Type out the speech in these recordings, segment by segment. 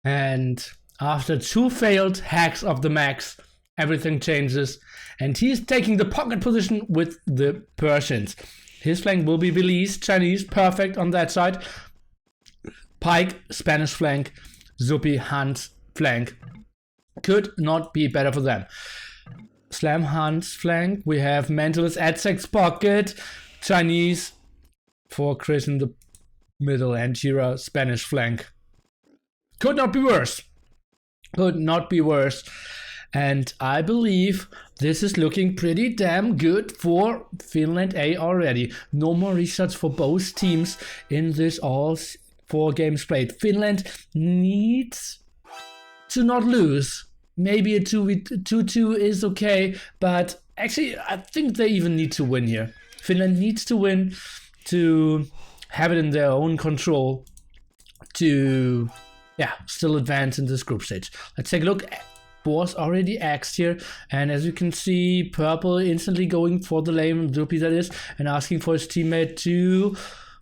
And after 2 failed hacks of the max, everything changes. And he's taking the pocket position with the Persians. His flank will be Belize, Chinese, perfect on that side. Pike, Spanish flank, Zupi, Hans flank. Could not be better for them. Slam, Hans flank. We have Mentalist at Sex pocket. Chinese for Chris in the middle, and Jira, Spanish flank. Could not be worse. Could not be worse. And I believe this is looking pretty damn good for Finland A already. No more restarts for both teams in this all 4 games played. Finland needs to not lose. Maybe a 2-2 is okay, but actually I think they even need to win here. Finland needs to win to have it in their own control to still advance in this group stage. Let's take a look. Boar's already axed here, and as you can see, Purple instantly going for the lane, Zupi that is, and asking for his teammate to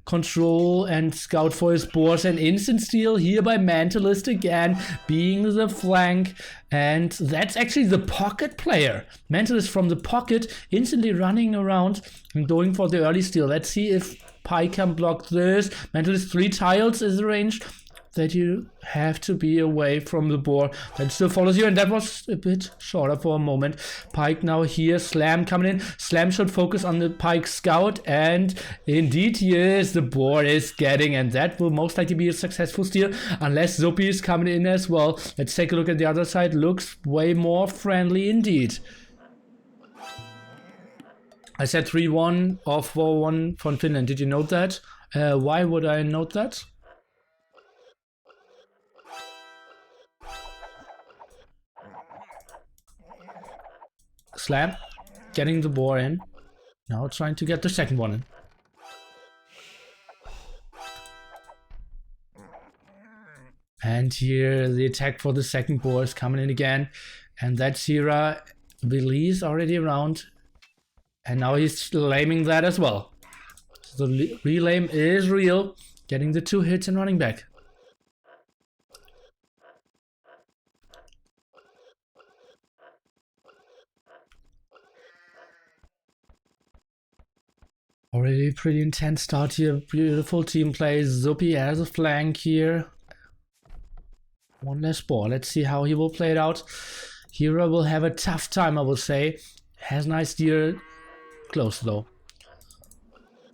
control and scout for his boars. And instant steal here by Mentalist again, being the flank, and that's actually the pocket player. Mentalist from the pocket, instantly running around and going for the early steal. Let's see if Pike can block this. Mentalist 3 tiles is the range that you have to be away from the boar that still follows you, and that was a bit shorter for a moment. Pike now here, Slam coming in. Slam should focus on the Pike scout, and indeed he is. The boar is getting, and that will most likely be a successful steal unless Zupi is coming in as well. Let's take a look at the other side. Looks way more friendly indeed. I said 3-1 or 4-1 from Finland. Did you note that? Why would I note that? Slam, getting the boar in. Now trying to get the second one in. And here the attack for the second boar is coming in again. And that's Hira. Belize already around. And now he's laming that as well. So the relame is real. Getting the 2 hits and running back. Already pretty intense start here. Beautiful team play. Zupi as a flank here. One less ball. Let's see how he will play it out. Hira will have a tough time, I will say. Has nice deer. Close though.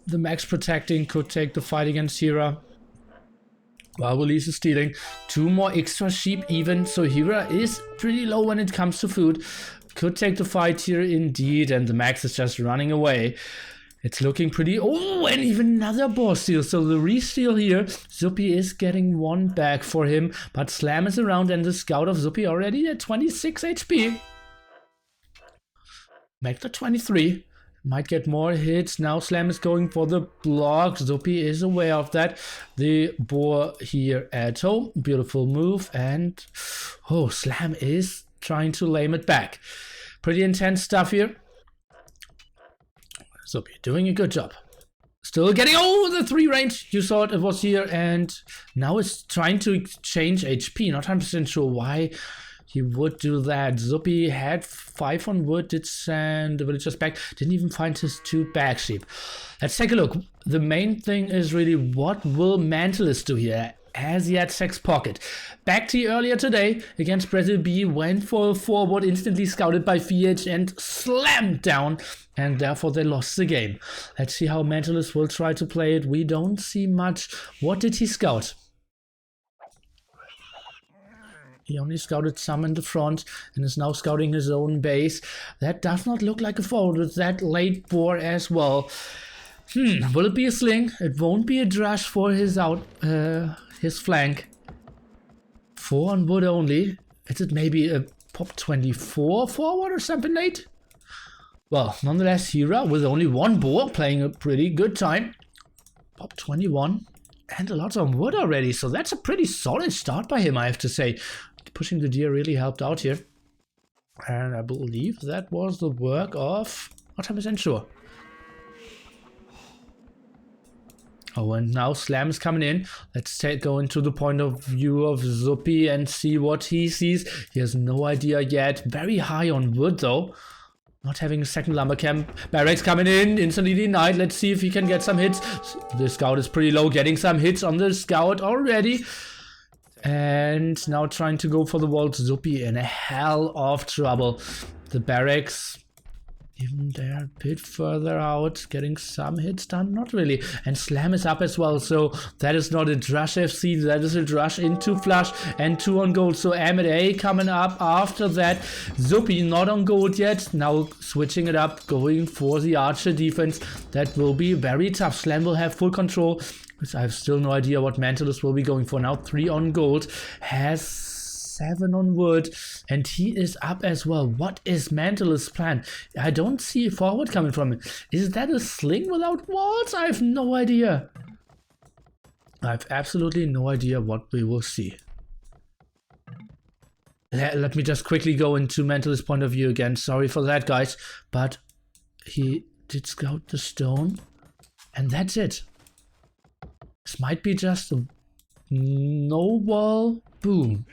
The max protecting could take the fight against Hira. While Belize is stealing. 2 more extra sheep even. So Hira is pretty low when it comes to food. Could take the fight here indeed. And the max is just running away. It's looking pretty... Oh, and even another boar steal. So the re-steal here, Zupi is getting 1 back for him. But Slam is around, and the scout of Zupi already at 26 HP. Make the 23. Might get more hits. Now Slam is going for the block. Zupi is aware of that. The boar here at home. Beautiful move. And... oh, Slam is trying to lame it back. Pretty intense stuff here. Zupi doing a good job. Still getting, oh, the 3 range. You saw it was here, and now it's trying to exchange HP. Not 100% sure why he would do that. Zupi had 5 on wood, did send the villagers back. Didn't even find his 2 back sheep. Let's take a look. The main thing is really, what will Mentalist do here? Has he had Sex pocket? Back to earlier today against Brazil B, went for a forward, instantly scouted by VH and slammed down, and therefore they lost the game. Let's see how Mentalist will try to play it. We don't see much. What did he scout? He only scouted some in the front and is now scouting his own base. That does not look like a forward with that late boar as well. Will it be a sling? It won't be a drush for his his flank. 4 on wood only. Is it maybe a pop 24 forward or something late? Well, nonetheless, Hira with only 1 boar playing a pretty good time. Pop 21 and a lot on wood already, so that's a pretty solid start by him, I have to say. Pushing the deer really helped out here. And I believe that was the work of... not 100% sure. Oh, and now Slam is coming in. Let's go into the point of view of Zuppy and see what he sees. He has no idea yet. Very high on wood, though. Not having a second lumber camp. Barracks coming in, instantly denied. Let's see if he can get some hits. The scout is pretty low, getting some hits on the scout already. And now trying to go for the wall. Zuppy in a hell of trouble. The barracks... even they're a bit further out, getting some hits done, not really. And Slam is up as well, so that is not a Drush FC, that is a Drush into Flush and 2 on gold. So A coming up after that. Zuppy not on gold yet, now switching it up, going for the Archer defense. That will be very tough. Slam will have full control, which I have still no idea what Mentalist will be going for. Now 3 on gold, has 7 on wood, and he is up as well. What is Mentalist's plan? I don't see a forward coming from him. Is that a sling without walls? I have no idea. I have absolutely no idea what we will see. Let me just quickly go into Mentalist's point of view again. Sorry for that, guys, but he did scout the stone, and that's it. This might be just a no wall boom.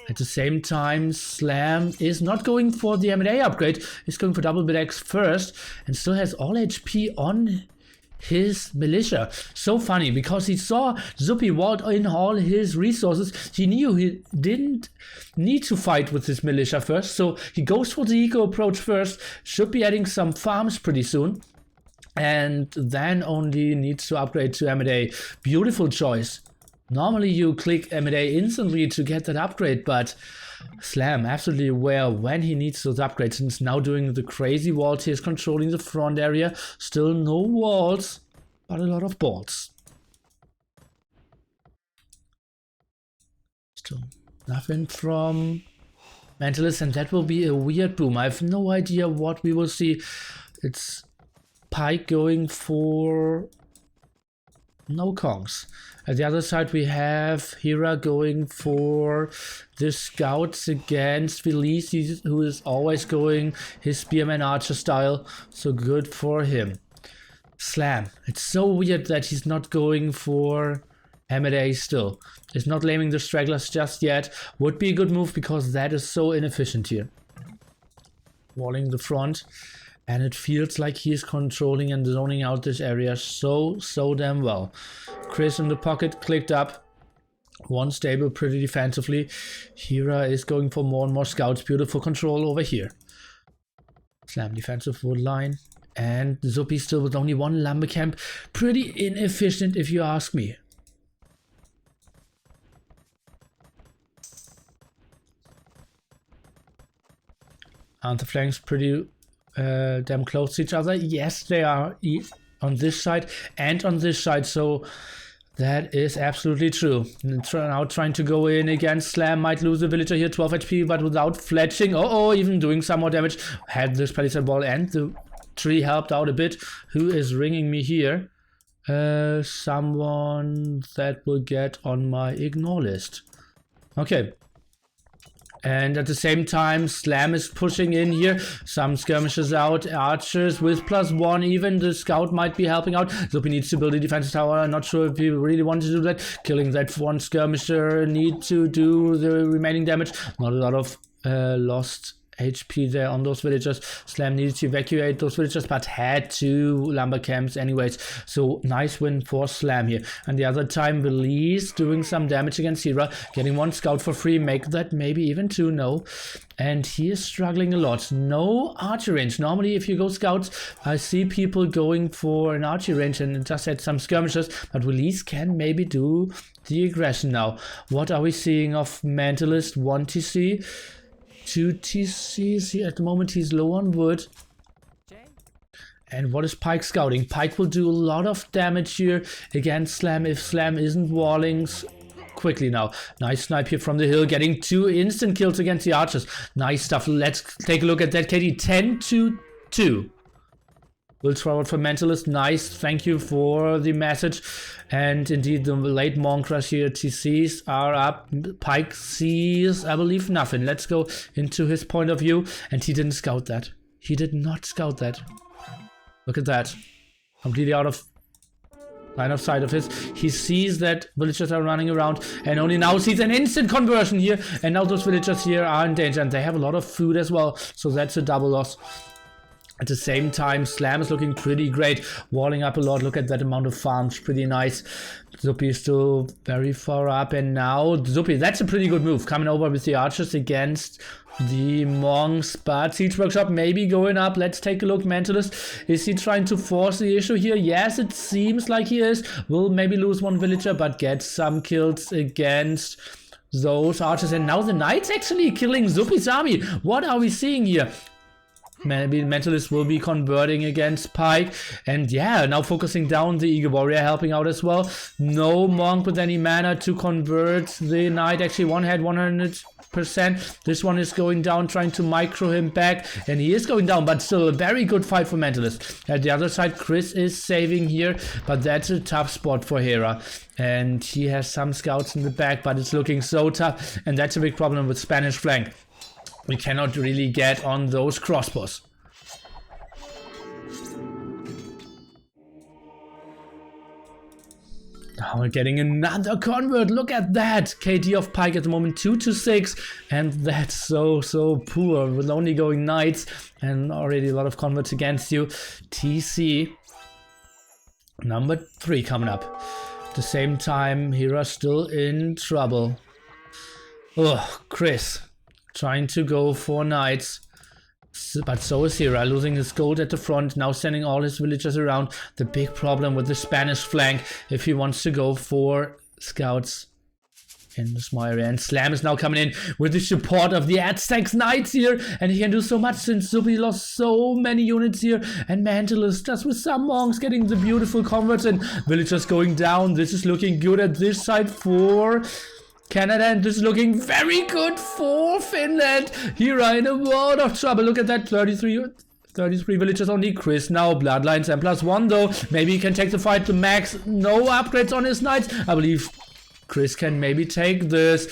At the same time, Slam is not going for the M&A upgrade. He's going for double X first and still has all HP on his militia. So funny, because he saw Zuppy walled in all his resources. He knew he didn't need to fight with his militia first, so he goes for the eco approach first. Should be adding some farms pretty soon. And then only needs to upgrade to M&A. Beautiful choice. Normally you click M&A instantly to get that upgrade, but Slam absolutely aware when he needs those upgrades, and is now doing the crazy walls. He is controlling the front area. Still no walls, but a lot of balls. Still nothing from Mentalist, and that will be a weird boom. I have no idea what we will see. It's Pike going for no Kongs. At the other side we have Hira going for the scouts against Felice, who is always going his Spearman Archer style, so good for him. Slam, it's so weird that he's not going for M&A still. He's not laming the stragglers just yet. Would be a good move because that is so inefficient here. Walling the front. And it feels like he is controlling and zoning out this area so damn well. Chris in the pocket, clicked up. One stable pretty defensively. Hira is going for more and more scouts. Beautiful control over here. Slam defensive wood line. And Zuppy still with only 1 lumber camp. Pretty inefficient if you ask me. Aren't the flanks pretty damn close to each other? Yes, they are on this side and on this side, so that is absolutely true. Now trying to go in against Slam, might lose the villager here, 12 HP, but without fletching. Oh, even doing some more damage. Had this palisade ball and the tree helped out a bit. Who is ringing me here? Someone that will get on my ignore list. Okay. And at the same time, Slam is pushing in here. Some skirmishes out. Archers with +1. Even the scout might be helping out. Zuppy needs to build a defensive tower. I'm not sure if he really wants to do that. Killing that one skirmisher. Need to do the remaining damage. Not a lot of lost HP there on those villagers. Slam needed to evacuate those villagers, but had 2 lumber camps anyways. So nice win for Slam here. And the other time, Belize doing some damage against Hira, getting 1 scout for free, make that maybe even 2, no. And he is struggling a lot. No archer range. Normally if you go scouts, I see people going for an archer range and just had some skirmishes, but Belize can maybe do the aggression now. What are we seeing of Mentalist? 1 TC. 2 TCs. At the moment he's low on wood. And what is Pike scouting? Pike will do a lot of damage here against Slam if Slam isn't walling quickly now. Nice snipe here from the hill, getting 2 instant kills against the archers. Nice stuff. Let's take a look at that, KD. 10-2. Will throw it for Mentalist. Nice. Thank you for the message. And indeed, the late Monkrush here. TCs are up. Pike sees, I believe, nothing. Let's go into his point of view. And he didn't scout that. He did not scout that. Look at that. Completely out of line of sight of his. He sees that villagers are running around and only now sees an instant conversion here. And now those villagers here are in danger and they have a lot of food as well. So that's a double loss. At the same time, Slam is looking pretty great, walling up a lot. Look at that amount of farms, pretty nice. Zuppy is still very far up, and now Zuppy, that's a pretty good move, coming over with the archers against the monks, but Siege Workshop maybe going up. Let's take a look. Mentalist, is he trying to force the issue here? Yes, it seems like he is. Will maybe lose one villager, but get some kills against those archers, and now the knights actually killing Zuppy's army. What are we seeing here? Maybe Mentalist will be converting against Pike. And yeah, now focusing down the Eagle Warrior, helping out as well. No monk with any mana to convert the Knight. Actually, one had 100%. This one is going down, trying to micro him back. And he is going down, but still a very good fight for Mentalist. At the other side, Chris is saving here. But that's a tough spot for Hera. And he has some scouts in the back, but it's looking so tough. And that's a big problem with Spanish flank. We cannot really get on those crossbows. Now we're getting another convert. Look at that. KD of Pike at the moment 2-6. And that's so poor with only going knights and already a lot of converts against you. TC number 3 coming up. At the same time, Hera still in trouble. Oh, Chris. Trying to go for knights, but so is Hera, losing his gold at the front, now sending all his villagers around. The big problem with the Spanish flank if he wants to go for scouts in the small area. And Slam is now coming in with the support of the Aztecs Knights here, and he can do so much since Zuppy lost so many units here. And Mentalist just with some monks getting the beautiful converts and villagers going down. This is looking good at this side for Canada, and this is looking very good for Finland. Hera in a world of trouble. Look at that, 33 villagers only. Chris now, Bloodlines and +1 though. Maybe he can take the fight to Max. No upgrades on his knights. I believe Chris can maybe take this.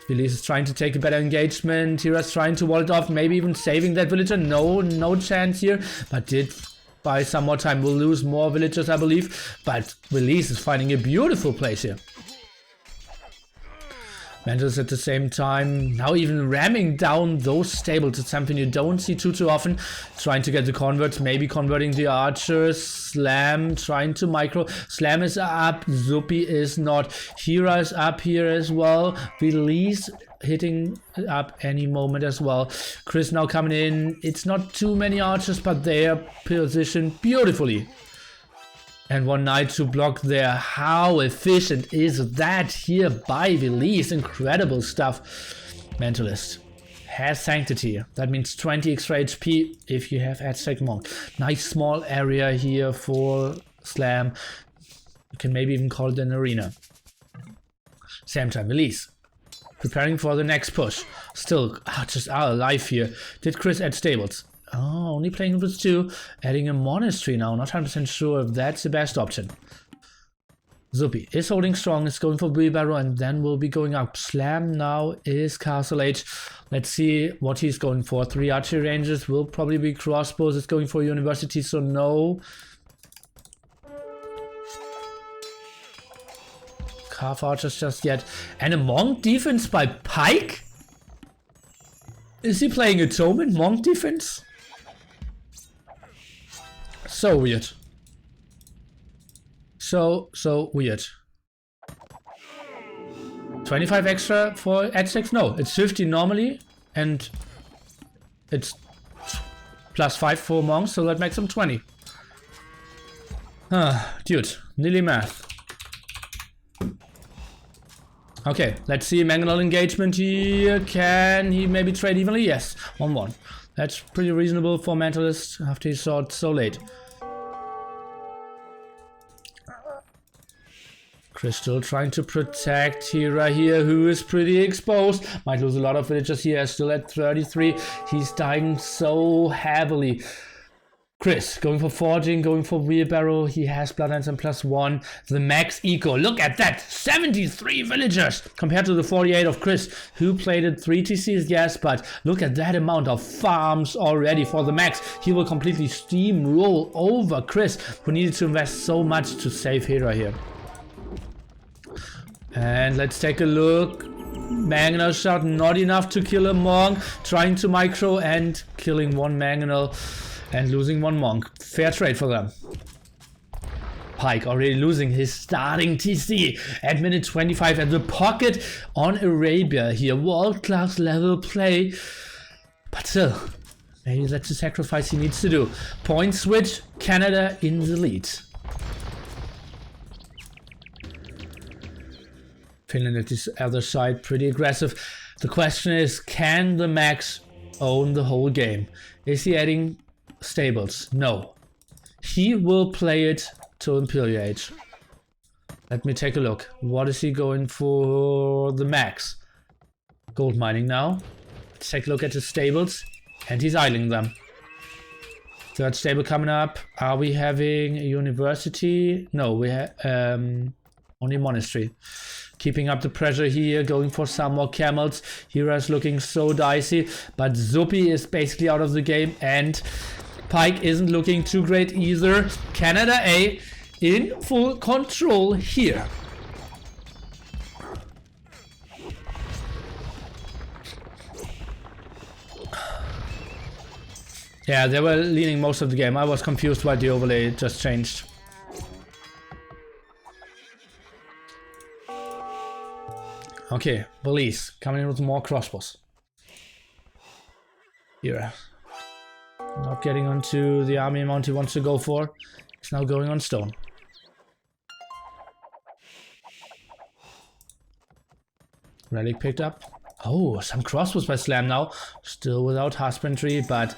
Felice is trying to take a better engagement. Hera's trying to wall it off, maybe even saving that villager. No chance here, but did buy some more time. We'll lose more villagers, I believe, but Felice is finding a beautiful place here. Mentalist at the same time, now even ramming down those stables. It's something you don't see too often. Trying to get the converts, maybe converting the archers. Slam trying to micro. Slam is up, Zuppy is not. Hera is up here as well. Felice hitting up any moment as well. Chris now coming in. It's not too many archers, but they are positioned beautifully. And one knight to block there. How efficient is that here by Felice? Incredible stuff. Mentalist has Sanctity. That means 20 extra HP if you have Aztec Monk. Nice small area here for Slam. You can maybe even call it an arena. Same time, Felice preparing for the next push. Still, archers are alive here. Did Chris add stables? Oh, only playing with 2, adding a monastery now. Not 100% sure if that's the best option. Zuppy is holding strong, is going for wheelbarrow, and then will be going up. Slam now is Castle Age. Let's see what he's going for. 3 archery ranges, will probably be crossbows. It's going for university, so no. Calf archers just yet. And a monk defense by Pike? Is he playing Atonement monk defense? So weird. So weird. 25 extra for Aztecs? No, it's 50 normally, and it's +5 for monks, so that makes them 20. Dude, nearly math. Okay, let's see mangonel engagement here. Can he maybe trade evenly? Yes, 1-1. That's pretty reasonable for Mentalist after he saw it so late. Chris still trying to protect Hera here, who is pretty exposed. Might lose a lot of villagers here, still at 33. He's dying so heavily. Chris going for forging, going for wheelbarrow. He has blood ensign +1. The max eco. Look at that. 73 villagers compared to the 48 of Chris, who played it 3 TCs, yes, but look at that amount of farms already for the max. He will completely steamroll over Chris, who needed to invest so much to save Hera here. And let's take a look. Mangonel shot, not enough to kill a monk. Trying to micro and killing one Mangonel. And losing one monk. Fair trade for them. Pike already losing his starting TC at minute 25 at the pocket on Arabia here. World-class level play. But still, maybe that's the sacrifice he needs to do. Point switch, Canada in the lead. Finland at this other side, pretty aggressive. The question is, can the Max own the whole game? Is he adding stables? No. He will play it to Imperial Age. Let me take a look. What is he going for the Max? Gold mining now. Let's take a look at the stables. And he's idling them. Third stable coming up. Are we having a university? No, we have only monastery. Keeping up the pressure here, going for some more camels. Hera's looking so dicey, but Zupi is basically out of the game, and Pike isn't looking too great either. Canada A in full control here. Yeah, they were leading most of the game. I was confused why the overlay just changed. Okay, Belize coming in with more crossbows. Here. Not getting onto the army amount he wants to go for. He's now going on stone. Relic picked up. Oh, some crossbows by Slam now. Still without husbandry, but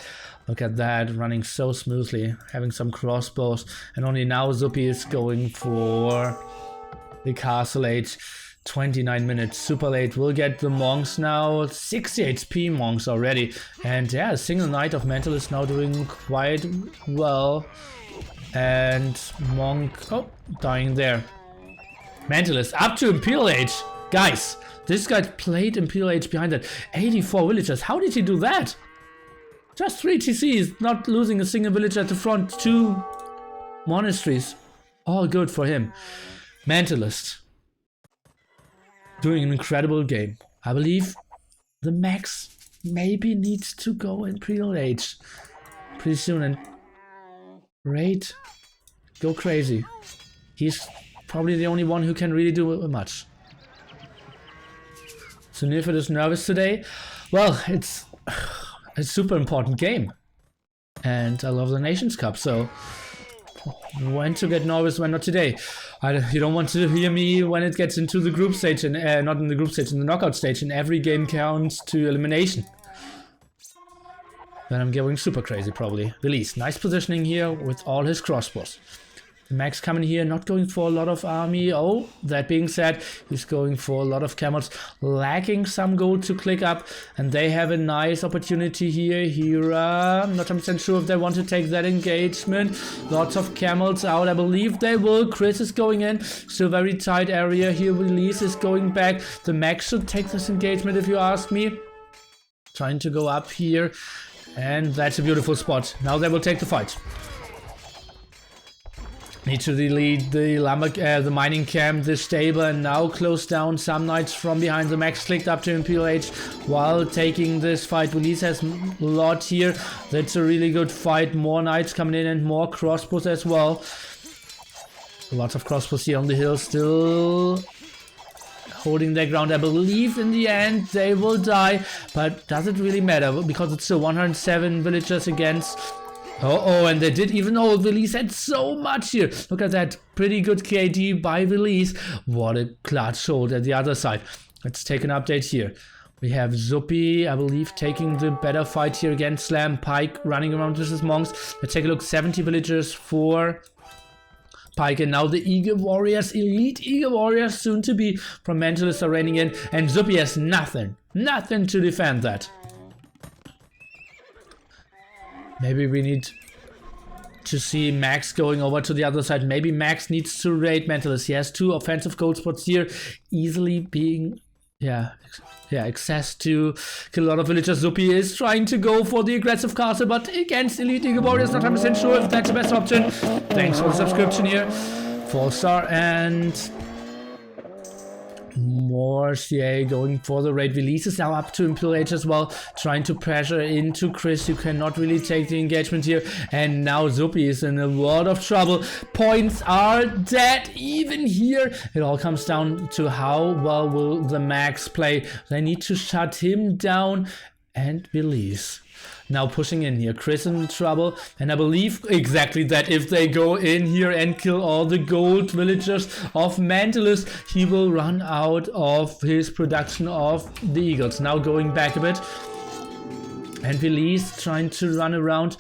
look at that, running so smoothly. Having some crossbows. And only now Zupi is going for the castle age. 29 minutes, super late. We'll get the monks now. 60 HP monks already. And yeah, single knight of mental is now doing quite well. And monk, oh, dying there. Mentalist up to Imperial Age. Guys, this guy played Imperial Age behind that. 84 villagers. How did he do that? Just 3 TCs, not losing a single villager at the front. 2 monasteries. All good for him. Mentalist. Doing an incredible game. I believe the Max maybe needs to go Imperial Age pretty soon and raid, go crazy. He's probably the only one who can really do much. So Nifid is nervous today. Well, it's a super important game. And I love the Nations Cup, so when to get nervous, when not today. You don't want to hear me when it gets into the group stage, and not in the group stage, in the knockout stage, and every game counts to elimination. Then I'm going super crazy probably. Release, nice positioning here with all his crossbows. Max coming here, not going for a lot of army. Oh, that being said, he's going for a lot of camels, lacking some gold to click up, and they have a nice opportunity here. Hera, not 100% sure if they want to take that engagement. Lots of camels out, I believe they will. Chris is going in, still very tight area here. Release is going back. The Max should take this engagement if you ask me. Trying to go up here, and that's a beautiful spot. Now they will take the fight. Need to delete the mining camp, the stable, and now close down some knights from behind. The Max clicked up to Imperial Age while taking this fight. Release has a lot here. That's a really good fight. More knights coming in and more crossbows as well. Lots of crossbows here on the hill, still holding their ground. I believe in the end they will die, but does it really matter? Because it's still 107 villagers against... Oh, and they did even though Release had so much here. Look at that. Pretty good KD by Release. What a clutch hold at the other side. Let's take an update here. We have Zupi, I believe, taking the better fight here against Slam. Pike running around with his monks. Let's take a look. 70 villagers for Pike. And now the Eagle Warriors, elite Eagle Warriors, soon to be from Mentalist, are raining in. And Zupi has nothing. Nothing to defend that. Maybe we need to see Max going over to the other side. Maybe Max needs to raid Mentalist. He has 2 offensive gold spots here, easily being, access to kill a lot of villagers. Zupi is trying to go for the aggressive castle, but against Elite Eagle Warriors, not 100% sure if that's the best option. Thanks for the subscription here, 4-star, and more CA going for the raid. Release is now up to Imperial Age as well, trying to pressure into Chris, who cannot really take the engagement here, and now Zupi is in a world of trouble. Points are dead even here. It all comes down to how well will the Max play. They need to shut him down, and Release now pushing in here. Chris in trouble, and I believe exactly that if they go in here and kill all the gold villagers of Mentalist, he will run out of his production of the Eagles. Now going back a bit, and Release trying to run around.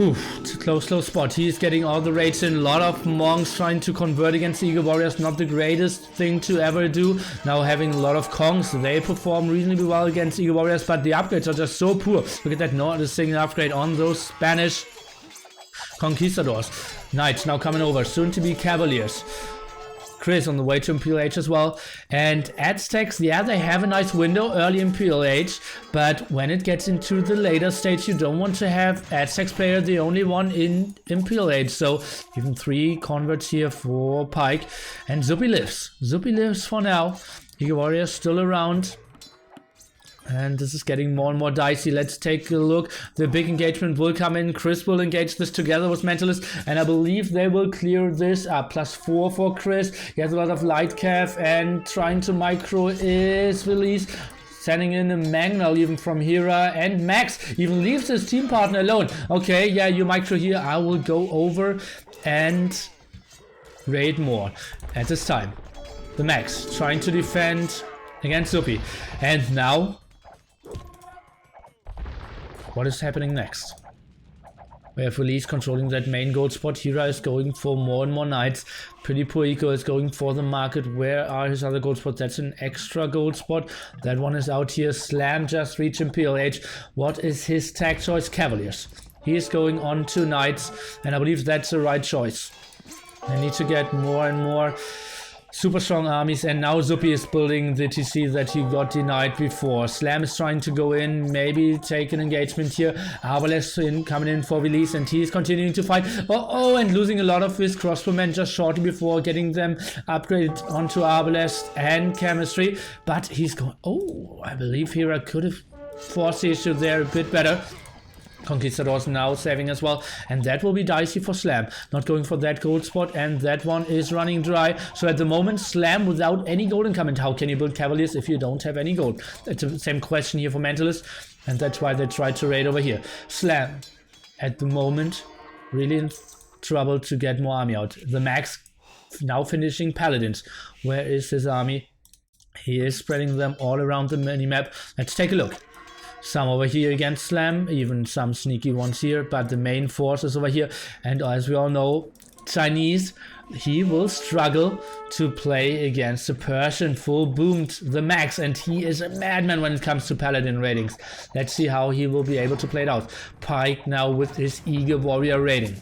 It's a close spot. He is getting all the raids in. A lot of monks trying to convert against Eagle Warriors. Not the greatest thing to ever do. Now having a lot of Kongs. They perform reasonably well against Eagle Warriors, but the upgrades are just so poor. Look at that, not a single upgrade on those Spanish Conquistadors. Knights now coming over. Soon to be Cavaliers. Chris on the way to Imperial Age as well. And Aztecs, yeah, they have a nice window early Imperial Age, but when it gets into the later stage, you don't want to have Aztecs player the only one in Imperial Age. So even 3 converts here for Pike. And Zupi lives. Zupi lives for now. Eagle Warriors still around. And this is getting more and more dicey. Let's take a look. The big engagement will come in. Chris will engage this together with Mentalist, and I believe they will clear this up. +4 for Chris. He has a lot of light cav, and trying to micro is Release. Sending in a Magnal even from Hera, and Max even leaves his team partner alone. Okay, yeah, you micro here. I will go over and raid more at this time. The Max trying to defend against Zupi. And now, what is happening next? We have Release controlling that main gold spot. Hera is going for more and more knights. Pretty poor Eco is going for the market. Where are his other gold spots? That's an extra gold spot. That one is out here. Slam just reached Imperial Age. What is his tag choice? Cavaliers. He is going on to knights, and I believe that's the right choice. They need to get more and more super strong armies, and now Zupi is building the TC that he got denied before. Slam is trying to go in, maybe take an engagement here. Arbalest coming in for Release, and he is continuing to fight. Oh, and losing a lot of his crossbowmen just shortly before getting them upgraded onto Arbalest and Chemistry. But he's going... Oh, I believe Hera could have forced the issue there a bit better. Conquistadors now saving as well, and that will be dicey for Slam. Not going for that gold spot, and that one is running dry. So at the moment, Slam without any gold income. And how can you build Cavaliers if you don't have any gold? It's the same question here for Mentalist, and that's why they tried to raid over here. Slam at the moment really in trouble to get more army out. The Max now finishing Paladins. Where is his army? He is spreading them all around the minimap. Let's take a look. Some over here against Slam, even some sneaky ones here, but the main force is over here. And as we all know, Chinese, he will struggle to play against the Persian full boomed the Max, and he is a madman when it comes to Paladin ratings. Let's see how he will be able to play it out. Pike now with his Eagle Warrior rating.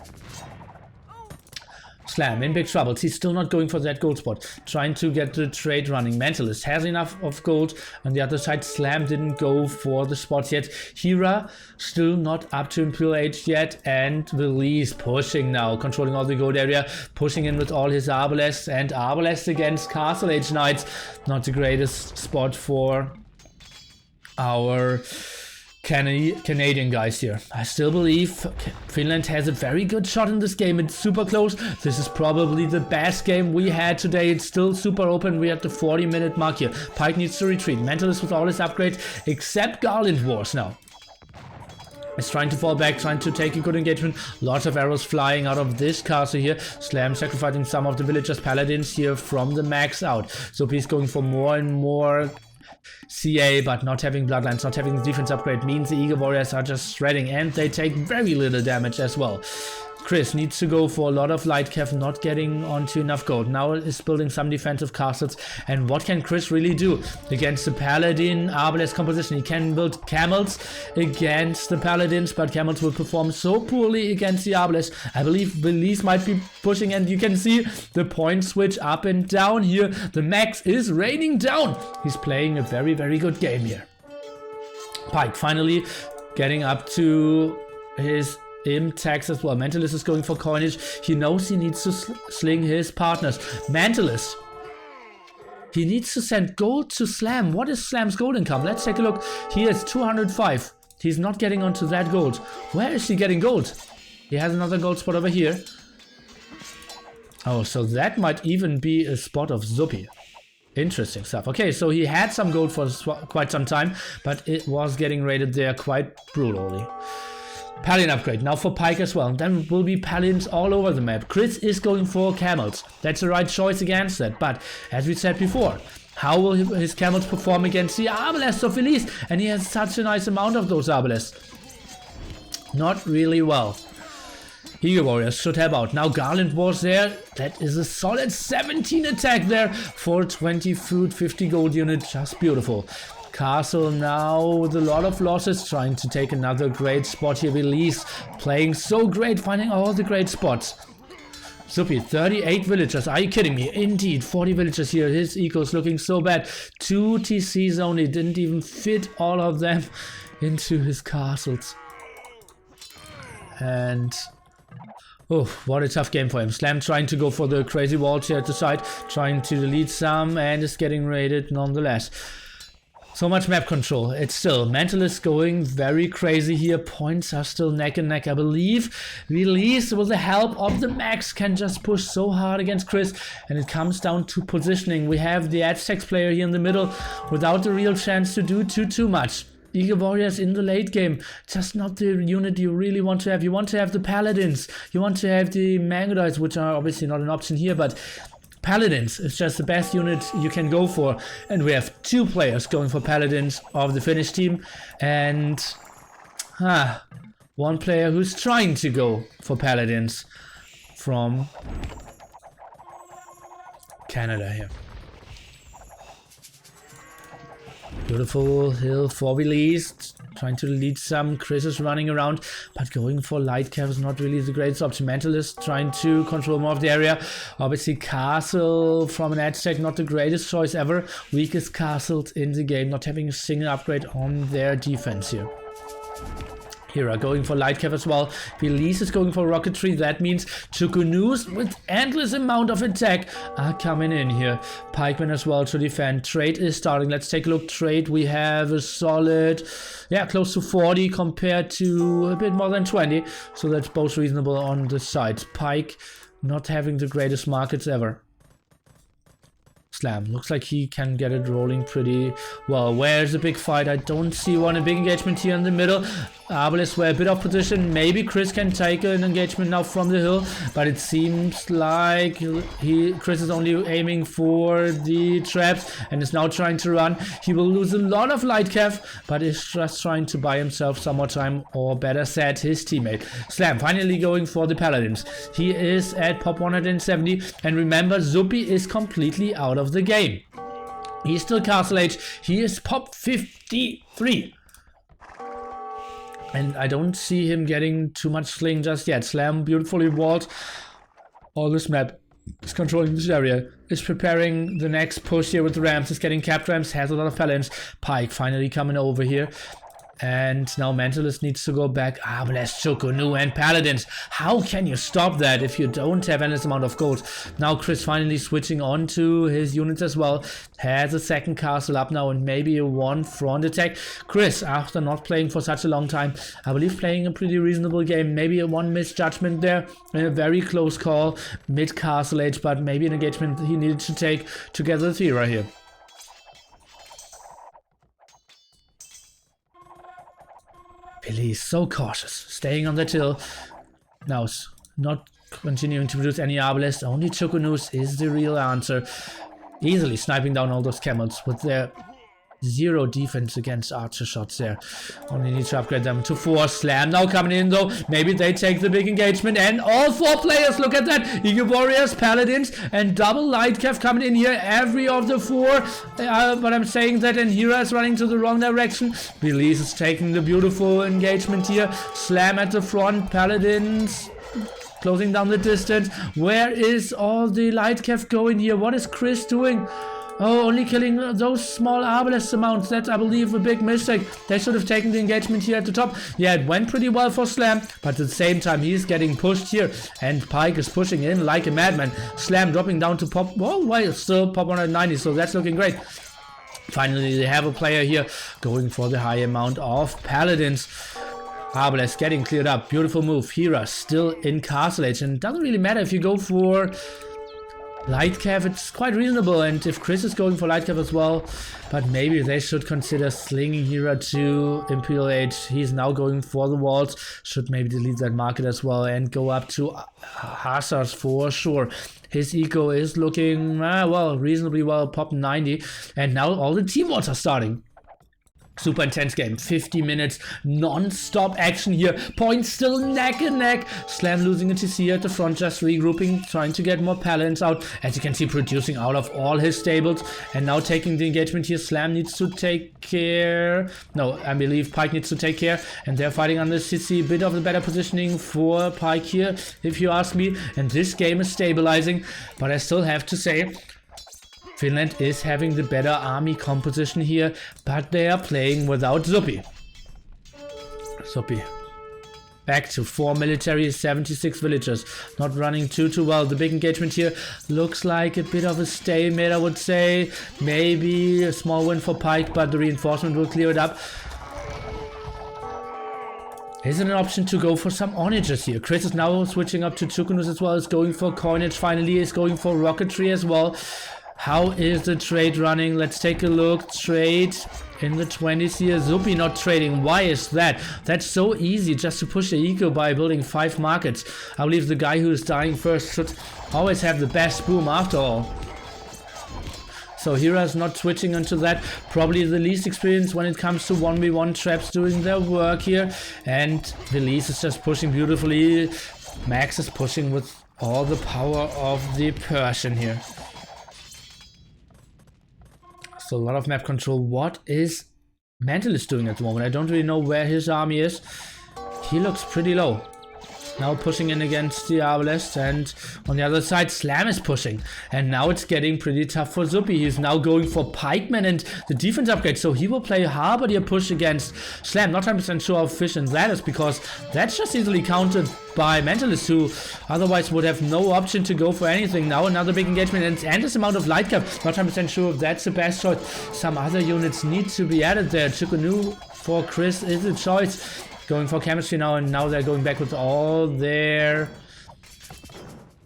Slam in big troubles. He's still not going for that gold spot. Trying to get the trade running. Mentalist has enough of gold. On the other side, Slam didn't go for the spot yet. Hera still not up to Imperial Age yet. And Release pushing now. Controlling all the gold area. Pushing in with all his Arbalests. And Arbalest against Castle Age Knights. Not the greatest spot for our Canadian guys here. I still believe Finland has a very good shot in this game. It's super close. This is probably the best game we had today. It's still super open. We're at the 40-minute mark here. Pike needs to retreat. Mentalist with all his upgrades, except Garland Wars now. Is trying to fall back, trying to take a good engagement. Lots of arrows flying out of this castle here. Slam sacrificing some of the villagers, Paladins here from the Max out. So he's going for more and more CA, but not having bloodlines, not having the defense upgrade means the Eagle Warriors are just shredding, and they take very little damage as well. Chris needs to go for a lot of light cav, not getting onto enough gold. Now is building some defensive castles. And what can Chris really do against the Paladin Arbalest composition? He can build camels against the Paladins, but camels will perform so poorly against the Arbalest. I believe Belize might be pushing, and you can see the point switch up and down here. The max is raining down. He's playing a very, very good game here. Pike finally getting up to his tax as well. Mentalist is going for coinage. He knows he needs to sling his partners. Mentalist, he needs to send gold to Slam. What is Slam's gold income? Let's take a look. He has 205. He's not getting onto that gold. Where is he getting gold? He has another gold spot over here. Oh, so that might even be a spot of Zupi. Interesting stuff. Okay, so he had some gold for quite some time, but it was getting raided there quite brutally. Paladin upgrade now for Pike as well. Then will be Paladins all over the map. Chris is going for camels. That's the right choice against that. But as we said before, how will his camels perform against the Arbalests of Elise? And he has such a nice amount of those Arbalests. Not really well. Eagle Warriors should help out. Now Garland was there. That is a solid 17 attack there for 20 food, 50 gold unit. Just beautiful. Castle now with a lot of losses, trying to take another great spot here. Elise playing so great, finding all the great spots. Zupi, 38 villagers. Are you kidding me? Indeed, 40 villagers here. His eco's looking so bad. 2 TCs only. Didn't even fit all of them into his castles. And oh, what a tough game for him. Slam trying to go for the crazy walls here at the side, trying to delete some, and is getting raided nonetheless. So much map control. It's still Mentalist going very crazy here. Points are still neck and neck, I believe. Release with the help of the Max can just push so hard against Chris, and it comes down to positioning. We have the Aztecs player here in the middle without the real chance to do too much. Eagle Warriors in the late game, just not the unit you really want to have. You want to have the Paladins, you want to have the Mangodites, which are obviously not an option here, but Paladins is just the best unit you can go for. And we have 2 players going for Paladins of the Finnish team, and 1 player who's trying to go for Paladins from Canada here. Beautiful hill for release, trying to lead some. Chris is running around, but going for light cav is not really the greatest option. Mentalist trying to control more of the area. Obviously castle from an Aztec, not the greatest choice ever. Weakest castles in the game, not having a single upgrade on their defense here. Hera going for light cav as well. Belize is going for rocketry. That means Chukunus with endless amount of attack are coming in here. Pikemen as well to defend. Trade is starting. Let's take a look. Trade, we have a solid, close to 40 compared to a bit more than 20. So that's both reasonable on the sides. Pike not having the greatest markets ever. Slam, looks like he can get it rolling pretty well. Where's the big fight? I don't see one. A big engagement here in the middle. Arbalest were a bit of position. Maybe Chris can take an engagement now from the hill, but it seems like Chris is only aiming for the traps and is now trying to run. He will lose a lot of light cav, but is just trying to buy himself some more time, or better said, his teammate. Slam finally going for the Paladins. He is at pop 170, and remember, Zupi is completely out of the game. He's still castle age. He is pop 53. And I don't see him getting too much sling just yet. Slam beautifully walled all this map. Is controlling this area. Is preparing the next push here with the ramps. Is getting capped ramps. Has a lot of paladins. Pike finally coming over here. And now Mentalist needs to go back. Bless Chukunu and Paladins. How can you stop that if you don't have endless amount of gold? Now Chris finally switching on to his units as well. Has a second castle up now and maybe a 1 front attack. Chris, after not playing for such a long time, I believe playing a pretty reasonable game. Maybe a 1 misjudgment there. A very close call. Mid castle age, but maybe an engagement he needed to take to get the Thera here. He's so cautious, staying on that hill. Now, not continuing to produce any Arbalest. Only Chukunus is the real answer. Easily sniping down all those camels with their 0 defense against archer shots there. Only need to upgrade them to 4. Slam now coming in though. Maybe they take the big engagement, and all 4 players, look at that. Eagle Warriors, Paladins, and double Lightcav coming in here. Every of the 4. But I'm saying that, and Hira is running to the wrong direction. Belize is taking the beautiful engagement here. Slam at the front. Paladins closing down the distance. Where is all the Lightcav going here? What is Chris doing? Oh, only killing those small Arbalest amounts. That's, I believe, a big mistake. They should have taken the engagement here at the top. Yeah, it went pretty well for Slam, but at the same time, he's getting pushed here, and Pike is pushing in like a madman. Slam dropping down to pop. Oh, wait, still pop 190, so that's looking great. Finally, they have a player here going for the high amount of Paladins. Arbalest getting cleared up. Beautiful move. Hira still incarcerated, and it doesn't really matter if you go for Lightcav, it's quite reasonable, and if Chris is going for Lightcav as well, but maybe they should consider slinging Hira to Imperial Age. He's now going for the walls, should maybe delete that market as well and go up to Hazards for sure. His eco is looking, well, reasonably well, pop 90, and now all the team wars are starting. Super intense game, 50 minutes, non-stop action here. Points still neck and neck. Slam losing a TC at the front, just regrouping, trying to get more Paladins out. As you can see, producing out of all his stables. And now taking the engagement here. Slam needs to take care. No, I believe Pike needs to take care. And they're fighting on the CC. Bit of the better positioning for Pike here, if you ask me. And this game is stabilizing. But I still have to say, Finland is having the better army composition here, but they are playing without Zuppi. Back to 4 military, 76 villagers. Not running too well. The big engagement here looks like a bit of a stalemate, I would say. Maybe a small win for Pike, but the reinforcement will clear it up. Is it an option to go for some onages here? Chris is now switching up to Tukunus as well. Is going for coinage. Finally is going for rocketry as well. How is the trade running? Let's take a look. Trade in the 20s here. Zuppi not trading. Why is that? That's so easy just to push the eco by building 5 markets. I believe the guy who is dying first should always have the best boom after all. So Hira is not switching into that. Probably the least experience when it comes to 1v1 traps doing their work here. And Belize is just pushing beautifully. Max is pushing with all the power of the Persian here. So a lot of map control. What is Mentalist doing at the moment? I don't really know where his army is. He looks pretty low. Now pushing in against the Arbalest, and on the other side Slam is pushing, and now it's getting pretty tough for Zuppi. He's now going for Pikeman and the defense upgrade, so he will play Halberdier push against Slam. Not 100% sure how efficient that is, because that's just easily countered by Mentalist, who otherwise would have no option to go for anything. Now another big engagement, and endless amount of Lightcav. Not 100% sure if that's the best choice. Some other units need to be added there. Chukunu for Chris is a choice. Going for chemistry now, and now they're going back with all their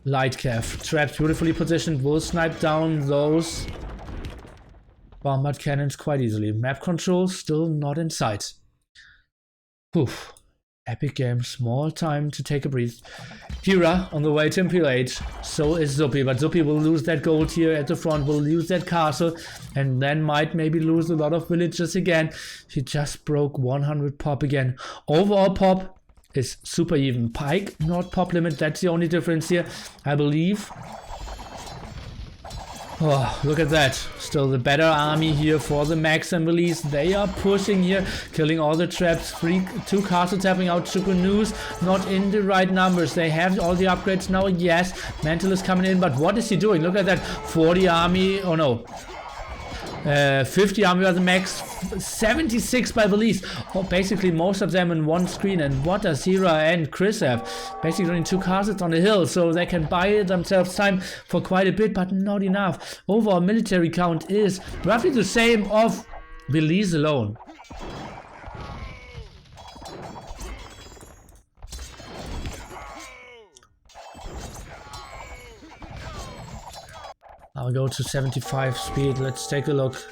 Lightcav. Traps beautifully positioned, will snipe down those bombard cannons quite easily. Map control still not in sight. Poof. Epic game, small time to take a breath. Hira on the way to Imperial Age, so is Zuppi, but Zuppi will lose that gold here at the front, will lose that castle, and then might maybe lose a lot of villages again. He just broke 100 pop again. Overall pop is super even. Pike, not pop limit, that's the only difference here, I believe. Oh, look at that. Still the better army here for the Max and Belize. They are pushing here, killing all the traps. 2 castles tapping out. Chukunus not in the right numbers. They have all the upgrades now, yes. Mantle is coming in, but what is he doing? Look at that. 40 army, oh no. 50 army by the Max, 76 by Belize. Oh, basically most of them in one screen. And what does Hira and Chris have? Basically only 2 castles on the hill, so they can buy themselves time for quite a bit, but not enough. Overall military count is roughly the same of Belize alone. I'll go to 75 speed. Let's take a look.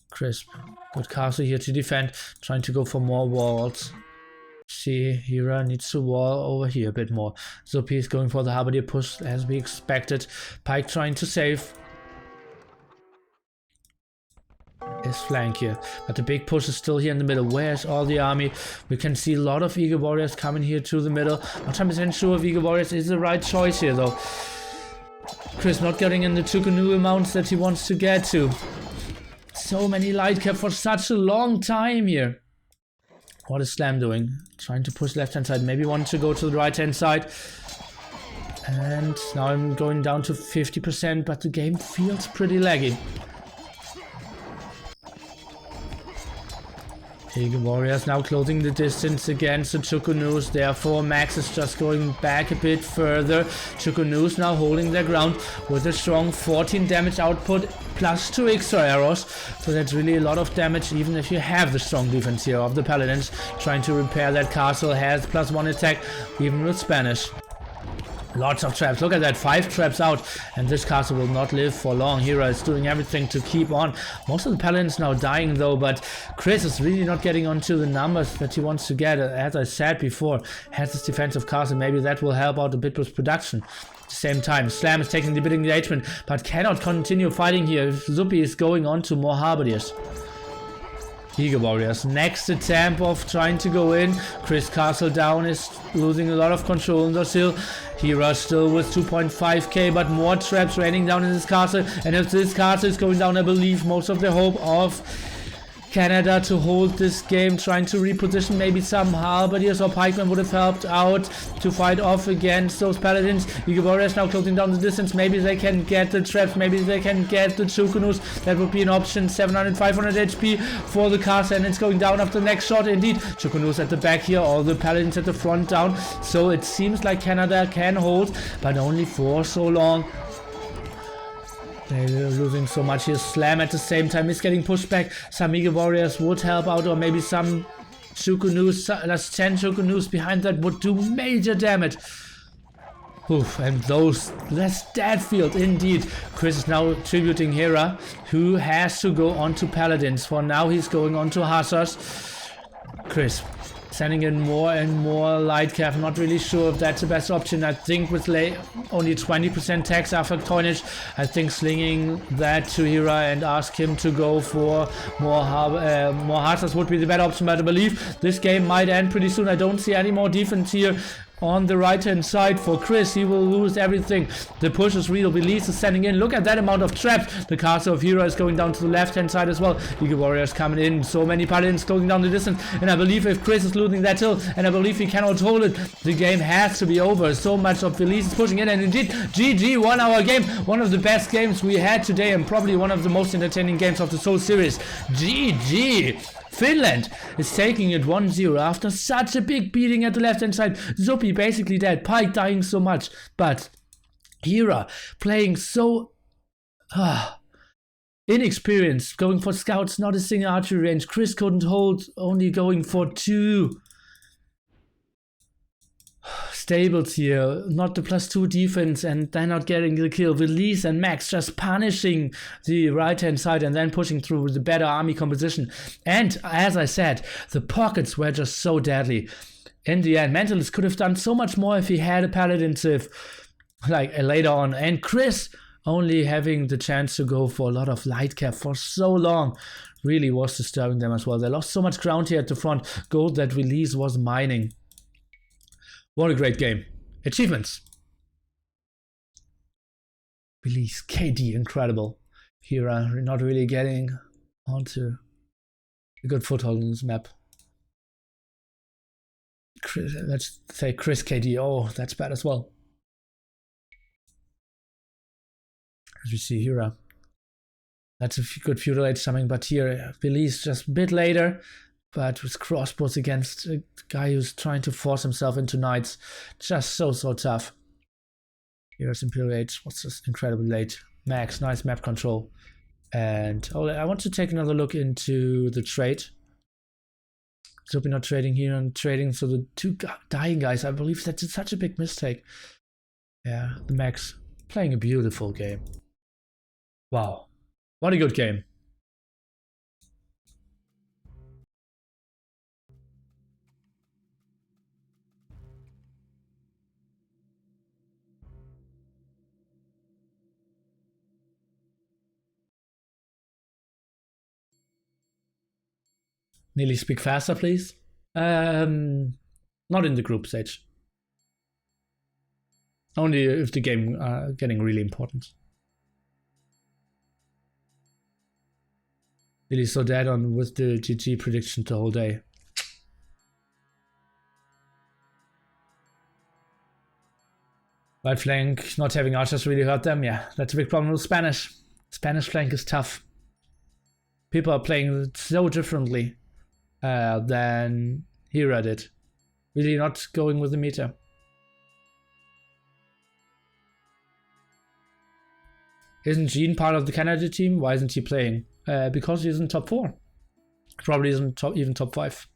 Crisp. Good castle here to defend. Trying to go for more walls. See, Hira needs to wall over here a bit more. Zuppi is going for the Halberdier push as we expected. Pike trying to save. his flank here. But the big push is still here in the middle. Where's all the army? We can see a lot of Eagle Warriors coming here to the middle. Not 100% sure if Eagle Warriors is the right choice here though. Chris not getting in the Tukunu amounts that he wants to get to. So many light cap for such a long time here. What is Slam doing? Trying to push left hand side. Maybe want to go to the right hand side. And now I'm going down to 50%, but the game feels pretty laggy. Eagle Warriors now closing the distance against the Chukunus. Therefore, Max is just going back a bit further. Chukunus now holding their ground with a strong 14 damage output plus 2 extra arrows. So that's really a lot of damage, even if you have the strong defense here of the Paladins. Trying to repair that castle, has +1 attack, even with Spanish. Lots of traps. Look at that, 5 traps out, and this castle will not live for long. Hera is doing everything to keep on. Most of the paladins now dying though, but Chris is really not getting onto the numbers that he wants to get. As I said before, has this defensive castle, maybe that will help out a bit with production. At the same time, Slam is taking the bit engagement, but cannot continue fighting here if Zupi is going on to more Harbidiers. Eagle Warriors next attempt of trying to go in. Chris Castle down is losing a lot of control on this hill. Hera still with 2.5k, but more traps raining down in this castle. And if this castle is going down, I believe most of the hope of Canada to hold this game, trying to reposition maybe some Halberdiers or Pikemen would have helped out to fight off against those Paladins. Eagle Warriors now closing down the distance. Maybe they can get the traps, maybe they can get the Chukunus. That would be an option. 700, 500 HP for the castle, and it's going down after the next shot. Indeed, Chukunus at the back here, all the Paladins at the front down. So it seems like Canada can hold, but only for so long. They're losing so much here. Slam at the same time is getting pushed back. Some Eagle Warriors would help out, or maybe some Chukunus, that's 10 Chukunus behind that would do major damage. Oof, and that's dead field indeed. Chris is now tributing Hera, who has to go on to Paladins. For now he's going on to Hussars. Chris sending in more and more light cap. Not really sure if that's the best option. I think with only 20% tax after coinage, I think slinging that to Hera and ask him to go for more Hussars would be the better option. But I believe this game might end pretty soon. I don't see any more defense here on the right hand side for Chris. He will lose everything. The push is real. Belize is sending in. Look at that amount of traps. The castle of Hera is going down to the left hand side as well. Eagle Warriors coming in. So many paladins closing down the distance. And I believe if Chris is losing that hill, and I believe he cannot hold it, the game has to be over. So much of Belize is pushing in. And indeed, GG, 1 hour game. One of the best games we had today, and probably one of the most entertaining games of the whole series. GG. Finland is taking it 1-0 after such a big beating at the left hand side. Zupi basically dead, Pike dying so much, but Hera playing so inexperienced, going for scouts, not a single archery range. Chris couldn't hold, only going for 2 stables here, not the +2 defense, and then not getting the kill. Belize and Max just punishing the right hand side and then pushing through with the better army composition. And as I said, the pockets were just so deadly. In the end, Mentalist could have done so much more if he had a Paladin Civ like later on. And Chris only having the chance to go for a lot of light cap for so long really was disturbing them as well. They lost so much ground here at the front. Gold that Belize was mining. What a great game. Achievements. Belize, KD, incredible. Hera not really getting onto a good foothold in this map. Let's say Chris KD. Oh, that's bad as well. As we see Hera. That's a good feudal age something, but here Belize just a bit later. But with crossbows against a guy who's trying to force himself into knights. Just so tough. Here's Imperial Age. What's this? Incredibly late. Max, nice map control. And I want to take another look into the trade. So we're not trading here and trading for the 2 dying guys. I believe that's such a big mistake. Yeah, the Max playing a beautiful game. Wow. What a good game. Nearly speak faster, please. Not in the group stage. Only if the game getting really important. Really so dead on with the GG prediction the whole day. Right flank not having archers really hurt them. Yeah, that's a big problem with Spanish. Spanish flank is tough. People are playing so differently than Hera did. Really not going with the meta. Isn't Jean part of the Canada team? Why isn't he playing? Because he's in top 4. Probably isn't even top 5.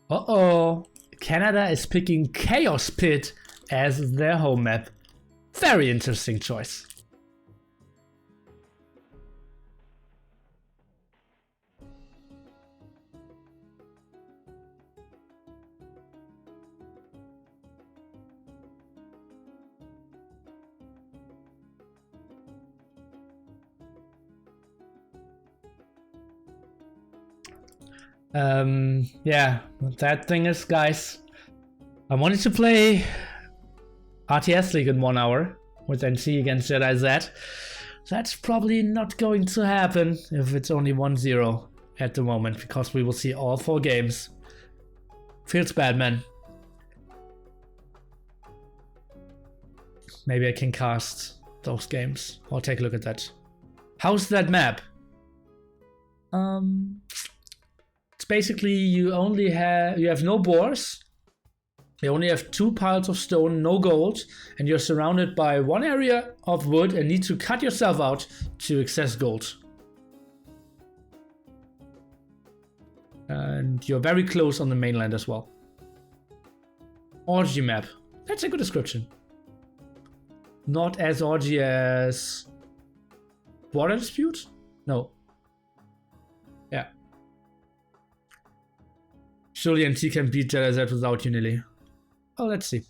Uh-oh. Canada is picking Chaos Pit as their home map. Very interesting choice. Yeah, that thing is, guys, I wanted to play RTS League in 1 hour with NC against Jedi Z. That's probably not going to happen if it's only 1-0 at the moment, because we will see all 4 games. Feels bad, man. Maybe I can cast those games or take a look at that. How's that map? It's basically you have no boars. You only have 2 piles of stone, no gold, and you're surrounded by 1 area of wood and need to cut yourself out to access gold. And you're very close on the mainland as well. Orgy map. That's a good description. Not as orgy as Border Dispute? No. Yeah. Surely NT can beat Jedi Z without Unili. Oh, let's see.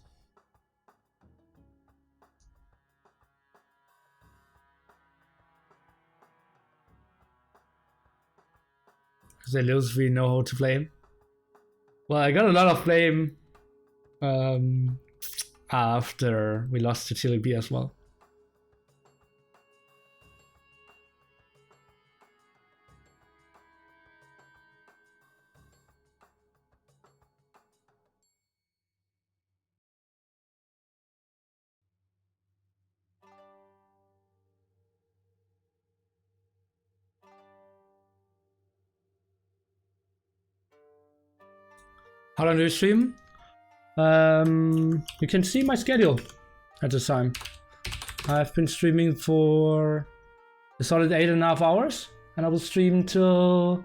Because they literally know how to play. Well, I got a lot of blame after we lost to TLB as well. How long do you stream? You can see my schedule at the time. I've been streaming for a solid 8.5 hours, and I will stream till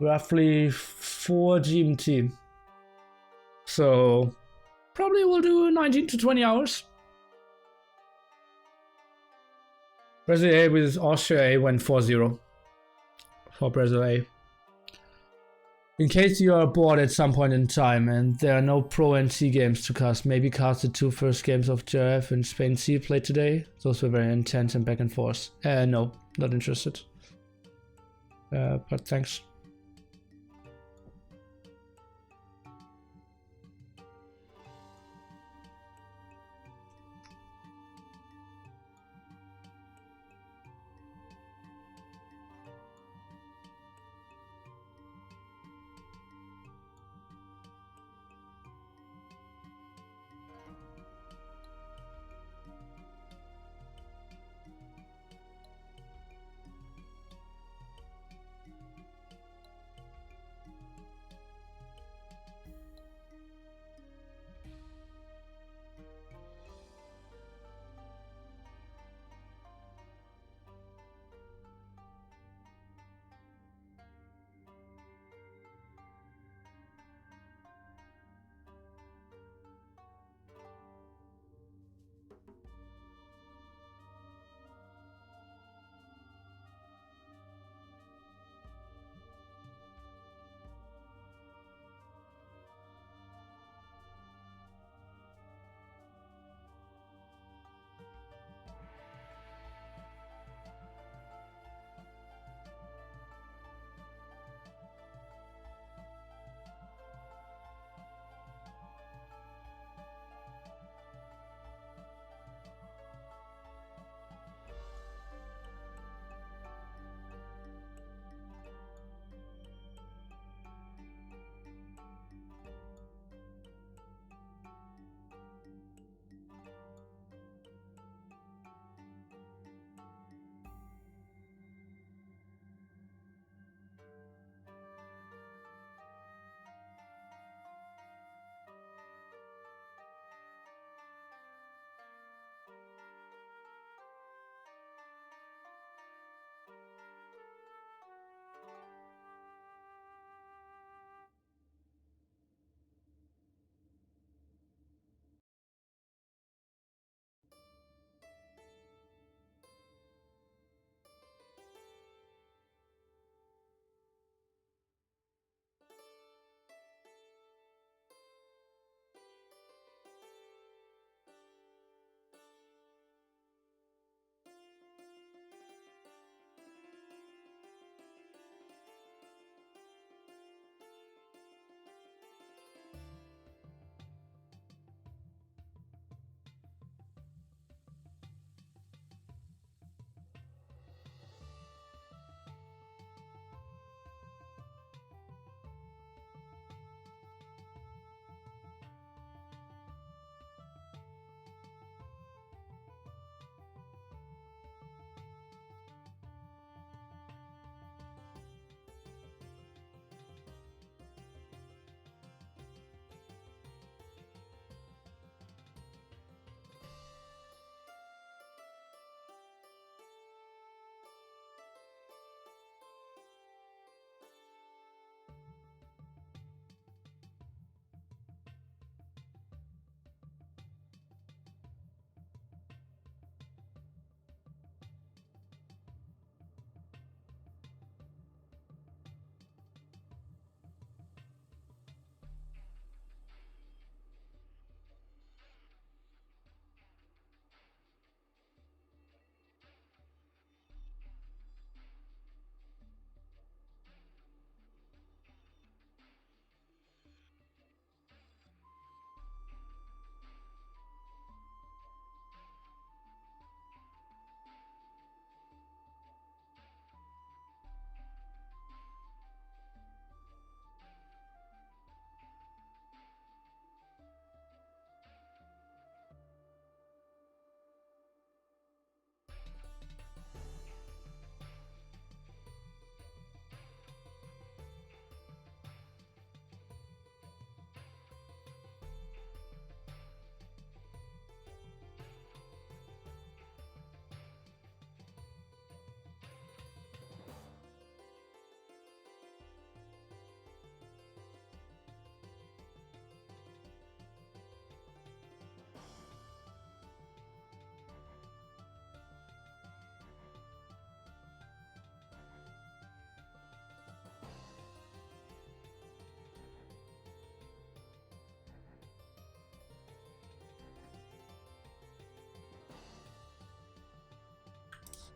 roughly 4 GMT. So probably we'll do 19 to 20 hours. Brazil A with Austria A went 4-0 for Brazil A. In case you are bored at some point in time and there are no Pro NC games to cast, maybe cast the 2 first games of JF and Spain C played today. Those were very intense and back and forth. No, not interested. But thanks.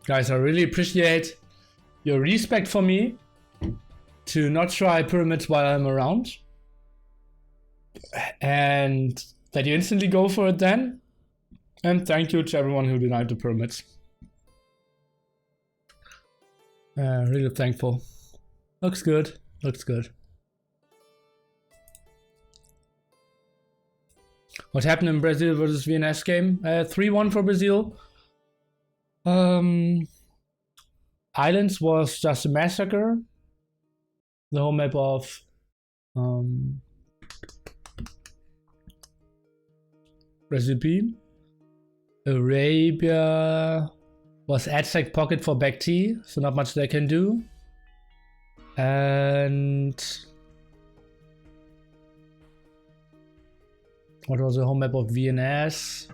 Guys, I really appreciate your respect for me to not try pyramids while I'm around. And that you instantly go for it then. And thank you to everyone who denied the pyramids. Really thankful. Looks good. Looks good. What happened in Brazil versus VNS game? 3-1 for Brazil. Islands was just a massacre. The home map of Brazil B. Arabia was Aztec pocket for back T, so not much they can do. And what was the home map of VNS?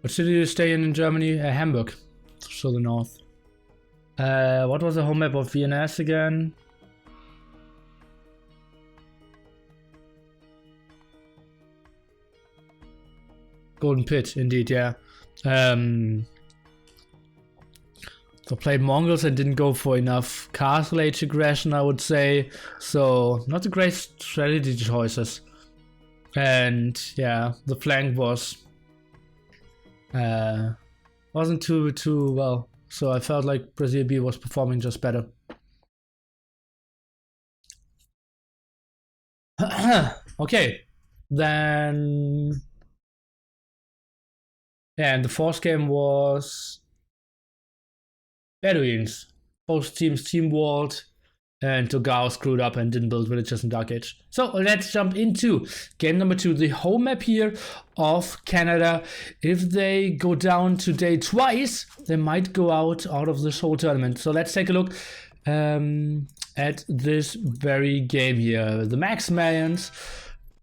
What city do you stay in Germany? Hamburg, so the north. What was the home map of VNS again? Golden Pit, indeed, yeah. So played Mongols and didn't go for enough castle age aggression, I would say. So not the great strategy choices. And yeah, the flank wasn't too well. So I felt like Brazil B was performing just better. Okay, then yeah, and the fourth game was Bedouins. Both teams team walled, and Togao screwed up and didn't build villages in Dark Age. So let's jump into game number 2, the home map here of Canada. If they go down today twice, they might go out of this whole tournament. So let's take a look at this very game here. The Maximilians,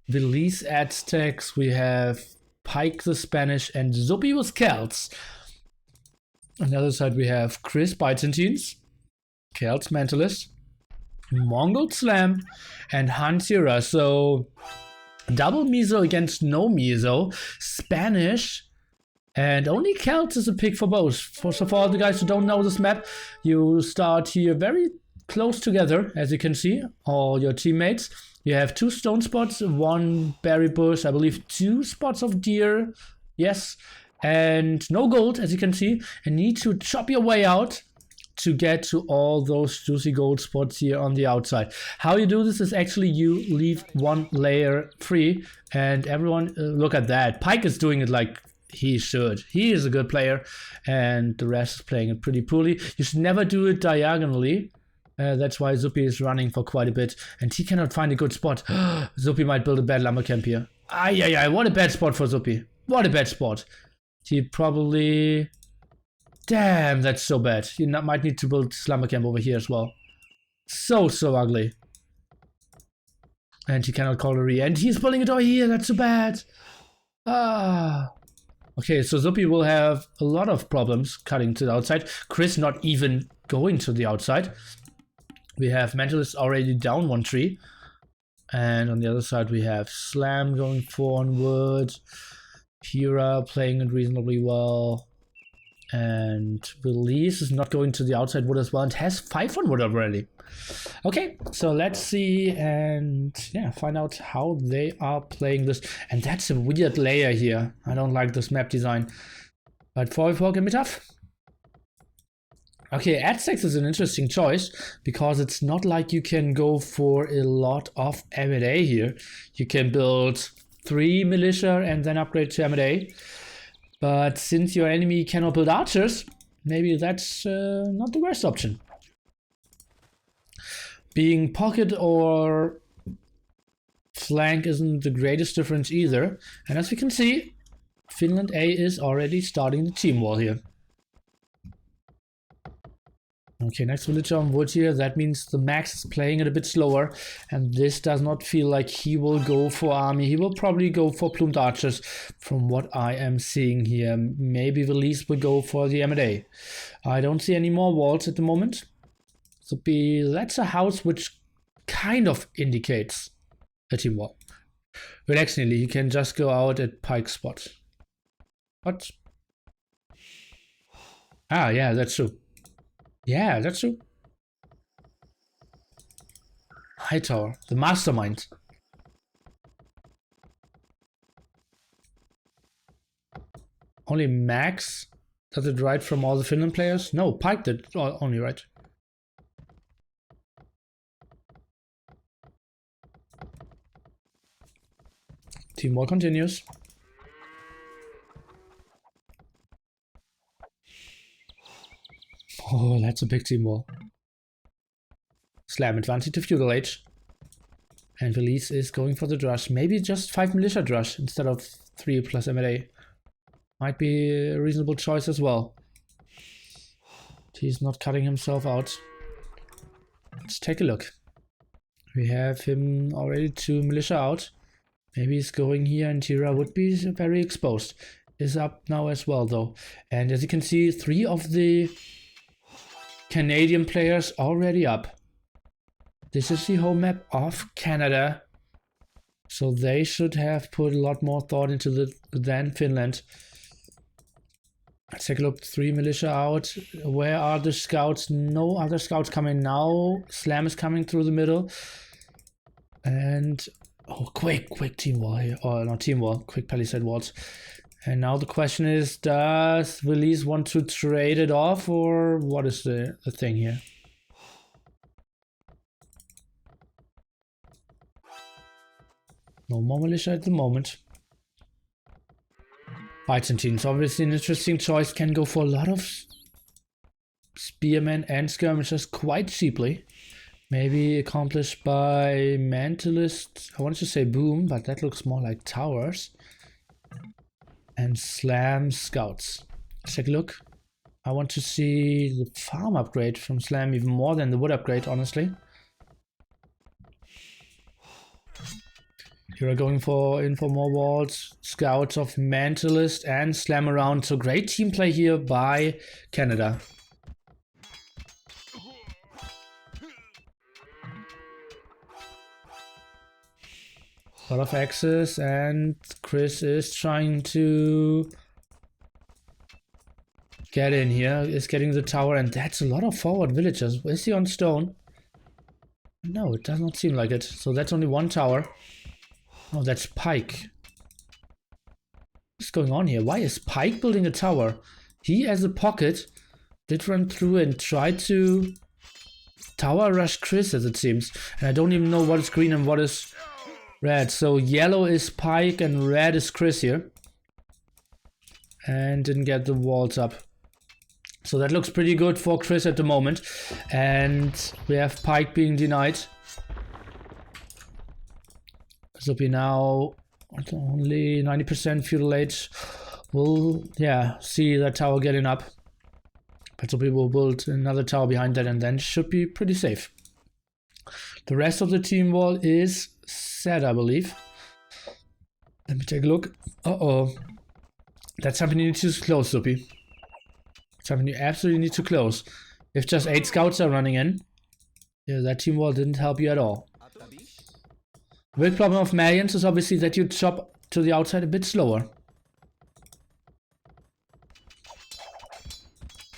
the Lease Aztecs, we have Pike the Spanish, and Zupi with Celts. On the other side we have Chris Byzantines, Celts Mentalist, Mongol Slam, and Hansira. So double Miso against no Miso, Spanish, and only Celts is a pick for both. So for all the guys who don't know this map, you start here very close together, as you can see, all your teammates. You have 2 stone spots, 1 berry bush, I believe 2 spots of deer, yes, and no gold, as you can see, and need to chop your way out to get to all those juicy gold spots here on the outside. How you do this is actually you leave 1 layer free, and everyone, look at that, Pike is doing it like he should. He is a good player, and the rest is playing it pretty poorly. You should never do it diagonally. That's why Zupi is running for quite a bit, and he cannot find a good spot. Zupi might build a bad lumber camp here. Ay, what a bad spot for Zupi. What a bad spot. He probably... Damn, that's so bad. He might need to build lumber camp over here as well. So ugly. And he cannot call a re. And he's building it over here. That's so bad. Okay, so Zupi will have a lot of problems cutting to the outside. Chris not even going to the outside. We have Mentalist already down 1 tree. And on the other side we have Slam going forward. Pira playing it reasonably well. And Release is not going to the outside wood as well and has 5 on wood already. Okay, so let's see and yeah, find out how they are playing this. And that's a weird layer here. I don't like this map design. But 4v4 can be tough. Okay, Aztecs is an interesting choice because it's not like you can go for a lot of M&A here. You can build 3 militia and then upgrade to M&A. But since your enemy cannot build archers, maybe that's not the worst option. Being pocket or flank isn't the greatest difference either. And as we can see, Finland A is already starting the team wall here. Okay, next villager on wood here. That means the Max is playing it a bit slower. And this does not feel like he will go for army. He will probably go for plumed archers from what I am seeing here. Maybe Release will go for the M&A. I don't see any more walls at the moment. So that's a house which kind of indicates a team wall. Relax, Neely. You can just go out at Pike's spot. What? Ah, yeah, that's true. Yeah, that's true. Hightower, the mastermind. Only Max does it right from all the Finland players? No, Pike did only right. Team war continues. Oh, that's a big team war. Slam advancing to feudal age. And Release is going for the drush. Maybe just 5 militia drush instead of 3 plus MLA. Might be a reasonable choice as well. He's not cutting himself out. Let's take a look. We have him already 2 militia out. Maybe he's going here and Tira would be very exposed. Is up now as well though. And as you can see, 3 of the Canadian players already up. This is the home map of Canada. So they should have put a lot more thought into than Finland. Let's take a look. 3 militia out. Where are the scouts? No other scouts coming now. Slam is coming through the middle. And oh, quick team wall here. Or not team wall, quick palisade walls. And now the question is, does Release want to trade it off, or what is the thing here? No more militia at the moment. Byzantines, obviously an interesting choice. Can go for a lot of spearmen and skirmishers quite cheaply. Maybe accomplished by Mentalist. I wanted to say boom, but that looks more like towers. And Slam scouts. Let's take a look. I want to see the farm upgrade from Slam even more than the wood upgrade, honestly. Here are going in for more walls. Scouts of Mentalist and Slam around. So great team play here by Canada. A lot of axes, and Chris is trying to get in here. Is getting the tower, and that's a lot of forward villagers. Is he on stone? No, it does not seem like it. So that's only 1 tower. Oh, that's Pike. What's going on here? Why is Pike building a tower? He, as a pocket, did run through and try to tower rush Chris, as it seems. And I don't even know what is green and what is red. So yellow is Pike and red is Chris here. And didn't get the walls up. So that looks pretty good for Chris at the moment. And we have Pike being denied. Zupi now only 90% feudal age. We'll, yeah, see that tower getting up. But Zupi will build another tower behind that and then should be pretty safe. The rest of the team wall is set, I believe. Let me take a look. Uh-oh. That's something you need to close, Zupi. Something you absolutely need to close. If just 8 scouts are running in, yeah, that team wall didn't help you at all. The big problem of Malians is obviously that you chop to the outside a bit slower.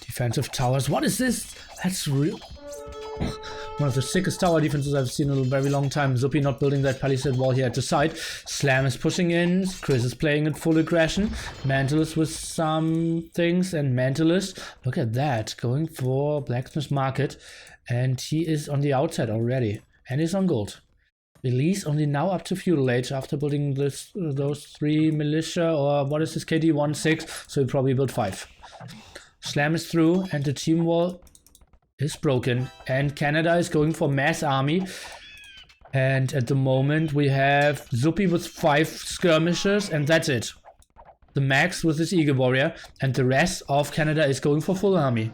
Defensive towers. What is this? That's real. One of the sickest tower defenses I've seen in a very long time. Zupi not building that palisade wall here at the side. Slam is pushing in. Chris is playing in full aggression. Mentalist with some things. And Mentalist, look at that. Going for Blacksmith Market. And he is on the outside already. And he's on gold. Release only now up to feudal age after building those 3 militia, or what is this, KD 1-6, so he probably built 5. Slam is through and the team wall is broken, and Canada is going for mass army. And at the moment we have Zupi with 5 skirmishers, and that's it. The Max with his Eagle Warrior, and the rest of Canada is going for full army.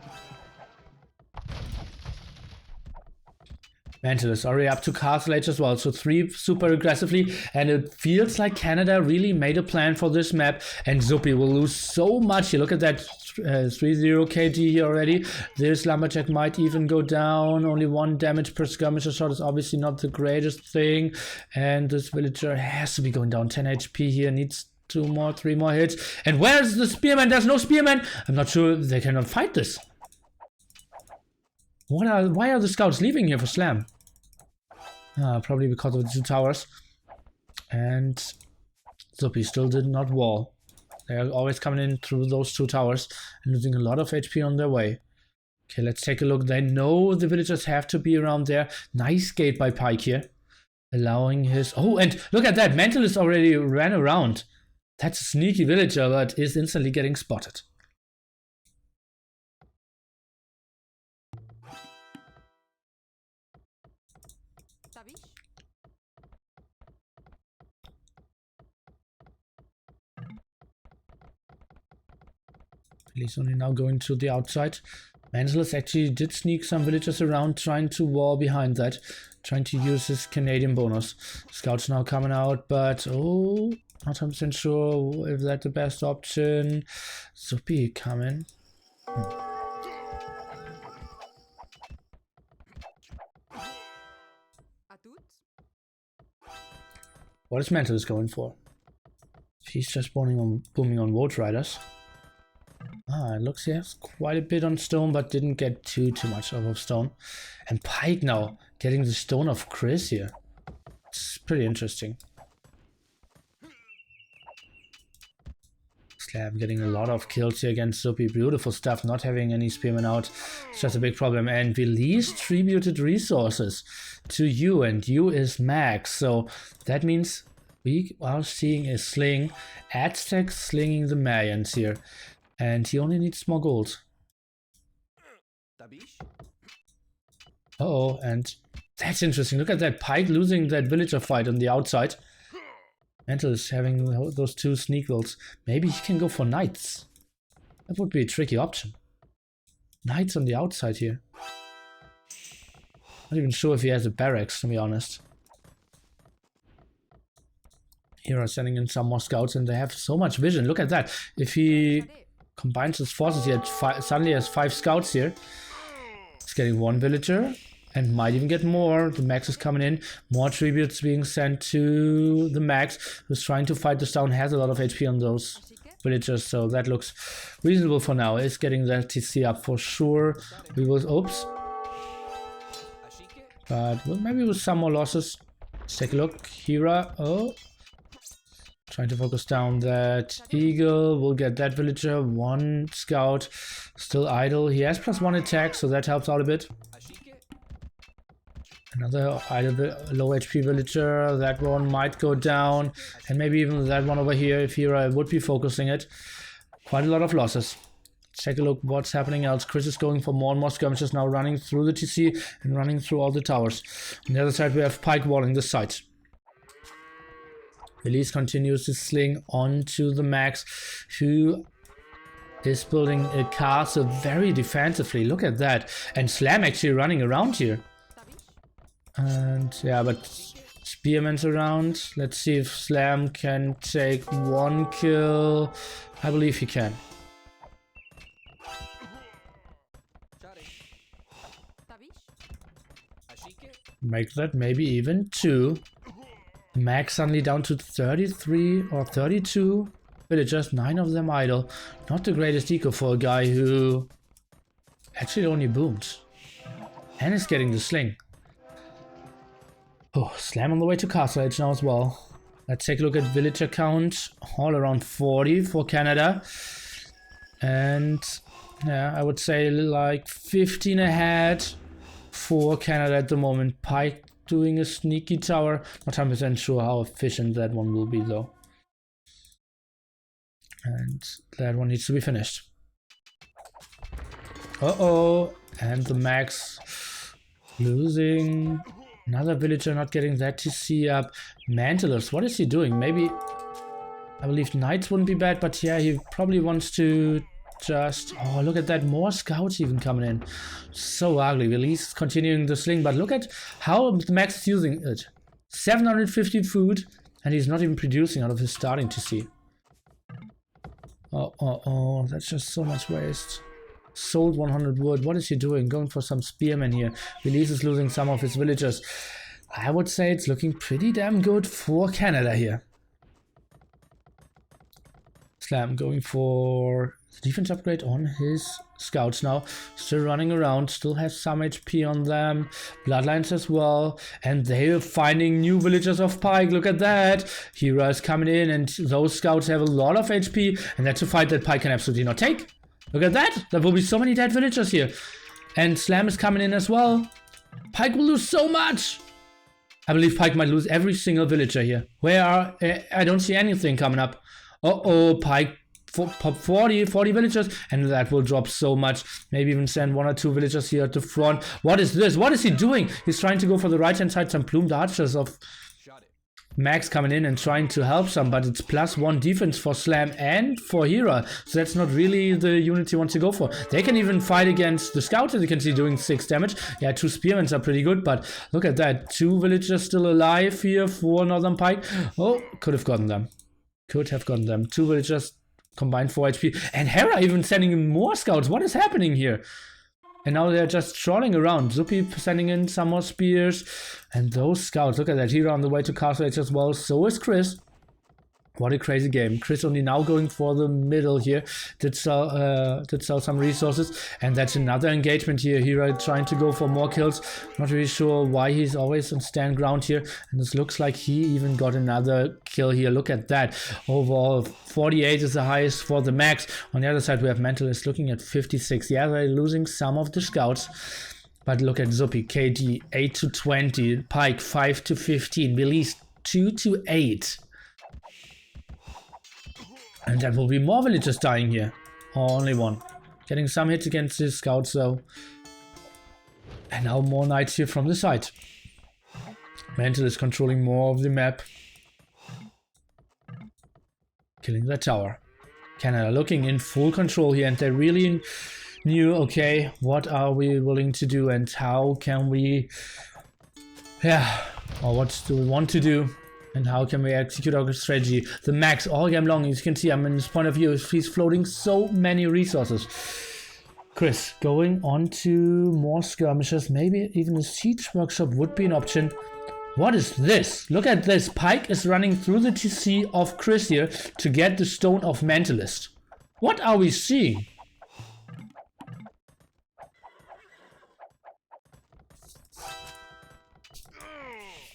Mantle is already up to Castle Age as well, so 3 super aggressively, and it feels like Canada really made a plan for this map, and Zupi will lose so much here. Look at that 3-0 KD here already. This Lumberjack might even go down. Only 1 damage per skirmisher shot is obviously not the greatest thing, and this villager has to be going down. 10 HP here, needs 2 more, 3 more hits. And where's the spearman? There's no spearman. I'm not sure they cannot fight this. Why are the scouts leaving here for Slam? Probably because of the 2 towers. And Zupi still did not wall. They are always coming in through those 2 towers and losing a lot of HP on their way. Okay, let's take a look. They know the villagers have to be around there. Nice gate by Pike here. Allowing his... Oh, and look at that. Mentalist already ran around. That's a sneaky villager, but is instantly getting spotted. He's only now going to the outside. Mansless actually did sneak some villagers around, trying to wall behind that, trying to use his Canadian bonus. Scouts now coming out, but oh, not 100% sure if that's the best option. Zupi coming. What is Mantle going for? He's just booming on Vote Riders. It looks he has quite a bit on stone, but didn't get too much of stone. And Pike now getting the stone of Chris here. It's pretty interesting. Slam getting a lot of kills here against Zupi. Beautiful stuff. Not having any spearmen out. It's just a big problem. And release tributed resources to you, and you is max. So that means we are seeing a sling. Aztec slinging the Mayans here. And he only needs more gold. Uh-oh, and that's interesting. Look at that. Pike losing that villager fight on the outside. Mantle is having those 2 sneak rolls. Maybe he can go for knights. That would be a tricky option. Knights on the outside here. Not even sure if he has a barracks, to be honest. Here are sending in some more scouts, and they have so much vision. Look at that. If he combines his forces, he suddenly has 5 scouts here. He's getting 1 villager and might even get more. The max is coming in. More tributes being sent to the max, who's trying to fight this down. Has a lot of HP on those villagers, so that looks reasonable for now. Is getting that TC up for sure. We will... Oops. But well, maybe with some more losses. Let's take a look. Hira. Oh. Trying to focus down that eagle. We'll get that villager. 1 scout still idle. He has +1 attack, so that helps out a bit. Another idle low HP villager. That one might go down, and maybe even that one over here if Hira would be focusing it. Quite a lot of losses. Take a look what's happening else. Chris is going for more and more skirmishes now, running through the TC and running through all the towers. On the other side we have Pike walling this side. Elise continues to sling onto the max, who is building a castle very defensively. Look at that. And Slam actually running around here. And yeah, but Spearman's around. Let's see if Slam can take 1 kill. I believe he can. Make that maybe even 2. Max suddenly down to 33 or 32 villagers, 9 of them idle. Not the greatest eco for a guy who actually only boomed. And is getting the sling. Oh, Slam on the way to Castle Age now as well. Let's take a look at villager count. All around 40 for Canada. And yeah, I would say like 15 ahead for Canada at the moment. Pike doing a sneaky tower. Not 100% sure how efficient that one will be though. And that one needs to be finished. Uh-oh. And the max losing. Another villager not getting that TC up. Mantlers, what is he doing? Maybe, I believe knights wouldn't be bad, but yeah, he probably wants to just... Oh, look at that. More scouts even coming in. So ugly. Release continuing the sling, but look at how Max is using it. 750 food, and he's not even producing out of his starting to see. Oh, that's just so much waste. Sold 100 wood. What is he doing? Going for some spearmen here. Release is losing some of his villagers. I would say it's looking pretty damn good for Canada here. Slam going for the defense upgrade on his scouts now. Still running around, still has some HP on them. Bloodlines as well. And they are finding new villagers of Pike. Look at that. Hera is coming in and those scouts have a lot of HP. And that's a fight that Pike can absolutely not take. Look at that. There will be so many dead villagers here. And Slam is coming in as well. Pike will lose so much. I believe Pike might lose every single villager here. Where are... I don't see anything coming up. Uh-oh, Pike pop 40 villagers, and that will drop so much. Maybe even send 1 or 2 villagers here at the front. What is this? What is he doing? He's trying to go for the right-hand side. Some plumed archers of Max coming in and trying to help some, but it's +1 defense for Slam and for Hera. So that's not really the unit he wants to go for. They can even fight against the scouts, as you can see, doing 6 damage. Yeah, 2 spearmen are pretty good, but look at that. 2 villagers still alive here for Northern Pike. Oh, could have gotten them. Could have gotten them. 2 villagers combined 4 HP. And Hera even sending in more scouts. What is happening here? And now they're just trolling around. Zupi sending in some more spears. And those scouts, look at that. Hera on the way to Castle Age as well. So is Chris. What a crazy game. Chris only now going for the middle here. Did sell some resources. And that's another engagement here. Hera trying to go for more kills. Not really sure why he's always on stand ground here. And this looks like he even got another kill here. Look at that. Overall, 48 is the highest for the Max. On the other side, we have Mentalist looking at 56. Yeah, they're losing some of the scouts. But look at Zupi. KD 8 to 20. Pike 5 to 15. Belize 2 to 8. And there will be more villagers dying here. Only 1. Getting some hits against his scouts though. And now more knights here from the side. Mantle is controlling more of the map. Killing the tower. Canada looking in full control here, and they really knew, okay, what are we willing to do and how can we... or what do we want to do? And how can we execute our strategy? The Max all game long, as you can see, I'm in his point of view, he's floating so many resources. Chris going on to more skirmishes. Maybe even a siege workshop would be an option. What is this? Look at this. Pike is running through the TC of Chris here to get the Stone of Mentalist. What are we seeing?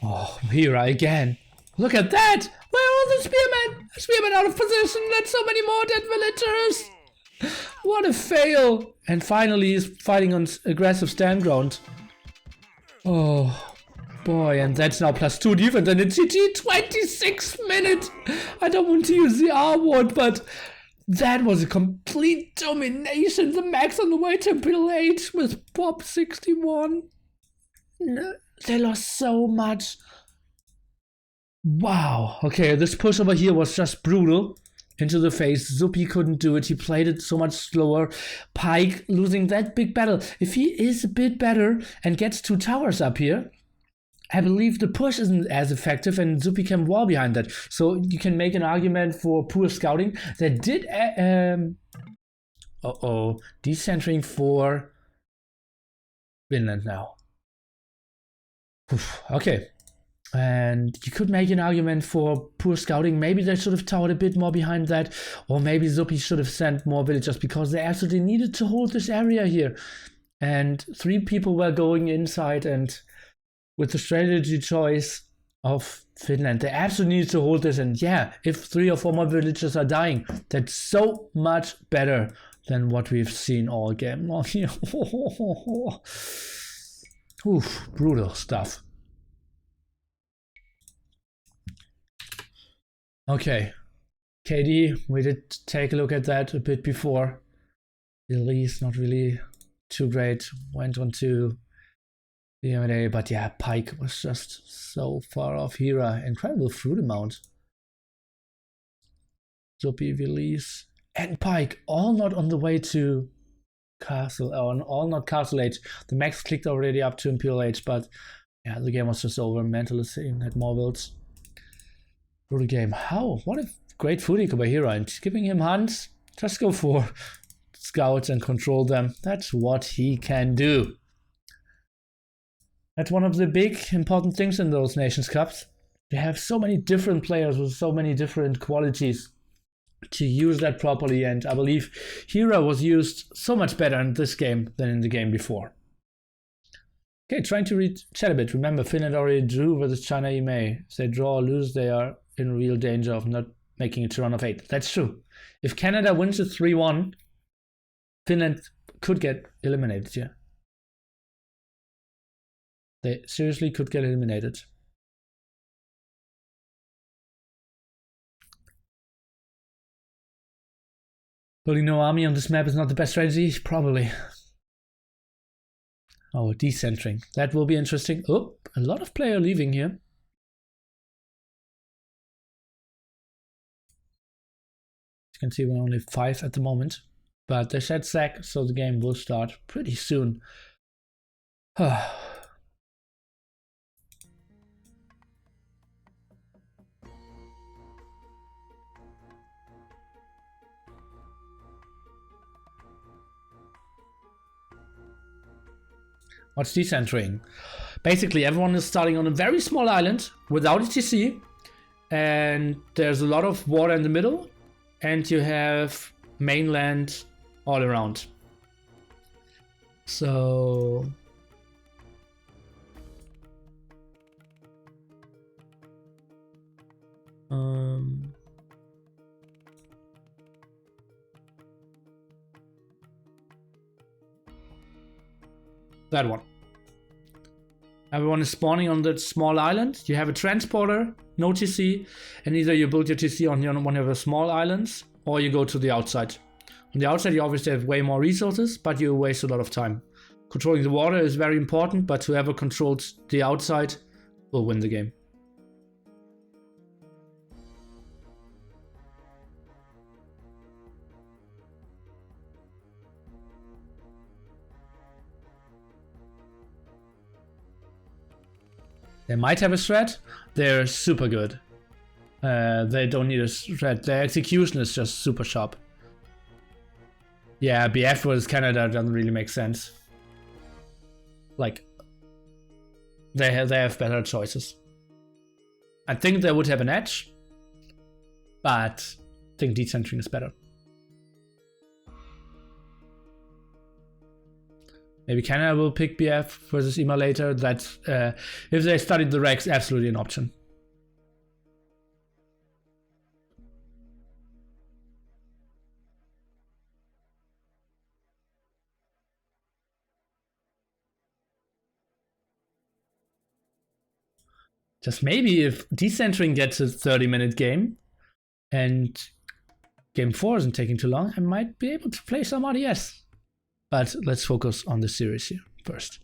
Oh, Hera again. Look at that! Where are all the spearmen? Spearmen out of position! That's so many more dead villagers! What a fail! And finally he's fighting on aggressive stand ground. Oh boy, and that's now +2 defense and it's GG 26 minutes! I don't want to use the R word, but that was a complete domination. The Max on the way to Bill 8 with Pop 61. No, they lost so much. Wow, okay, this push over here was just brutal. Into the face, Zupi couldn't do it, he played it so much slower. Pike losing that big battle. If he is a bit better and gets 2 towers up here, I believe the push isn't as effective and Zupi can wall behind that. So you can make an argument for poor scouting. They did, decentering for Finland now. Oof, okay. And you could make an argument for poor scouting. Maybe they should have towered a bit more behind that. Or maybe Zupi should have sent more villagers because they absolutely needed to hold this area here. And 3 people were going inside, and with the strategy choice of Finland, they absolutely need to hold this. And yeah, if 3 or 4 more villagers are dying, that's so much better than what we've seen all game long here. Oof, brutal stuff. Okay, KD, we did take a look at that a bit before. Release, not really too great. Went on to the M&A, but yeah, Pike was just so far off. Hera, incredible fruit amount. Zupi, release, and Pike, all not on the way to Castle, or all not Castle Age. The max clicked already up to Imperial Age, but yeah, the game was just over. Mentalist had more builds. Through the game. How? What a great food eco by Hero. And giving him hunts. Just go for scouts and control them. That's what he can do. That's one of the big important things in those Nations Cups. You have so many different players with so many different qualities to use that properly, and I believe Hero was used so much better in this game than in the game before. Okay, trying to read chat a bit. Remember, Finland already drew versus China EMA. If they draw or lose, they are in real danger of not making it to run of 8. That's true. If Canada wins a 3-1, Finland could get eliminated here. They seriously could get eliminated. Building no army on this map is not the best strategy? Probably. Oh, decentering. That will be interesting. Oh, a lot of player leaving here. You can see we're only 5 at the moment. But they said sack, so the game will start pretty soon. What's decentering? Basically, everyone is starting on a very small island without ETC, and there's a lot of water in the middle, and you have mainland all around. So that one. Everyone is spawning on that small island. You have a transporter, no TC, and either you build your TC on one of the small islands, or you go to the outside. On the outside, you obviously have way more resources, but you waste a lot of time. Controlling the water is very important, but whoever controls the outside will win the game. They might have a threat. They're super good. They don't need a threat. Their execution is just super sharp. Yeah, BF versus Canada doesn't really make sense. Like, they have better choices. I think they would have an edge, but I think decentering is better. Maybe Canada will pick BF versus EMA later. That's if they studied the regs, absolutely an option. Just maybe if decentering gets a 30-minute game and game 4 isn't taking too long, I might be able to play some RDS. But let's focus on the series here first.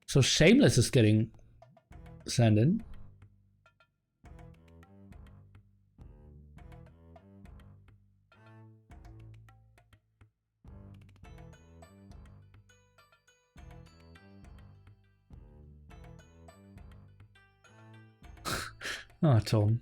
So Shameless is getting sent in. Oh, Tom.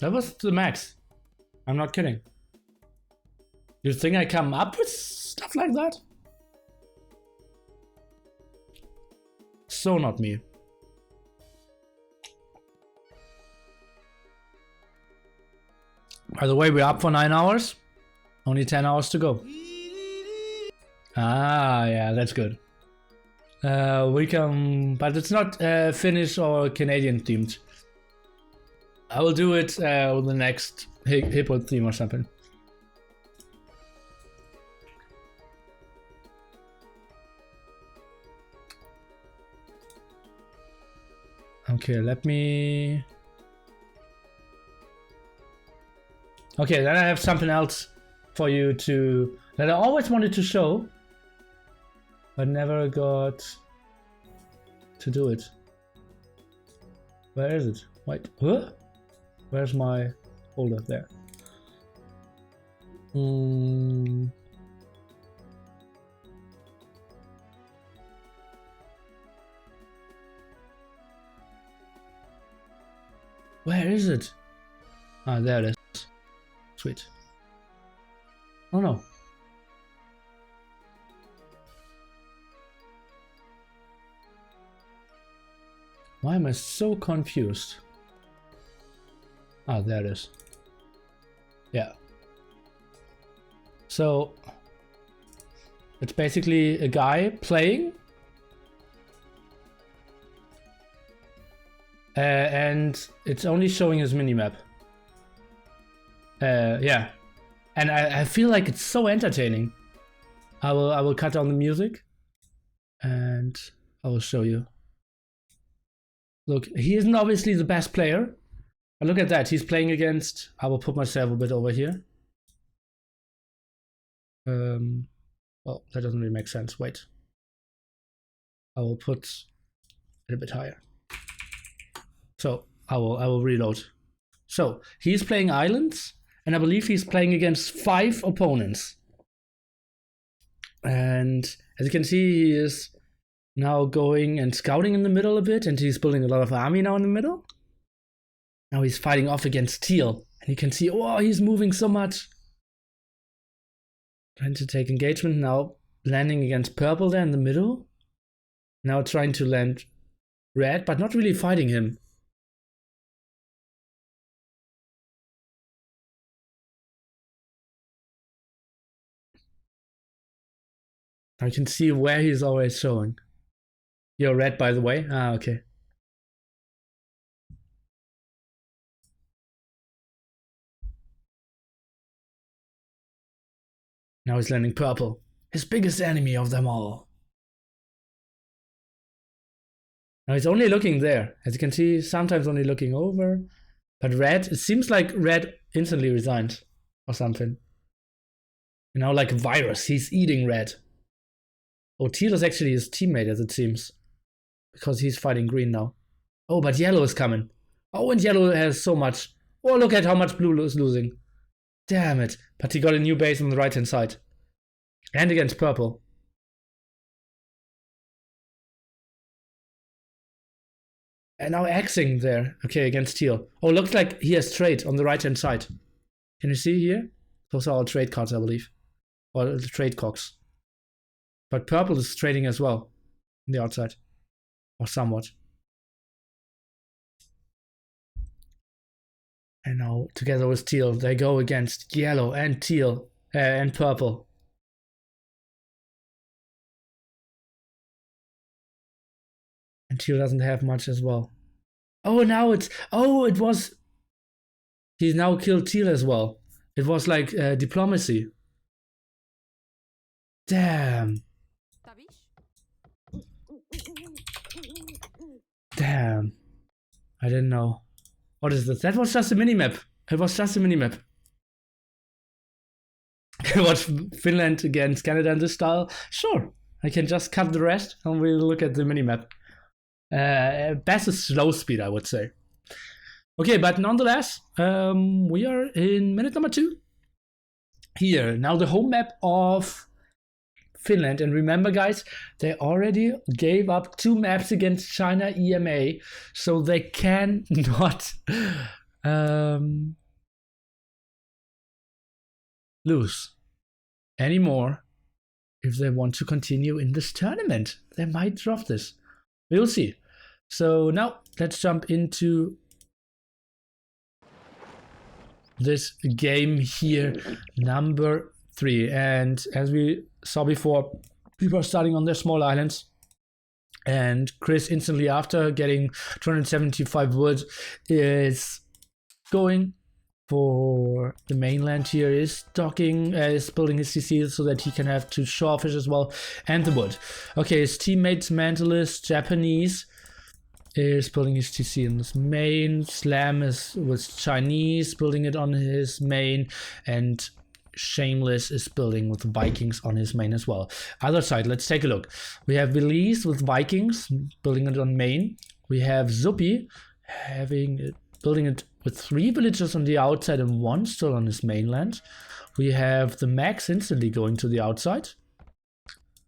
That was the max. I'm not kidding. You think I come up with stuff like that? So not me. By the way, we're up for 9 hours. Only 10 hours to go. Ah, yeah, that's good. We can, but it's not Finnish or Canadian themed. I will do it with the next hippo theme or something. Okay, let me... Okay, then I have something else for you to... that I always wanted to show, but never got to do it. Where is it? Wait, huh? Where's my folder? There. Where is it? Ah, there it is. Sweet. Oh no. Why am I so confused? Ah, there it is. Yeah. So it's basically a guy playing. And it's only showing his minimap. Yeah. And I feel like it's so entertaining. I will cut down the music and I will show you. Look, he isn't obviously the best player. But look at that, he's playing against... I will put myself a bit over here. Well, that doesn't really make sense. Wait. I will put it a bit higher. So I will reload. So he's playing islands, and I believe he's playing against 5 opponents. And as you can see, he is now going and scouting in the middle a bit, and he's building a lot of army now in the middle. Now he's fighting off against teal, and you can see, oh, he's moving so much. Trying to take engagement now, landing against purple there in the middle. Now trying to land red, but not really fighting him. I can see where he's always showing. You're red, by the way. Ah, okay. Now he's landing purple. His biggest enemy of them all. Now he's only looking there. As you can see, sometimes only looking over. But red, it seems like red instantly resigned or something. And now like a virus, he's eating red. Oh, teal is actually his teammate, as it seems. Because he's fighting green now. Oh, but yellow is coming. Oh, and yellow has so much. Oh, look at how much blue is losing. Damn it. But he got a new base on the right hand side. And against purple. And now Xing there. Okay, against teal. Oh, looks like he has trade on the right hand side. Can you see here? Those are all trade cards, I believe. Or the trade cogs. But purple is trading as well. On the outside. Or somewhat. And now, together with teal, they go against yellow and teal and purple. And teal doesn't have much as well. Oh, now it's... Oh, it was... He's now killed teal as well. It was like diplomacy. Damn. Damn. I didn't know. What is this? That was just a minimap. It was just a minimap. Watch Finland against Canada in this style? Sure. I can just cut the rest and we'll look at the minimap. Best is slow speed, I would say. Okay, but nonetheless, we are in minute number 2. Here, now the home map of Finland. And remember, guys, they already gave up 2 maps against China EMA, so they cannot lose anymore if they want to continue in this tournament. They might drop this. We'll see. So now let's jump into this game here, number 3. And as we saw before, people are starting on their small islands. And Chris, instantly after getting 275 wood, is going for the mainland here, is docking, is building his CC so that he can have 2 shawfish as well, and the wood. Okay, his teammates, Mantalist, Japanese, is building his TC in his main. Slam was Chinese, building it on his main, and Shameless is building with Vikings on his main as well. Other side, let's take a look. We have Belize with Vikings, building it on main. We have Zuppy building it with 3 villagers on the outside and 1 still on his mainland. We have the Max instantly going to the outside.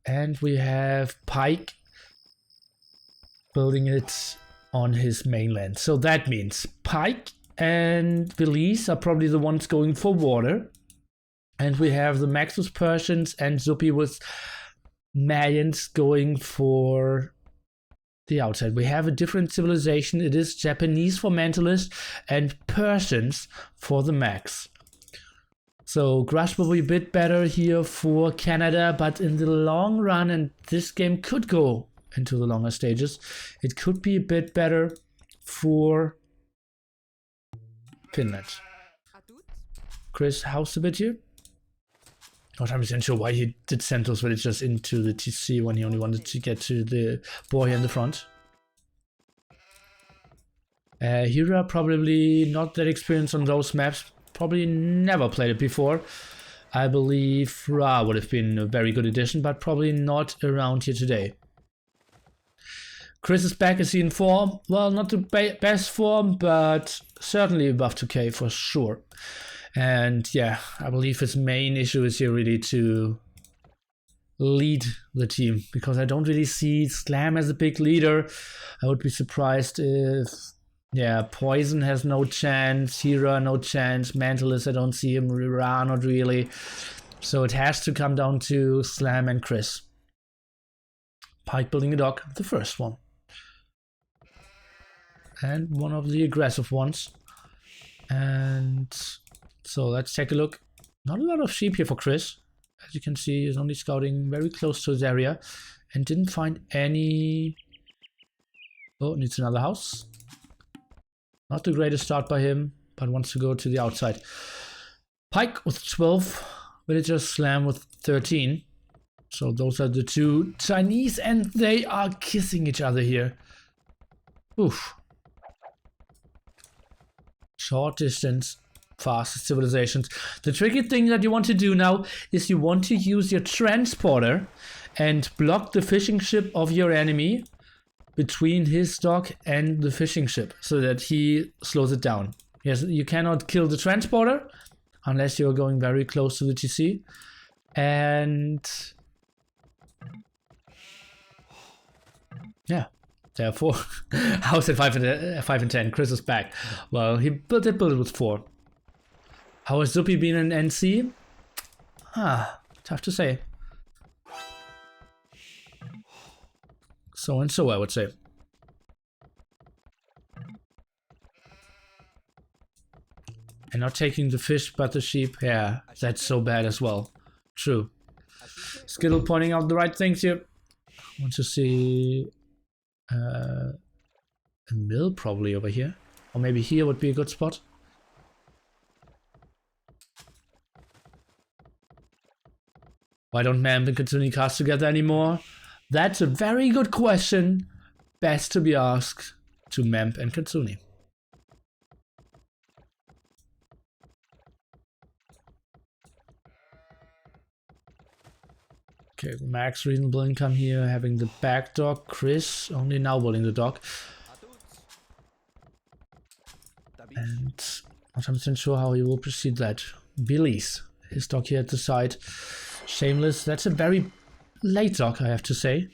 And we have Pike building it on his mainland. So that means Pike and Belize are probably the ones going for water. And we have the Max with Persians and Zuppy with Mayans going for the outside. We have a different civilization. It is Japanese for Mentalist and Persians for the Max. So Grasp will be a bit better here for Canada, but in the long run, and this game could go into the longer stages, it could be a bit better for Finland. Chris housed a bit here. Not 100% sure why he did send those villagers into the TC when he only wanted to get to the boy in the front. Hira probably not that experienced on those maps. Probably never played it before. I believe Ra would have been a very good addition, but probably not around here today. Chris is back. Is he in form? Well, not the best form, but certainly above 2k for sure. And yeah, I believe his main issue is here really to lead the team, because I don't really see Slam as a big leader. I would be surprised if, yeah, Poison has no chance, Hira no chance, Mantalist I don't see him, Ra not really. So it has to come down to Slam and Chris. Pike building a dock, the first one. And one of the aggressive ones. And so let's take a look. Not a lot of sheep here for Chris. As you can see, he's only scouting very close to his area and didn't find any. Oh, needs another house. Not the greatest start by him, but wants to go to the outside. Pike with 12, villagers, Slam with 13. So those are the 2 Chinese, and they are kissing each other here. Oof. Short distance, fast civilizations. The tricky thing that you want to do now is you want to use your transporter and block the fishing ship of your enemy between his dock and the fishing ship so that he slows it down. Yes, you cannot kill the transporter unless you're going very close to the TC. And yeah, therefore, house at 5 and 10. Chris is back. Well, he built it with 4. How has Zuppy been in NC? Tough to say. So and so, I would say. And not taking the fish but the sheep, yeah, that's so bad as well. True. Skittle pointing out the right things here. Want to see a mill probably over here. Or maybe here would be a good spot. Why don't Mamp and Katsuni cast together anymore? That's a very good question. Best to be asked to Mamp and Katsuni. Okay, Max reasonable income here, having the back dock. Chris only now building the dock. And not 100% sure how he will proceed that. Belize, his dock here at the side. Shameless, that's a very late dock, I have to say.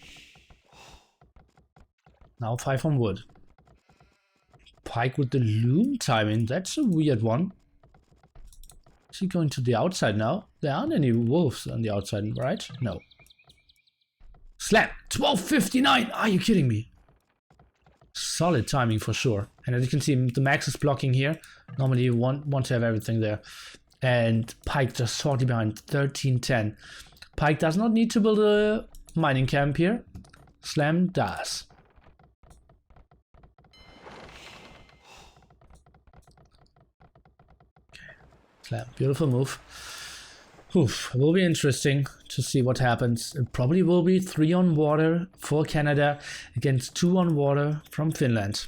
Now 5 on wood. Pike with the loom timing. That's a weird one. Is he going to the outside now? There aren't any wolves on the outside, right? No. Slam! 12:59! Are you kidding me? Solid timing for sure. And as you can see, the max is blocking here. Normally you want to have everything there. And Pike just shortly behind, 13:10. Pike does not need to build a mining camp here. Slam does. Slam, beautiful move. Oof, it will be interesting to see what happens. It probably will be 3 on water for Canada against 2 on water from Finland.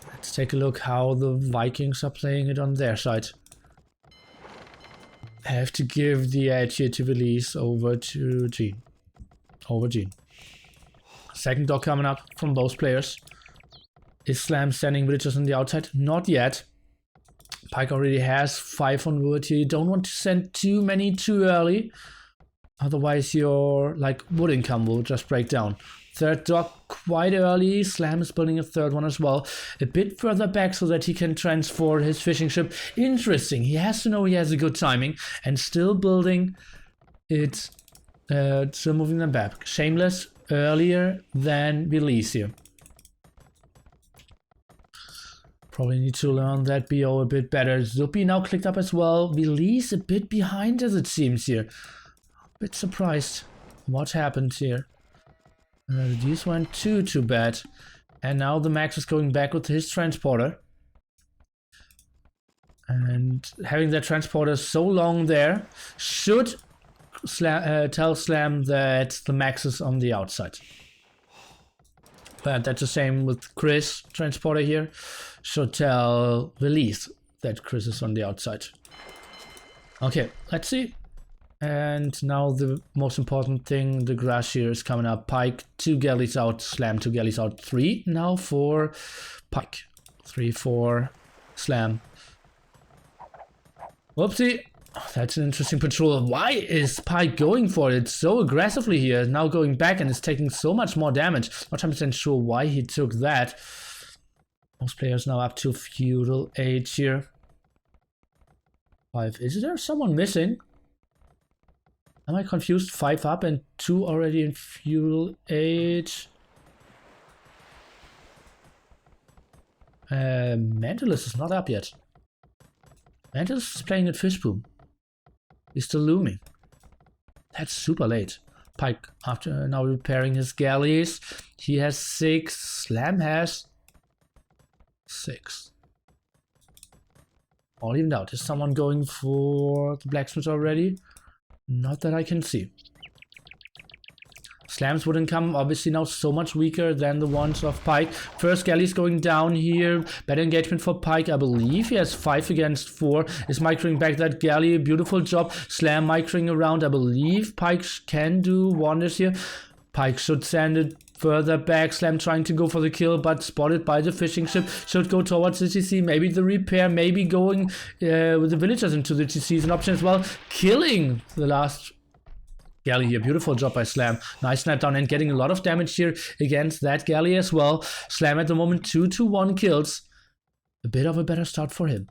Let's take a look how the Vikings are playing it on their side. I have to give the edge here to release over to Gene. Over Gene. Second dog coming up from both players. Is Slam sending villagers on the outside? Not yet. Pike already has 5 on wood here. You don't want to send too many too early. Otherwise your wood income will just break down. Third dog quite early. Slam is building a third one as well. A bit further back so that he can transfer his fishing ship. Interesting. He has to know he has a good timing and still building it. Still moving them back. Shameless earlier than release here. Probably need to learn that BO a bit better. Zupi now clicked up as well. Release a bit behind as it seems here. A bit surprised what happened here. These went too bad. And now the Max is going back with his transporter. And having that transporter so long there should tell Slam that the Max is on the outside. But that's the same with Chris, transporter here. Should tell Release that Chris is on the outside. Okay, let's see. And now the most important thing, the grass here is coming up. Pike, 2 galleys out, Slam, 2 galleys out, 3 now for Pike. 3 for Slam. Whoopsie. Oh, that's an interesting patrol. Why is Pike going for it so aggressively here? Now going back and is taking so much more damage. Not 100% sure why he took that. Most players now up to feudal age here. 5. Is there someone missing? Am I confused? 5 up and 2 already in feudal age. Mentalist is not up yet. Mentalist is playing at Fishboom. He's still looming. That's super late. Pike, after now repairing his galleys, he has 6. Slam has 6. All evened out. Is someone going for the blacksmith already? Not that I can see. Slams wouldn't come, obviously now so much weaker than the ones of Pike. First galleys going down here. Better engagement for Pike, I believe. He has 5 against 4. Is microing back that galley. Beautiful job. Slam microing around. I believe Pike can do wonders here. Pike should send it further back. Slam trying to go for the kill, but spotted by the fishing ship. Should go towards the TC. Maybe the repair. Maybe going with the villagers into the TC is an option as well. Killing the last galley here. Beautiful job by Slam. Nice snap down and getting a lot of damage here against that galley as well. Slam at the moment 2-1 kills. A bit of a better start for him.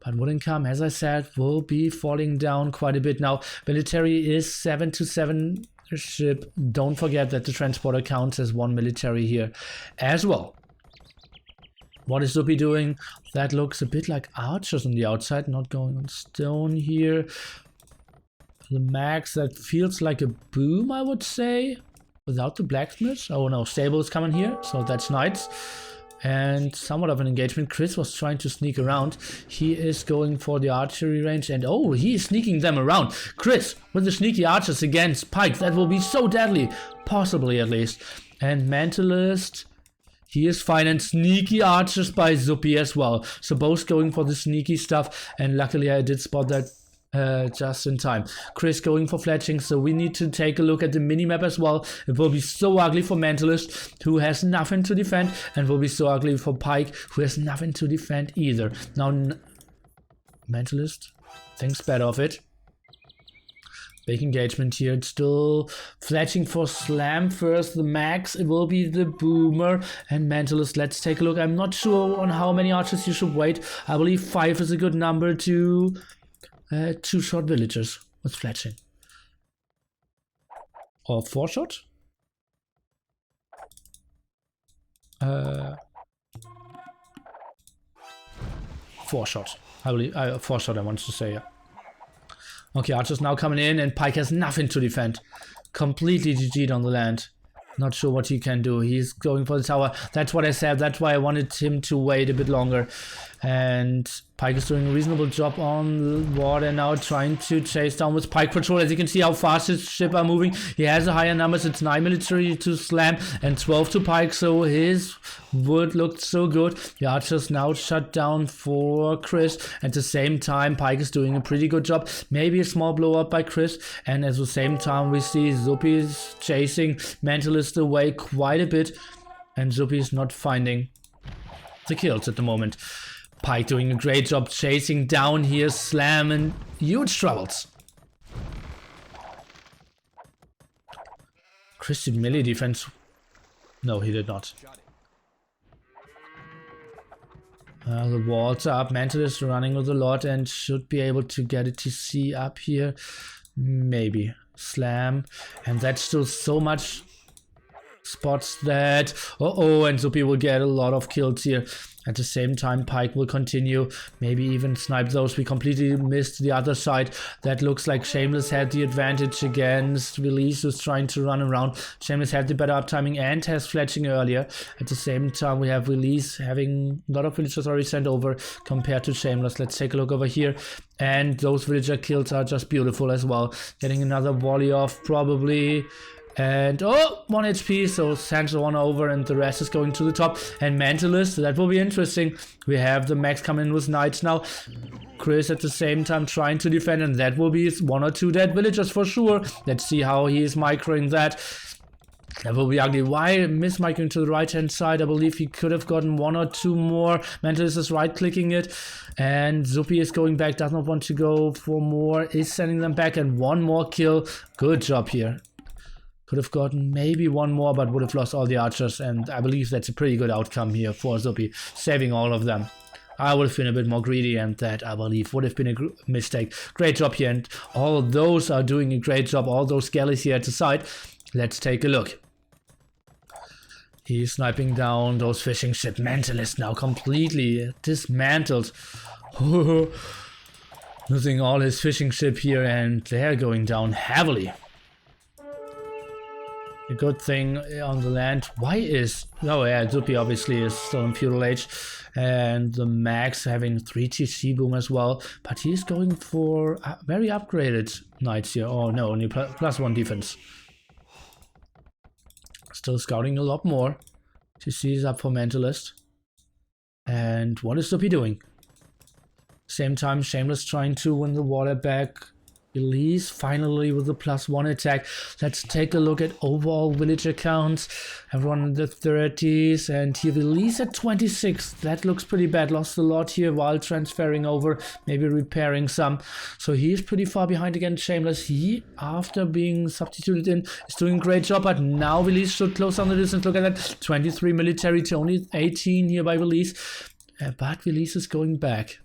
But wouldn't come, as I said, will be falling down quite a bit now. Military is 7-7 ship. Don't forget that the transporter counts as 1 military here as well. What is Zupi doing? That looks a bit like archers on the outside, not going on stone here. The max, that feels like a boom, I would say, without the blacksmith. Oh no, stable is coming here, so that's nice. And somewhat of an engagement. Chris was trying to sneak around. He is going for the archery range, and oh, he is sneaking them around. Chris with the sneaky archers against Pike. That will be so deadly, possibly at least. And Mentalist, he is fine, and sneaky archers by Zupi as well. So both going for the sneaky stuff, and luckily I did spot that just in time. Chris going for fletching, so we need to take a look at the minimap as well. It will be so ugly for Mentalist, who has nothing to defend, and will be so ugly for Pike, who has nothing to defend either. Now Mentalist thinks better of it. Big engagement here. It's still fletching for Slam first. The max, it will be the Boomer and Mentalist. Let's take a look. I'm not sure on how many archers you should wait. I believe 5 is a good number to two-shot villagers with fletching. Or 4-shot? 4-shot. I believe 4-shot I want to say, yeah. Okay, Archer's now coming in, and Pike has nothing to defend. Completely GG'd on the land. Not sure what he can do. He's going for the tower. That's what I said. That's why I wanted him to wait a bit longer. And Pike is doing a reasonable job on the water now, trying to chase down with Pike Patrol. As you can see how fast his ship are moving. He has a higher numbers. It's 9 military to Slam and 12 to Pike. So his wood looked so good. The archers now shut down for Chris. At the same time, Pike is doing a pretty good job. Maybe a small blow up by Chris. And at the same time, we see Zupi is chasing Mentalist away quite a bit. And Zupi is not finding the kills at the moment. Pike doing a great job chasing down here, Slam in huge troubles. Chris did melee defense. No, he did not. The walls are up. Mentalist running with a lot and should be able to get a TC up here. Maybe. Slam. And that's still so much spots that... and Zupi will get a lot of kills here. At the same time, Pike will continue, maybe even snipe those. We completely missed the other side. That looks like Shameless had the advantage against Release, who's trying to run around. Shameless had the better uptiming and has fletching earlier. At the same time, we have Release having a lot of villagers already sent over compared to Shameless. Let's take a look over here. And those villager kills are just beautiful as well. Getting another volley off probably. And 1 HP, so Sancho 1 over and the rest is going to the top. And Mentalist, that will be interesting. We have the max coming in with Knights now. Chris at the same time trying to defend, and that will be 1 or 2 dead villagers for sure. Let's see how he is microing that. That will be ugly. Why miss microing to the right hand side? I believe he could have gotten 1 or 2 more. Mentalist is right clicking it. And Zupi is going back, does not want to go for more, is sending them back, and 1 more kill. Good job here. Could have gotten maybe 1 more, but would have lost all the archers, and I believe that's a pretty good outcome here for Zupi, saving all of them. I would have been a bit more greedy, and that, I believe, would have been a mistake. Great job here, and all those are doing a great job, all those galleys here at the side. Let's take a look. He's sniping down those fishing ship. Mentalist now completely dismantled. Losing all his fishing ship here, and they're going down heavily. A good thing on the land. Why is... Oh yeah, Zupi obviously is still in feudal age. And the max having 3 TC boom as well. But he's going for very upgraded knights here. Oh no, only +1 defense. Still scouting a lot more. TC is up for Mentalist. And what is Zupi doing? Same time, Shameless trying to win the water back. Release finally with the +1 attack. Let's take a look at overall villager counts. Everyone in the 30s, and he Release at 26. That looks pretty bad. Lost a lot here while transferring over, maybe repairing some. So he is pretty far behind against Shameless. He, after being substituted in, is doing a great job, but now Release should close down the distance. Look at that, 23 military to only 18 here by Release. But Release is going back.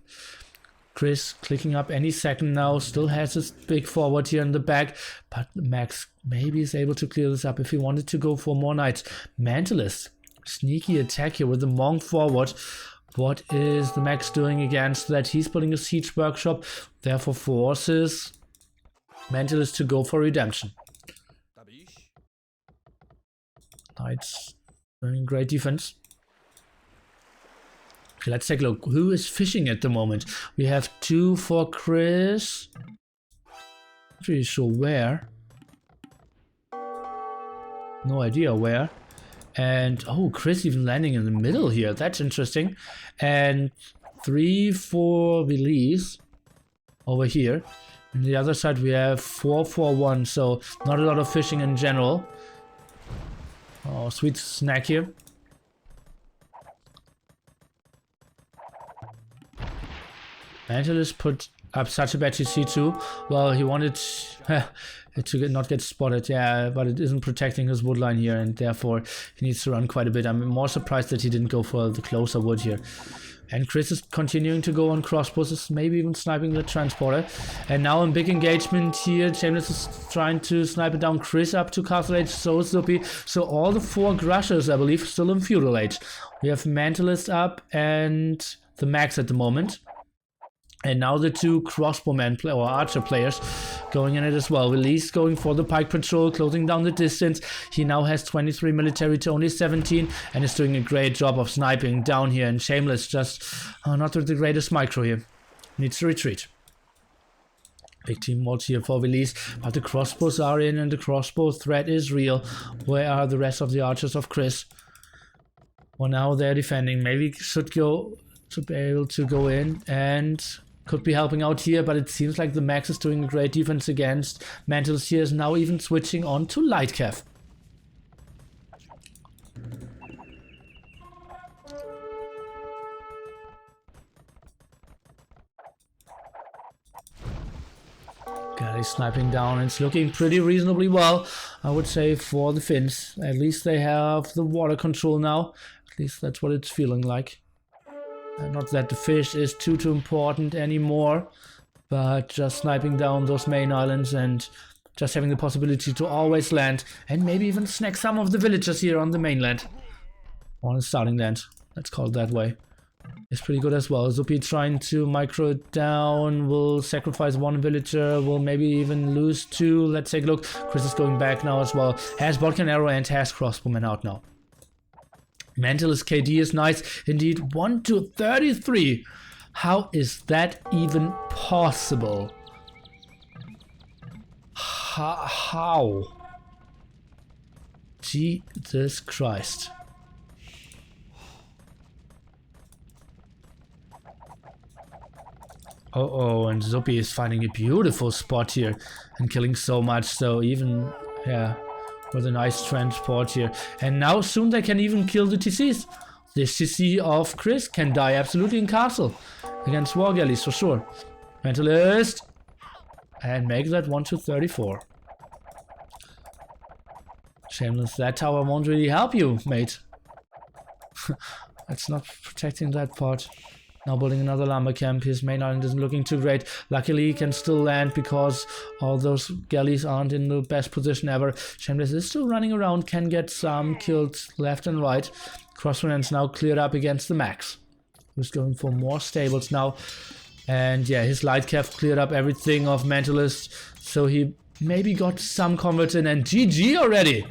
Chris clicking up any second now, still has his big forward here in the back, but Max maybe is able to clear this up if he wanted to go for more knights. Mentalist, sneaky attack here with the Monk forward. What is the Max doing against that? He's putting a siege workshop, therefore forces Mentalist to go for redemption. Knights doing great defense. Okay, let's take a look. Who is fishing at the moment? We have 2 for Chris. Not really sure where. No idea where. And Chris even landing in the middle here. That's interesting. And 3 for Release over here. On the other side we have 4 for 1. So not a lot of fishing in general. Oh, sweet snack here. Mentalist put Up such a bad TC too. Well, he wanted to not get spotted, yeah, but it isn't protecting his wood line here, and therefore he needs to run quite a bit. I'm more surprised that he didn't go for the closer wood here. And Chris is continuing to go on crossbows, maybe even sniping the transporter. And now in big engagement here, Shameless is trying to snipe it down. Chris up to Castle Age, so is Zuppy. So all the 4 Grushers, I believe, still in Feudal Age. We have Mentalist up and the Max at the moment. And now the 2 crossbowmen or archer players going in it as well. Release going for the pike patrol, closing down the distance. He now has 23 military to only 17 and is doing a great job of sniping down here. And Shameless just not with the greatest micro here. Needs to retreat. Big team mod here for Release, but the crossbows are in and the crossbow threat is real. Where are the rest of the archers of Chris? Well, now they're defending. Maybe should be able to go in and could be helping out here, but it seems like the Max is doing a great defense against Mantis here, is now even switching on to Light Cav. Okay, sniping down. It's looking pretty reasonably well, I would say, for the Finns. At least they have the water control now. At least that's what it's feeling like. Not that the fish is too important anymore, but just sniping down those main islands and just having the possibility to always land and maybe even snack some of the villagers here on the mainland. On the starting land, let's call it that way. It's pretty good as well. Zuppy trying to micro it down, will sacrifice 1 villager, will maybe even lose 2. Let's take a look. Chris is going back now as well. Has Bodkin Arrow and has Crossbowman out now. Mentalist KD is nice indeed. 1 to 33. How is that even possible? How? Jesus Christ. Oh, and Zuppy is finding a beautiful spot here and killing so much. So even, yeah, with a nice transport here. And now soon they can even kill the TCs. This TC of Chris can die absolutely in castle against war galleys for sure. Mentalist. And make that 1 to 34. Shameless, that tower won't really help you, mate. It's not protecting that part. Now building another lumber camp. His main island isn't looking too great. Luckily he can still land because all those galleys aren't in the best position ever. Shameless is still running around, can get some kills left and right. Crosslands now cleared up against the Max, who's going for more stables now. And yeah, his light cav cleared up everything of Mentalist, so he maybe got some converts in, and GG already.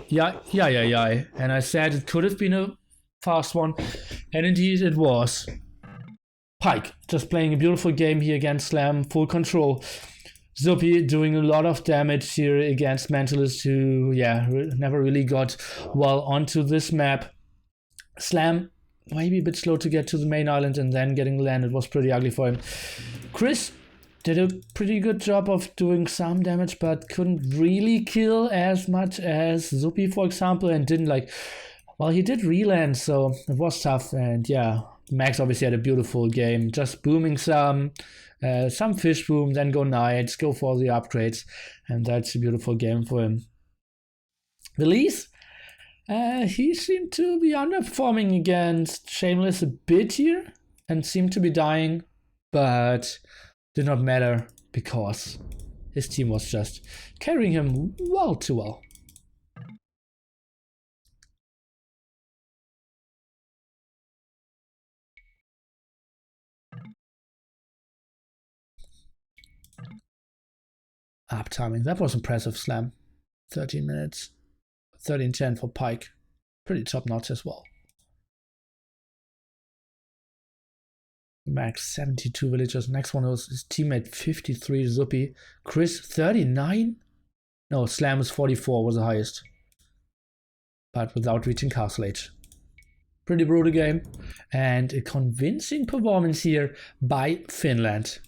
Yeah. And I said it could have been a fast one, and indeed it was. Pike just playing a beautiful game here against Slam, full control. Zuppy doing a lot of damage here against Mentalist, who never really got well onto this map. Slam maybe a bit slow to get to the main island, and then getting landed was pretty ugly for him. Chris did a pretty good job of doing some damage, but couldn't really kill as much as Zuppy, for example, and didn't well, he did reland, so it was tough. And yeah, Max obviously had a beautiful game, just booming some fish boom, then go knights, go for the upgrades, and that's a beautiful game for him. Release, he seemed to be underperforming against Shameless a bit here, and seemed to be dying, but did not matter because his team was just carrying him well too well. Uptiming, that was impressive, Slam. 13 minutes, 13:10 for Pike. Pretty top notch as well. Max 72 villagers. Next one was his teammate 53, Zuppy. Chris 39? No, Slam was 44, was the highest. But without reaching Castle Age. Pretty brutal game. And a convincing performance here by Finland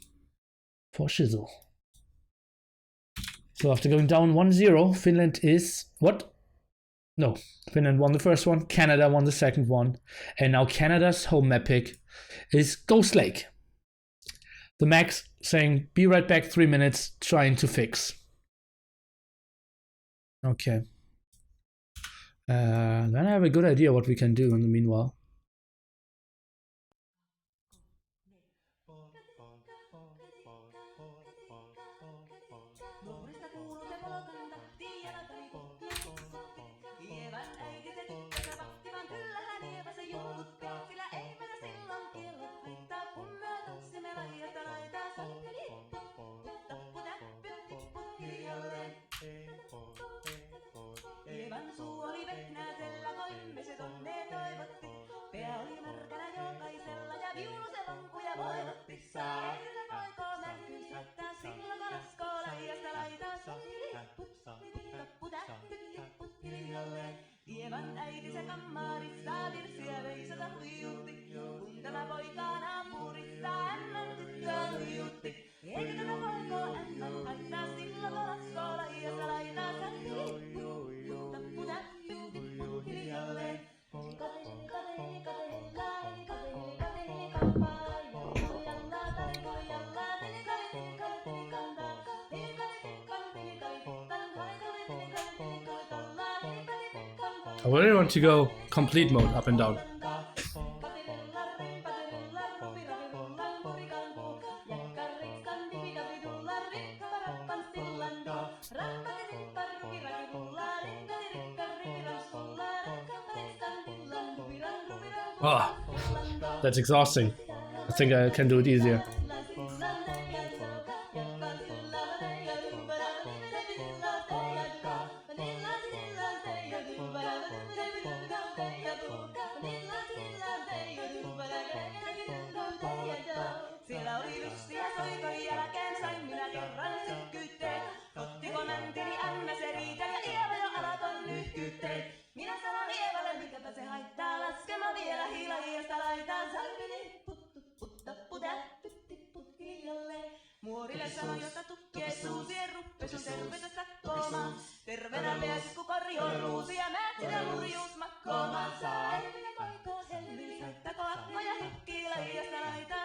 for Shizzle. So after going down 1-0, Finland is... what? No, Finland won the first one, Canada won the second one, and now Canada's home map pick is Ghost Lake. The Max saying, be right back, 3 minutes, trying to fix. Okay. Then I have a good idea what we can do in the meanwhile. Hieman suu oli vehnäisellä, koimme se tonne toivotti. Pää oli märkänä jokaisella ja viulu se vankuja voivotti. Säärillä voiko mänty syöttää silloin kun raskoo laijasta laitaa. Hieman äiti se kammarissa virsiä veisata huijutti. Kun tämä poika naapurissa ämmän tyttöä nuijutti. Eikö tätä voiko ämmän haittaa silloin kun raskoo laijasta laitaa. I really want to go complete mode up and down. Oh, that's exhausting. I think I can do it easier. Siellä oli lystiä soikon jälkeen sain minä kerran sykkyytteen. Ottiko mäntini ämmä se riitä ja Eeva jo alkoi nyhkytteen. Minä sanon Eevalle mikäpä se haittaa laskema vielä hiilajasta laitaa. Salmini puttu puttappu täppytti putkijalle. Muorille sanoi jota tukkee suusien ruppes on tervetä sakkoomaan. Terveenä pääsis ku kori on ruusi ja mä sitä nurjuus makkoomaan. Elvinen poikoo helmi soittako akkoja hykkii laijasta laitaa.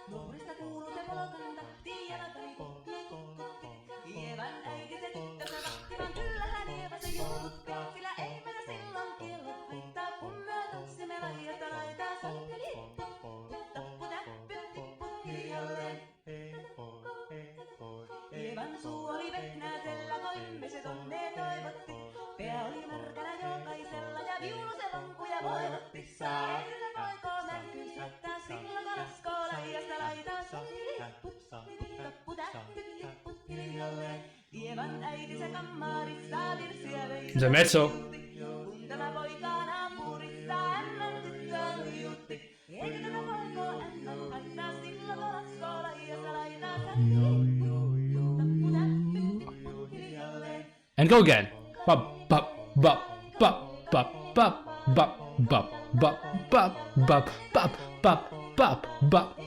Muurista kuuluu se polkanta, tiijalantani kukki. Ievan äiti se tyttönsä vahtivan, kyllähän Eeva se juutti. Sillä ei meitä silloin kiellot haittaa, kun myö tanssimme laijasta laitaa. Salpeli puttu täppy tippukijalle. Ievan suu oli vehnäisellä, koimme se tonne toivotti. Pää oli märkänä jokaisella ja viulu se vankuja voivotti. Säärillä voiko mänty syöttää silloin kun raskoo laijasta laitaa. Puttappu täppy tippukijalle. Ievan äiti se kammarissa virsiä veisata. The mezzo. Kun tämä poika naapurissa ämmän tyttöä nuijutti. Eikö tätä voiko ämmän haittaa silloin kun raskoo laijasta laitaa. And go again. Bop, bop, bop, bop, bop, bop, bop, bop, bop, bop, bop, bop, bop, bop, bop.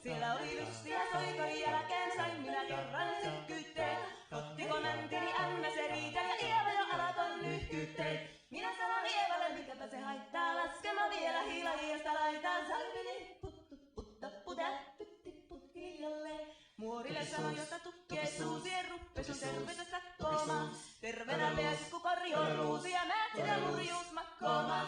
Siellä oli lystiä soikon jälkeen sain minä kerran sykkyytteen. Ottiko mäntini ämmä se riitä ja Eeva jo alkoi nyhkytteen. Minä sanon Eevalle mikäpä se haittaa laskema vielä hiilajasta laitaa. Salmini puttu puttappu täppytti putkijalle. Muorille sanoi jota tukkee suusien ruppes on tervetä sakkoomaan. Terveenä pääsis ku kori on ruusi ja mä sitä nurjuus makkoomaan.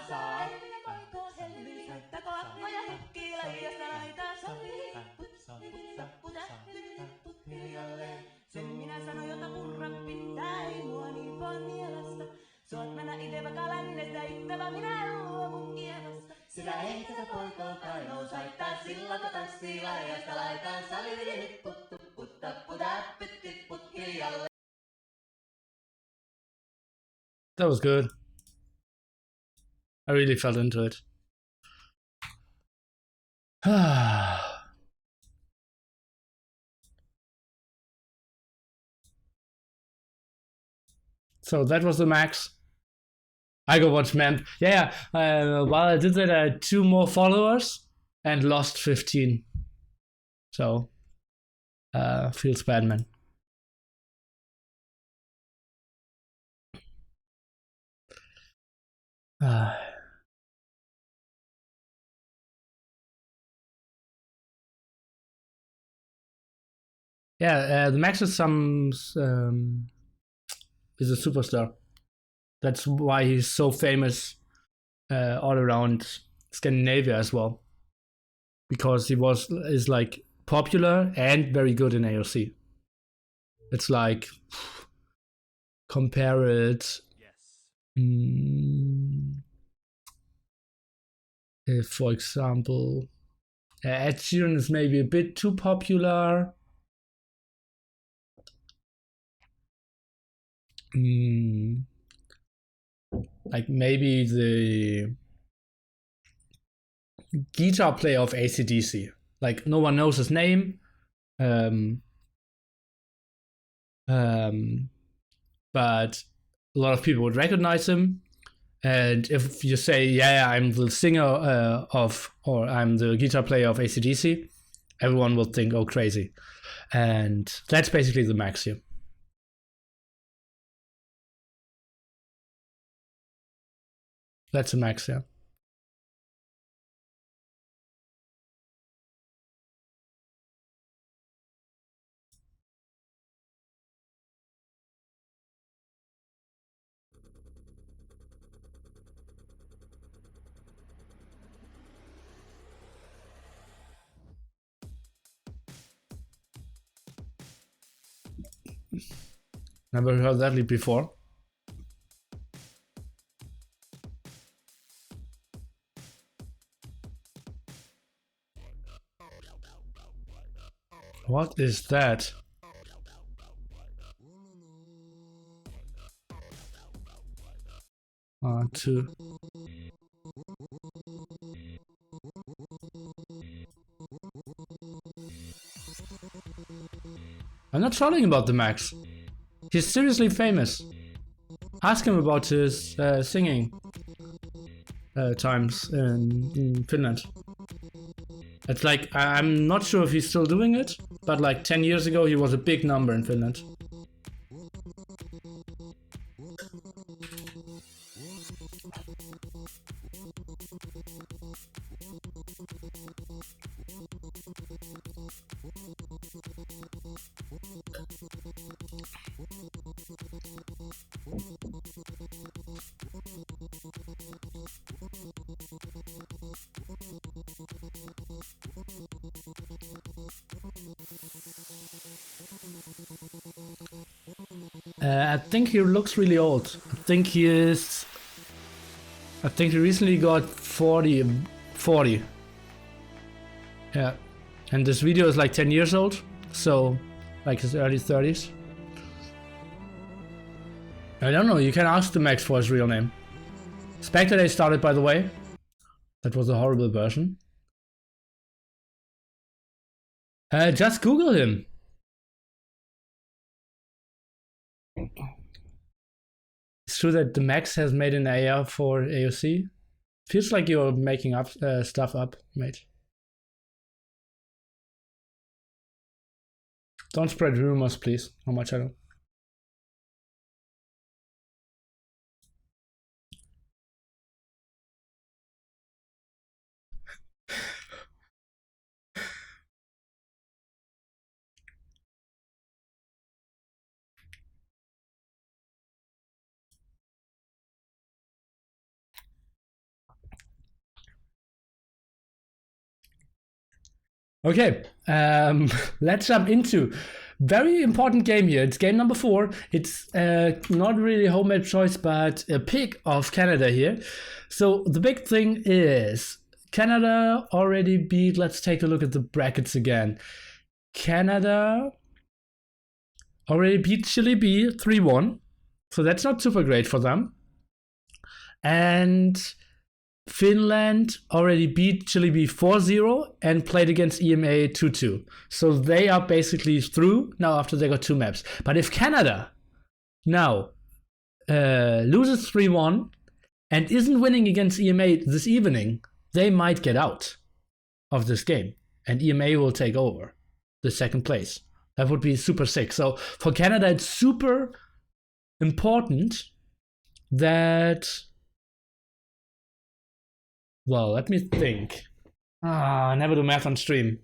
Elvinen poikoo helmi soittako akkoja hykkii laijasta laitaa. Salmini puttappu täppytti putkijalle. Sen minä sanoin jota purran pitää ei mua niin vaan mielasta. Suot mennä ite vaikka lännestä ittävä minä en luovu Ievasta. Sillä ei tätä poikoo kainous haittaa silloin kun tanssii laijasta laitaan. Salmini puttu puttappu täppytti That was good. I really felt into it. So that was the max. I go watch Memp. Yeah, while I did that, I had 2 more followers and lost 15. So, feels bad, man. Yeah, the Max is is a superstar. That's why he's so famous all around Scandinavia as well, because he is like popular and very good in AOC. It's like compare it. If, for example, Ed Sheeran is maybe a bit too popular. Like maybe the guitar player of AC/DC. Like no one knows his name. But a lot of people would recognize him. And if you say, yeah, I'm the singer or I'm the guitar player of AC/DC, everyone will think, oh, crazy. And that's basically the max here. That's a max, yeah. Never heard that before. What is that? Two. I'm not trolling about the Max. He's seriously famous. Ask him about his singing times in Finland. It's like, I'm not sure if he's still doing it, but like 10 years ago he was a big number in Finland. I think he looks really old. I think he recently got 40. Yeah. And this video is like 10 years old. So, like his early 30s. I don't know, you can ask the Max for his real name. Spectre Day started, by the way. That was a horrible version. Just Google him. It's true that the Max has made an AR for AOC. Feels like you're making up stuff up, mate. Don't spread rumors, please, on my channel. Okay, let's jump into very important game here. It's game number 4. It's not really a homemade choice, but a pick of Canada here. So the big thing is Canada already beat. Let's take a look at the brackets again. Canada already beat Chile B 3-1. So that's not super great for them. And Finland already beat Chile B 4-0 and played against EMA 2-2. So they are basically through now after they got 2 maps. But if Canada now loses 3-1 and isn't winning against EMA this evening, they might get out of this game. And EMA will take over the second place. That would be super sick. So for Canada, it's super important that... Well, let me think. I never do math on stream.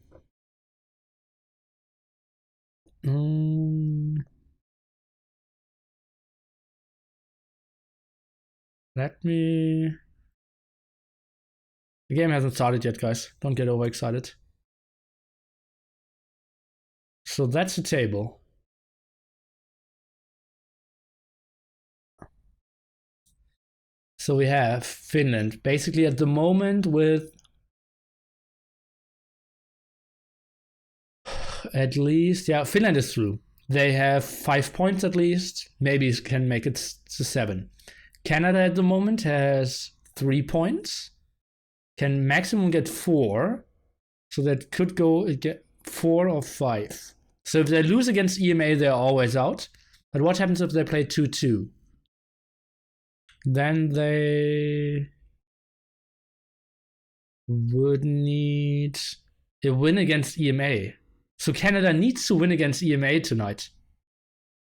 Let me... The game hasn't started yet, guys. Don't get overexcited. So that's the table. So we have Finland basically at the moment with at least, yeah, Finland is through. They have 5 points at least. Maybe can make it to 7. Canada at the moment has 3 points. Can maximum get 4. So that could go get 4 or 5. So if they lose against EMA, they're always out. But what happens if they play 2-2? Then they would need a win against EMA. So Canada needs to win against EMA tonight,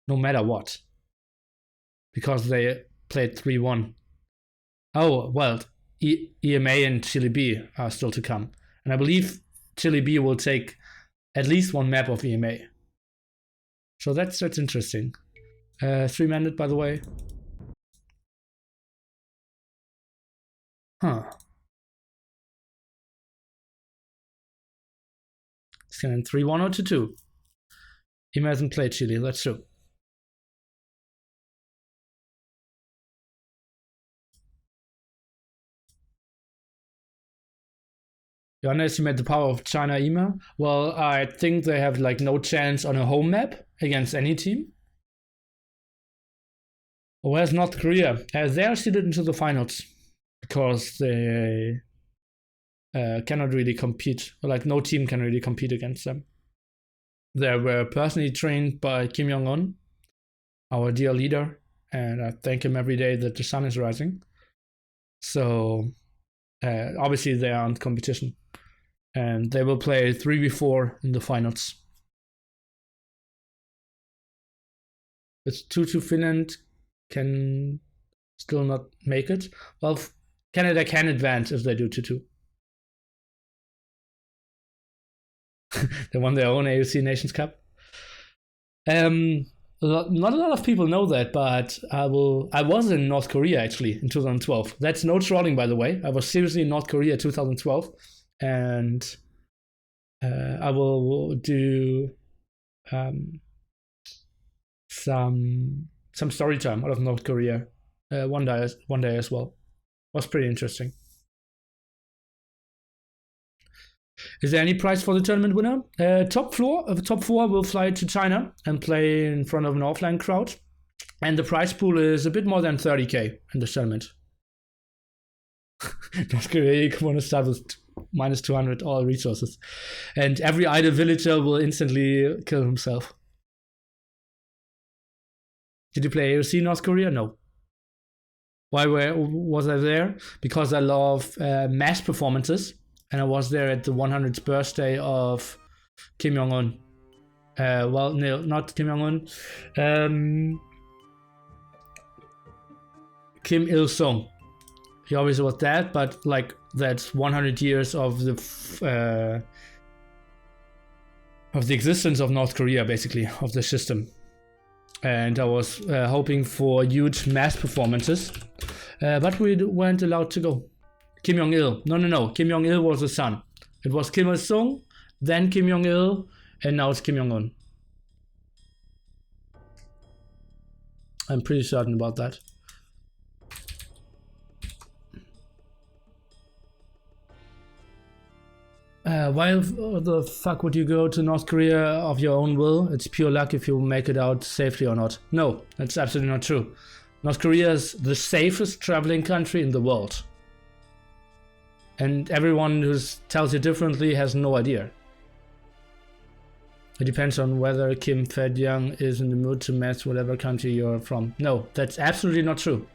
no matter what, because they played 3-1. Oh, well, EMA and Chile B are still to come. And I believe Chile B will take at least 1 map of EMA. So that's interesting. 3-mandate, by the way. Huh. Scanning 3-1 or 2-2. He hasn't played Chile, that's true. You underestimate the power of China EMA? Well, I think they have like no chance on a home map against any team. Whereas North Korea, they are seeded into the finals because they cannot really compete. Like no team can really compete against them. They were personally trained by Kim Jong-un, our dear leader, and I thank him every day that the sun is rising. So obviously they aren't competition. And they will play 3v4 in the finals. It's 2-2 Finland can still not make it. Well, Canada can advance if they do 2-2. They won their own AOC Nations Cup. Not a lot of people know that, but I was in North Korea actually in 2012. That's no trolling, by the way. I was seriously in North Korea 2012, and I will do some story time out of North Korea one day as well. Was pretty interesting. Is there any prize for the tournament winner? Top 4 will fly to China and play in front of an offline crowd. And the prize pool is a bit more than 30k in the tournament. North Korea want to start with minus 200 all resources. And every idle villager will instantly kill himself. Did you play AOC North Korea? No. Why was I there? Because I love mass performances. And I was there at the 100th birthday of Kim Jong-un. Well, no, not Kim Jong-un. Kim Il-sung. He always was that, but like that's 100 years of the existence of North Korea, basically, of the system. And I was hoping for huge mass performances, but we weren't allowed to go. Kim Jong-il. No. Kim Jong-il was the son. It was Kim Il-sung, then Kim Jong-il, and now it's Kim Jong-un. I'm pretty certain about that. Why the fuck would you go to North Korea of your own will? It's pure luck if you make it out safely or not. No, that's absolutely not true. North Korea is the safest traveling country in the world. And everyone who tells you differently has no idea. It depends on whether Kim Fed-young is in the mood to mess whatever country you're from. No, that's absolutely not true.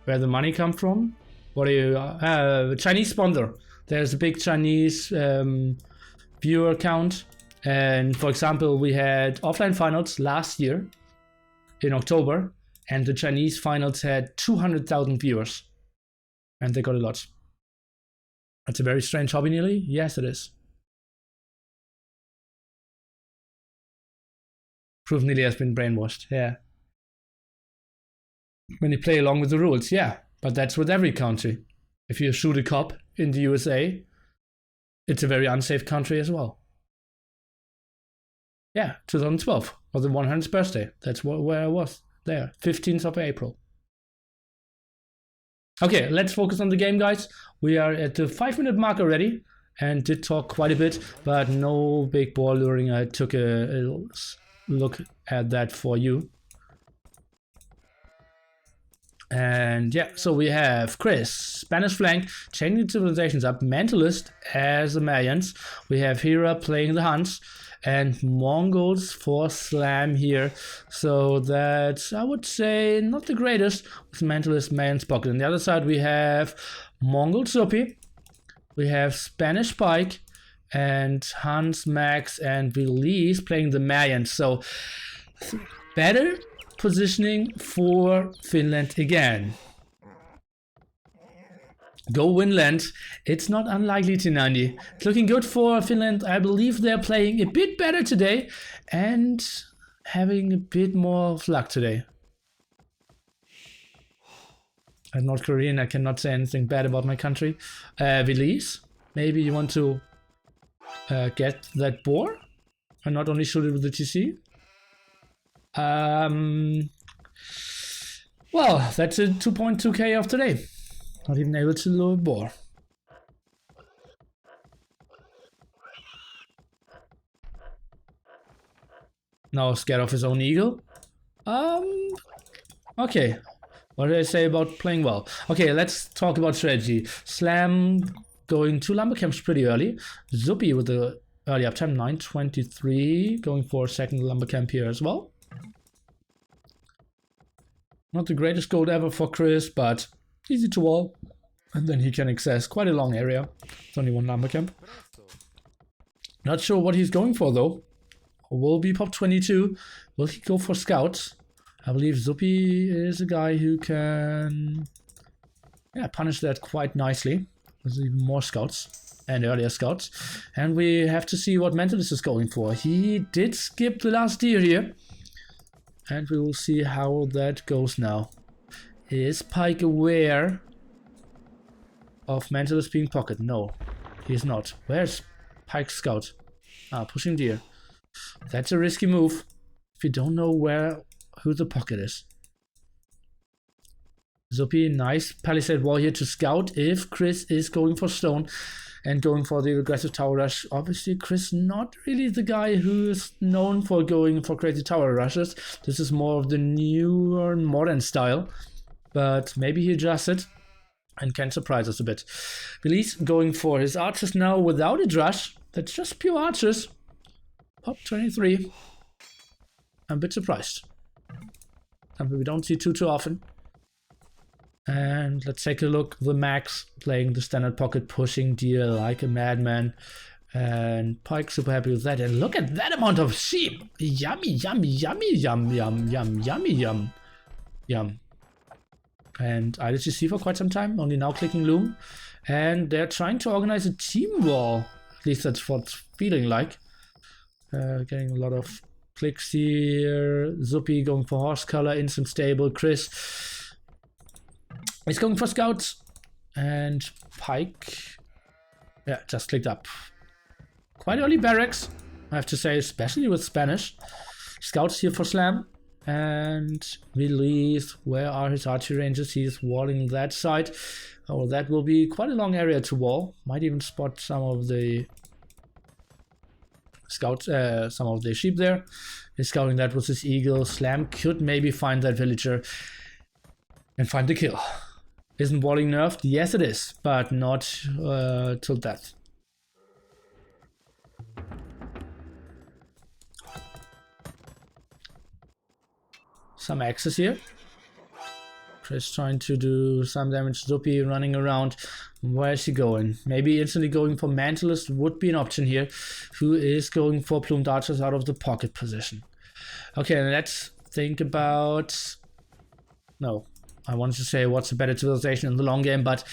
Where the money come from? What are you? Chinese sponsor. There's a big Chinese viewer count. And for example, we had offline finals last year in October. And the Chinese finals had 200,000 viewers. And they got a lot. That's a very strange hobby, nearly. Yes, it is. Proof nearly has been brainwashed. Yeah. When you play along with the rules, yeah. But that's with every country. If you shoot a cop in the USA, it's a very unsafe country as well. Yeah, 2012 was the 100th birthday. That's where I was. There, 15th of April. Okay, let's focus on the game, guys. We are at the 5-minute mark already and did talk quite a bit, but no big ball luring. I took a look at that for you. And yeah, so we have Chris, Spanish flank, changing civilizations up, Mentalist as the Mayans. We have Hera playing the Huns, and Mongols for Slam here. So that's, I would say, not the greatest with Mentalist, Mayans, Pocket. On the other side, we have Mongol Zupi, we have Spanish Pike, and Hans, Max, and Belize playing the Mayans. So better positioning for Finland again. Go Finland. It's not unlikely, T90. It's looking good for Finland. I believe they're playing a bit better today and having a bit more luck today. I'm not Korean. I cannot say anything bad about my country. Belize, maybe you want to get that boar and not only shoot it with the TC. Well, that's a 2.2k of today. Not even able to lure a boar. Now scared of his own eagle. Okay. What did I say about playing well? Okay, let's talk about strategy. Slam going 2 lumber camps pretty early. Zupi with the early uptime, 9:23, going for a second lumber camp here as well. Not the greatest gold ever for Chris, but easy to wall. And then he can access quite a long area. It's only 1 lumber camp. Not sure what he's going for though. Will be pop 22. Will he go for scouts? I believe Zupi is a guy who can punish that quite nicely. There's even more scouts and earlier scouts. And we have to see what Mentalist is going for. He did skip the last deer here. And we will see how that goes now. Is Pike aware of Mentalist being pocket? No, he's not. Where's Pike's scout? Ah, pushing deer. That's a risky move if you don't know who the pocket is. Zupi, nice palisade wall here to scout if Chris is going for stone and going for the aggressive tower rush. Obviously, Chris not really the guy who is known for going for crazy tower rushes. This is more of the newer modern style, but maybe he adjusts it and can surprise us a bit. Belize going for his archers now without a rush. That's just pure archers. Pop 23. I'm a bit surprised. Something we don't see too often. And let's take a look. The Max playing the standard pocket, pushing deer like a madman. And Pike super happy with that. And look at that amount of sheep. Yummy, yummy, yummy, yum, yum, yum, yummy, yum, yum. And I did see for quite some time, only now clicking Loom. And they're trying to organize a team wall. At least that's what it's feeling like. Getting a lot of clicks here. Zupi going for horse color, instant stable. Chris is going for scouts. And Pike, just clicked up. Quite early barracks, I have to say, especially with Spanish. Scouts here for Slam. And release. Where are his archery rangers? He's walling that side. Oh, that will be quite a long area to wall. Might even spot some of the scouts, some of the sheep there. He's scouting that with his eagle. Slam could maybe find that villager and find the kill. Isn't walling nerfed? Yes, it is, but not till death. Some axes here. Chris trying to do some damage. Zupi running around. Where is he going? Maybe instantly going for Mantlist would be an option here. Who is going for Plumed Archers out of the pocket position? Okay, let's think about... No, I wanted to say what's a better civilization in the long game, but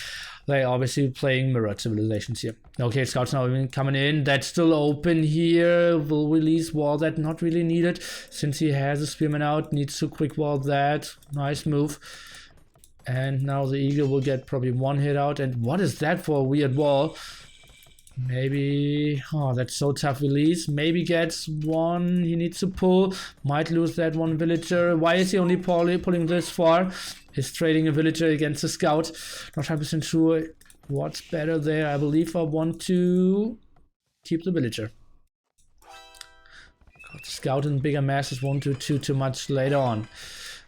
they're obviously playing mirrored civilizations here. Okay, scouts now even coming in. That's still open here. Will release wall that, not really needed. Since he has a spearman out, needs to quick wall that. Nice move. And now the eagle will get probably one hit out. And what is that for a weird wall? Maybe... Oh, that's so tough release. Maybe gets one. He needs to pull. Might lose that one villager. Why is he only pulling this far? He's trading a villager against a scout. Not 100% sure what's better there. I believe I want to keep the villager. Got the scout in bigger masses. Won't do too much later on.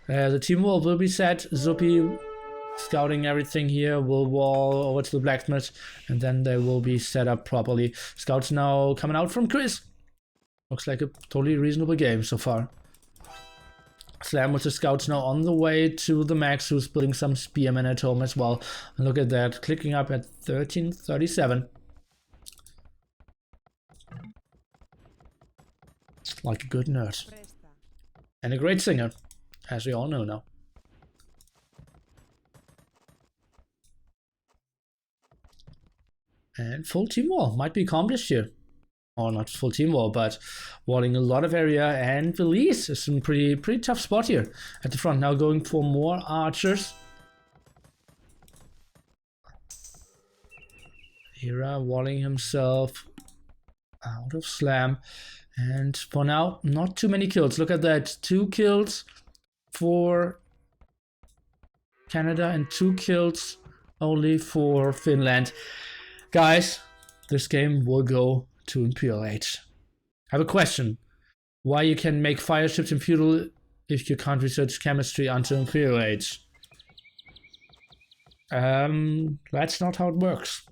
The team wall will be set. Zupi scouting everything here, will wall over to the blacksmith, and then they will be set up properly. Scouts now coming out from Chris. Looks like a totally reasonable game so far. Slam with the scouts now on the way to the max, who's building some spearmen at home as well. And look at that, clicking up at 1337. Like a good nerd. And a great singer, as we all know now. And full team wall might be accomplished here. Or not full team wall, but walling a lot of area, and release is some pretty tough spot here at the front. Now going for more archers. Hira walling himself out of slam. And for now, not too many kills. Look at that. 2 kills for Canada and 2 kills only for Finland. Guys, this game will go to Imperial Age. I have a question. Why you can make fire ships in feudal if you can't research chemistry until Imperial Age? That's not how it works.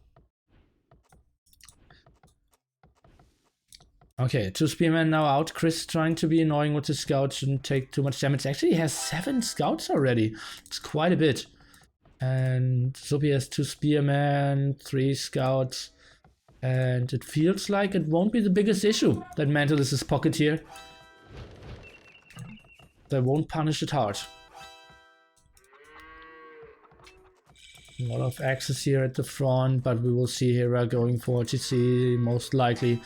Okay, 2 spearmen now out. Chris trying to be annoying with the scouts, shouldn't take too much damage. Actually, he has 7 scouts already. It's quite a bit. And Zupi has 2 spearmen, 3 scouts. And it feels like it won't be the biggest issue that Mantlist is pocket here. They won't punish it hard. A lot of axes here at the front, but we will see Hera going for GC most likely.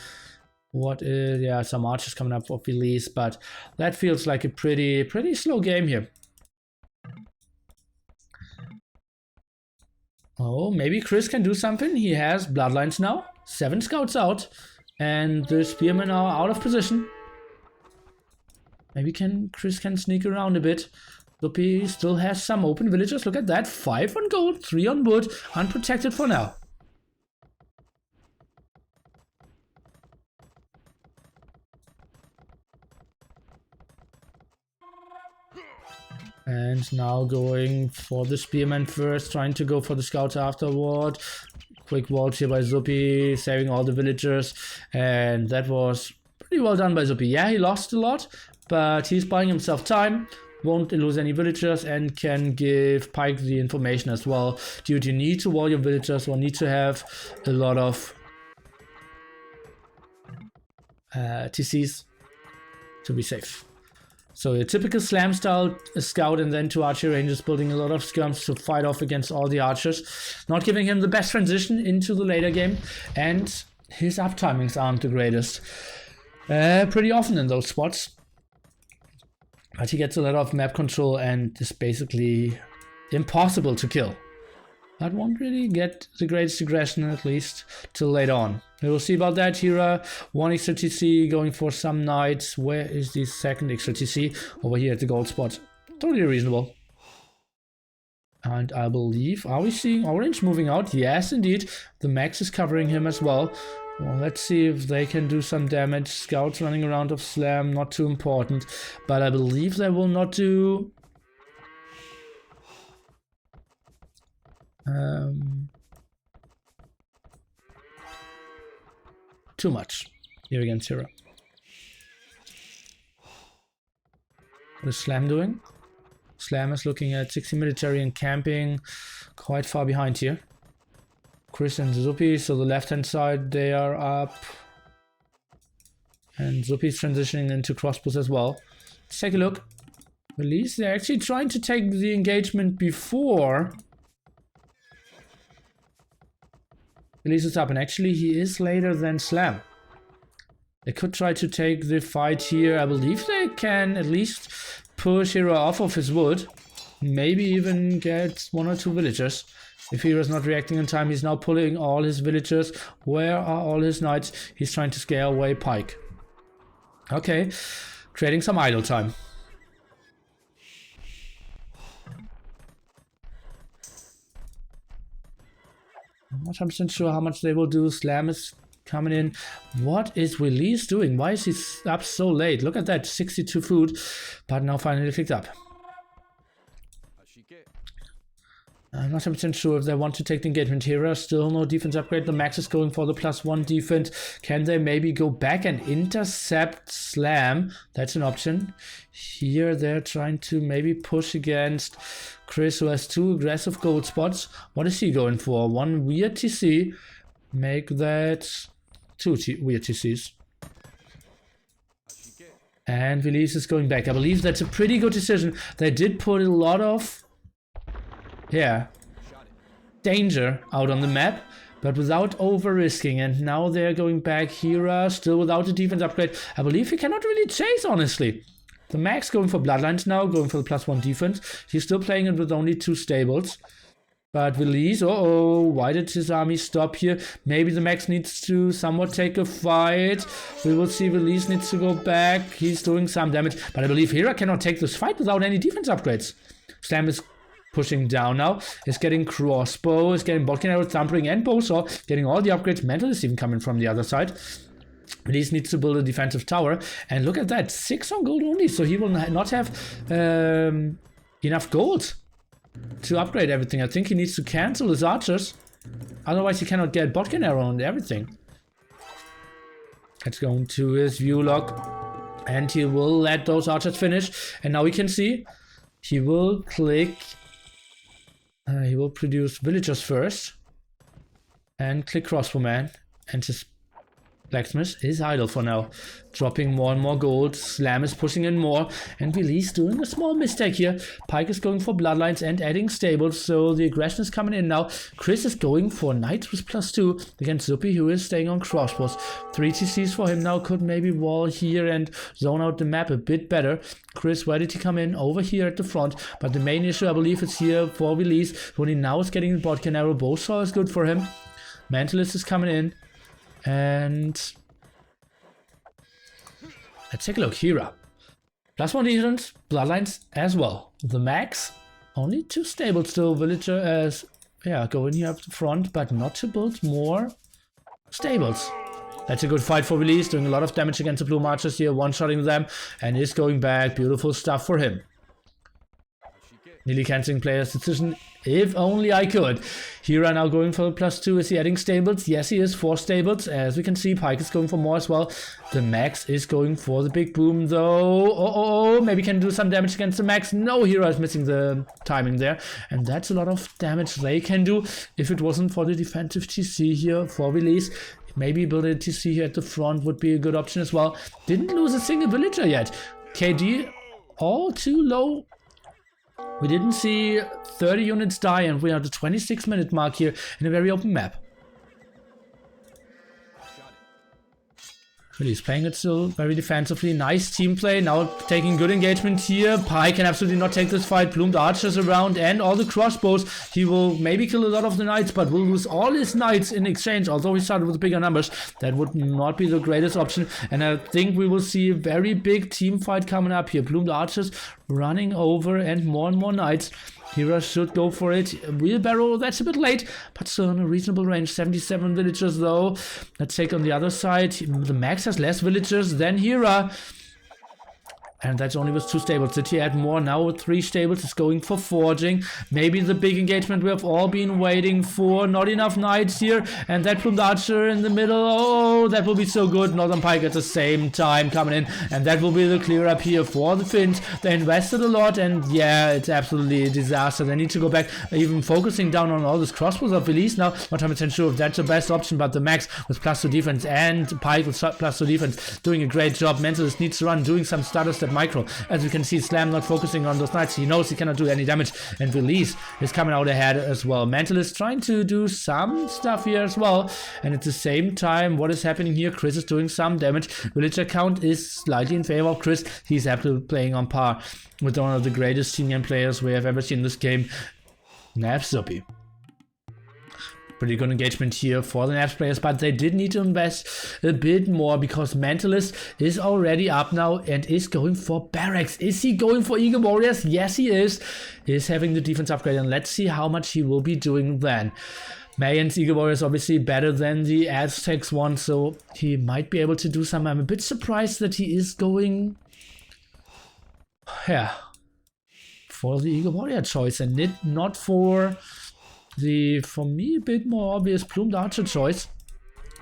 What is... yeah, some archers coming up for release, but that feels like a pretty slow game here. Oh, maybe Chris can do something. He has bloodlines now. 7 scouts out. And the spearmen are out of position. Maybe Chris can sneak around a bit. Zupi still has some open villagers. Look at that. 5 on gold, 3 on wood. Unprotected for now. And now going for the spearman first, trying to go for the scouts afterward. Quick waltz here by Zupi, saving all the villagers. And that was pretty well done by Zupi. Yeah, he lost a lot, but he's buying himself time. Won't lose any villagers and can give Pike the information as well. Dude, you need to wall your villagers or need to have a lot of TCs to be safe. So a typical slam style scout and then 2 archer rangers building a lot of skirms to fight off against all the archers. Not giving him the best transition into the later game, and his up timings aren't the greatest. Pretty often in those spots. But he gets a lot of map control and is basically impossible to kill. That won't really get the greatest aggression, at least till later on. We will see about that. Hira, 1 extra TC going for some knights. Where is the second extra TC? Over here at the gold spot. Totally reasonable. And I believe, are we seeing Orange moving out? Yes, indeed. The Max is covering him as well. Well, let's see if they can do some damage. Scouts running around of Slam, not too important. But I believe they will not do... too much here against Hero. What is Slam doing? Slam is looking at 60 military and camping quite far behind here. Chris and Zupi, so the left hand side they are up. And Zupi's transitioning into crossbows as well. Let's take a look. At least they're actually trying to take the engagement before Elise is up, and actually he is later than Slam. They could try to take the fight here. I believe they can at least push Hero off of his wood. Maybe even get 1 or 2 villagers. If Hero's not reacting in time, he's now pulling all his villagers. Where are all his knights? He's trying to scare away Pike. Okay, creating some idle time. I'm not 100% sure how much they will do. Slam is coming in. What is Release doing? Why is he up so late? Look at that, 62 food, but now finally picked up. I'm not 100% sure if they want to take the engagement here. Still no defense upgrade. The Max is going for the +1 defense. Can they maybe go back and intercept Slam? That's an option. Here they're trying to maybe push against Chris, who has 2 aggressive gold spots. What is he going for? 1 weird TC. Make that 2 weird TCs. And Release is going back. I believe that's a pretty good decision. They did put a lot of danger out on the map, but without over-risking. And now they're going back. Hira still without the defense upgrade. I believe he cannot really chase, honestly. The Max going for Bloodlines now, going for the +1 defense. He's still playing it with only 2 stables. But Release, why did his army stop here? Maybe the Max needs to somewhat take a fight. We will see. Release needs to go back. He's doing some damage, but I believe Hira cannot take this fight without any defense upgrades. Slam is pushing down now, is getting crossbow, is getting Bodkin arrow, thumpering, and bowsaw, getting all the upgrades. Mental is even coming from the other side. Release needs to build a defensive tower, and look at that, 6 on gold only, so he will not have enough gold to upgrade everything. I think he needs to cancel his archers, otherwise he cannot get Bodkin arrow and everything. Let's go into his view log, and he will let those archers finish, and now we can see he will click. He will produce villagers first and click crossbowman, and his blacksmith is idle for now, dropping more and more gold. Slam is pushing in more, and Release doing a small mistake here. Pike is going for bloodlines and adding stables, so the aggression is coming in now. Chris is going for knights with +2 against Zupi, who is staying on crossbows. 3 TCs for him now, could maybe wall here and zone out the map a bit better. Chris, where did he come in? Over here at the front, but the main issue I believe is here for Release. When he now is getting the Bodkin arrow, bowsaw is good for him. Mentalist is coming in. And let's take a look. Hira, +1 defense, bloodlines as well. The Max, only 2 stables still. Villager as go in here up the front, but not to build more stables. That's a good fight for Release, doing a lot of damage against the blue marchers here, one-shotting them, and is going back. Beautiful stuff for him. Nearly cancelling player's decision. If only I could. Hira now going for the +2. Is he adding stables? Yes, he is. 4 stables. As we can see, Pike is going for more as well. The Max is going for the big boom, though. Maybe can do some damage against the Max. No, Hira is missing the timing there. And that's a lot of damage they can do. If it wasn't for the defensive TC here for Release, maybe build a TC here at the front would be a good option as well. Didn't lose a single villager yet. KD all too low. We didn't see 30 units die, and we are at the 26-minute mark here in a very open map. He's playing it still very defensively. Nice team play. Now taking good engagement here. Pi can absolutely not take this fight. Plumed archers around and all the crossbows. He will maybe kill a lot of the knights, but will lose all his knights in exchange. Although he started with bigger numbers, that would not be the greatest option. And I think we will see a very big team fight coming up here. Plumed archers running over and more knights. Hira should go for it. Wheelbarrow, that's a bit late, but still in a reasonable range. 77 villagers though. Let's take on the other side. The Max has less villagers than Hira. And that's only with 2 stables. Did he add more? Now with 3 stables, is going for forging. Maybe the big engagement we have all been waiting for. Not enough knights here. And that plumed archer in the middle. Oh, that will be so good. Northern Pike at the same time coming in. And that will be the clear up here for the Finns. They invested a lot. And yeah, it's absolutely a disaster. They need to go back. Even focusing down on all these crossbows of Elise now. Not 100% sure if that's the best option. But the Max with +2 defense and Pike with +2 defense doing a great job. Mentalist needs to run, doing some starter step micro. As we can see, Slam not focusing on those knights. He knows he cannot do any damage, and Release is coming out ahead as well. Mentalist trying to do some stuff here as well, and at the same time, what is happening here? Chris is doing some damage. Villager count is slightly in favor of Chris. He's absolutely playing on par with one of the greatest senior players we have ever seen in this game, Napsupi. Pretty good engagement here for the Naps players, but they did need to invest a bit more because Mentalist is already up now and is going for barracks. Is he going for Eagle Warriors? Yes, he is. He's having the defense upgrade, and let's see how much he will be doing then. Mayan's Eagle Warriors obviously better than the Aztecs one, so he might be able to do some. I'm a bit surprised that he is going, yeah, for the Eagle Warrior choice and not for the, for me, a bit more obvious plumed archer choice.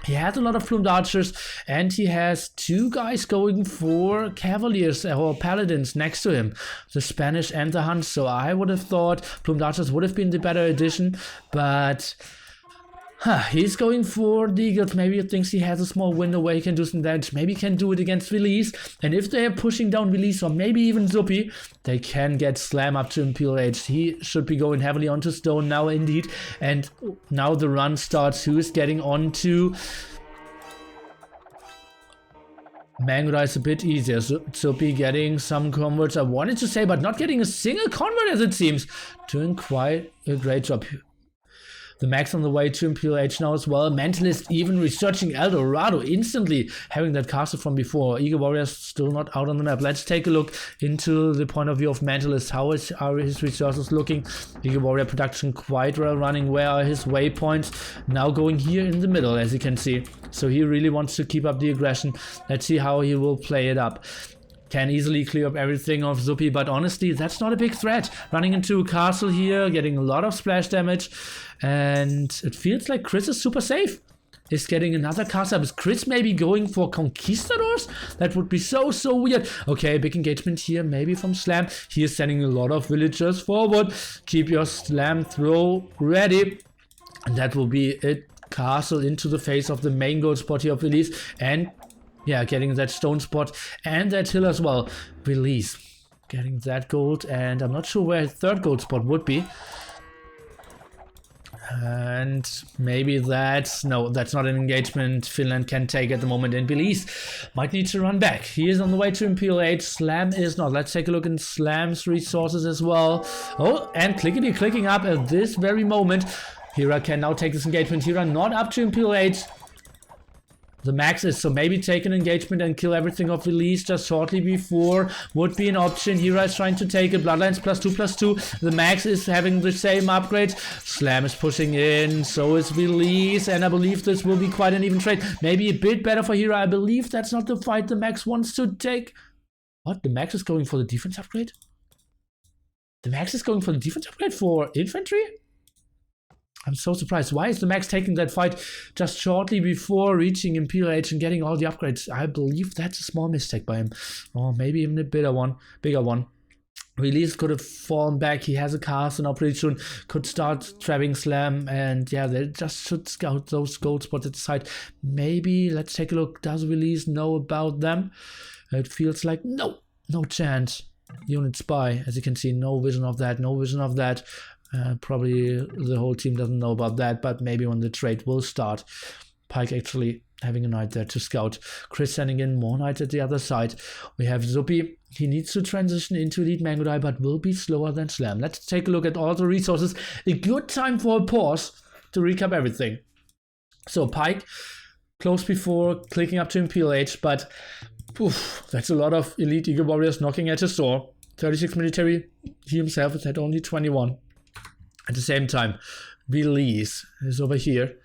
He has a lot of plumed archers, and he has 2 guys going for cavaliers or paladins next to him, the Spanish and the Huns. So I would have thought plumed archers would have been the better addition, but he's going for the Eagles. Maybe he thinks he has a small window where he can do some damage. Maybe he can do it against Release. And if they are pushing down Release or maybe even Zupi, they can get Slam up to Imperial Age. He should be going heavily onto stone now indeed. And now the run starts. Who is getting onto Mangra is a bit easier. Zupi getting some converts, I wanted to say, but not getting a single convert as it seems. Doing quite a great job. The Max on the way to Imperial Age now as well. Mentalist even researching El Dorado instantly, having that castle from before. Eagle Warriors still not out on the map. Let's take a look into the point of view of Mentalist. How are his resources looking? Eagle Warrior production quite well running. Where are his waypoints? Now going here in the middle, as you can see. So he really wants to keep up the aggression. Let's see how he will play it up. Can easily clear up everything of Zupi, but honestly, that's not a big threat. Running into a castle here, getting a lot of splash damage, and it feels like Chris is super safe. He's getting another castle. Is Chris maybe going for conquistadors? That would be so weird. Okay, big engagement here, maybe from Slam. He is sending a lot of villagers forward. Keep your Slam throw ready, and that will be it. Castle into the face of the main gold spot here of Release, and yeah, getting that stone spot and that hill as well. Release getting that gold, and I'm not sure where his 3rd gold spot would be. And maybe that's not an engagement Finland can take at the moment, and Belize might need to run back. He is on the way to Imperial Age. Slam is not. Let's take a look in Slam's resources as well. Oh, and clickety clicking up at this very moment. Hira can now take this engagement. Hira not up to Imperial Age. The Max is, so maybe take an engagement and kill everything of Release just shortly before would be an option. Hira is trying to take it. Bloodlines +2/+2. The Max is having the same upgrades. Slam is pushing in, so is Release, and I believe this will be quite an even trade. Maybe a bit better for Hira. I believe that's not the fight the Max wants to take. What? The Max is going for the defense upgrade? The Max is going for the defense upgrade for infantry? I'm so surprised. Why is the Max taking that fight just shortly before reaching Imperial Age and getting all the upgrades? I believe that's a small mistake by him. Or maybe even a bigger one. Release could have fallen back. He has a castle now pretty soon. Could start trapping Slam. And yeah, they just should scout those gold spots at the side. Maybe, let's take a look. Does Release know about them? It feels like no chance. Unit spy, as you can see, no vision of that. Probably the whole team doesn't know about that, but maybe when the trade will start. Pike actually having a knight there to scout. Chris sending in more knights at the other side. We have Zupi. He needs to transition into Elite Mangudai, but will be slower than Slam. Let's take a look at all the resources. A good time for a pause to recap everything. So Pike, close before clicking up to Imperial Age, but that's a lot of Elite Eagle Warriors knocking at his door. 36 military. He himself is at only 21. At the same time, Belize is over here.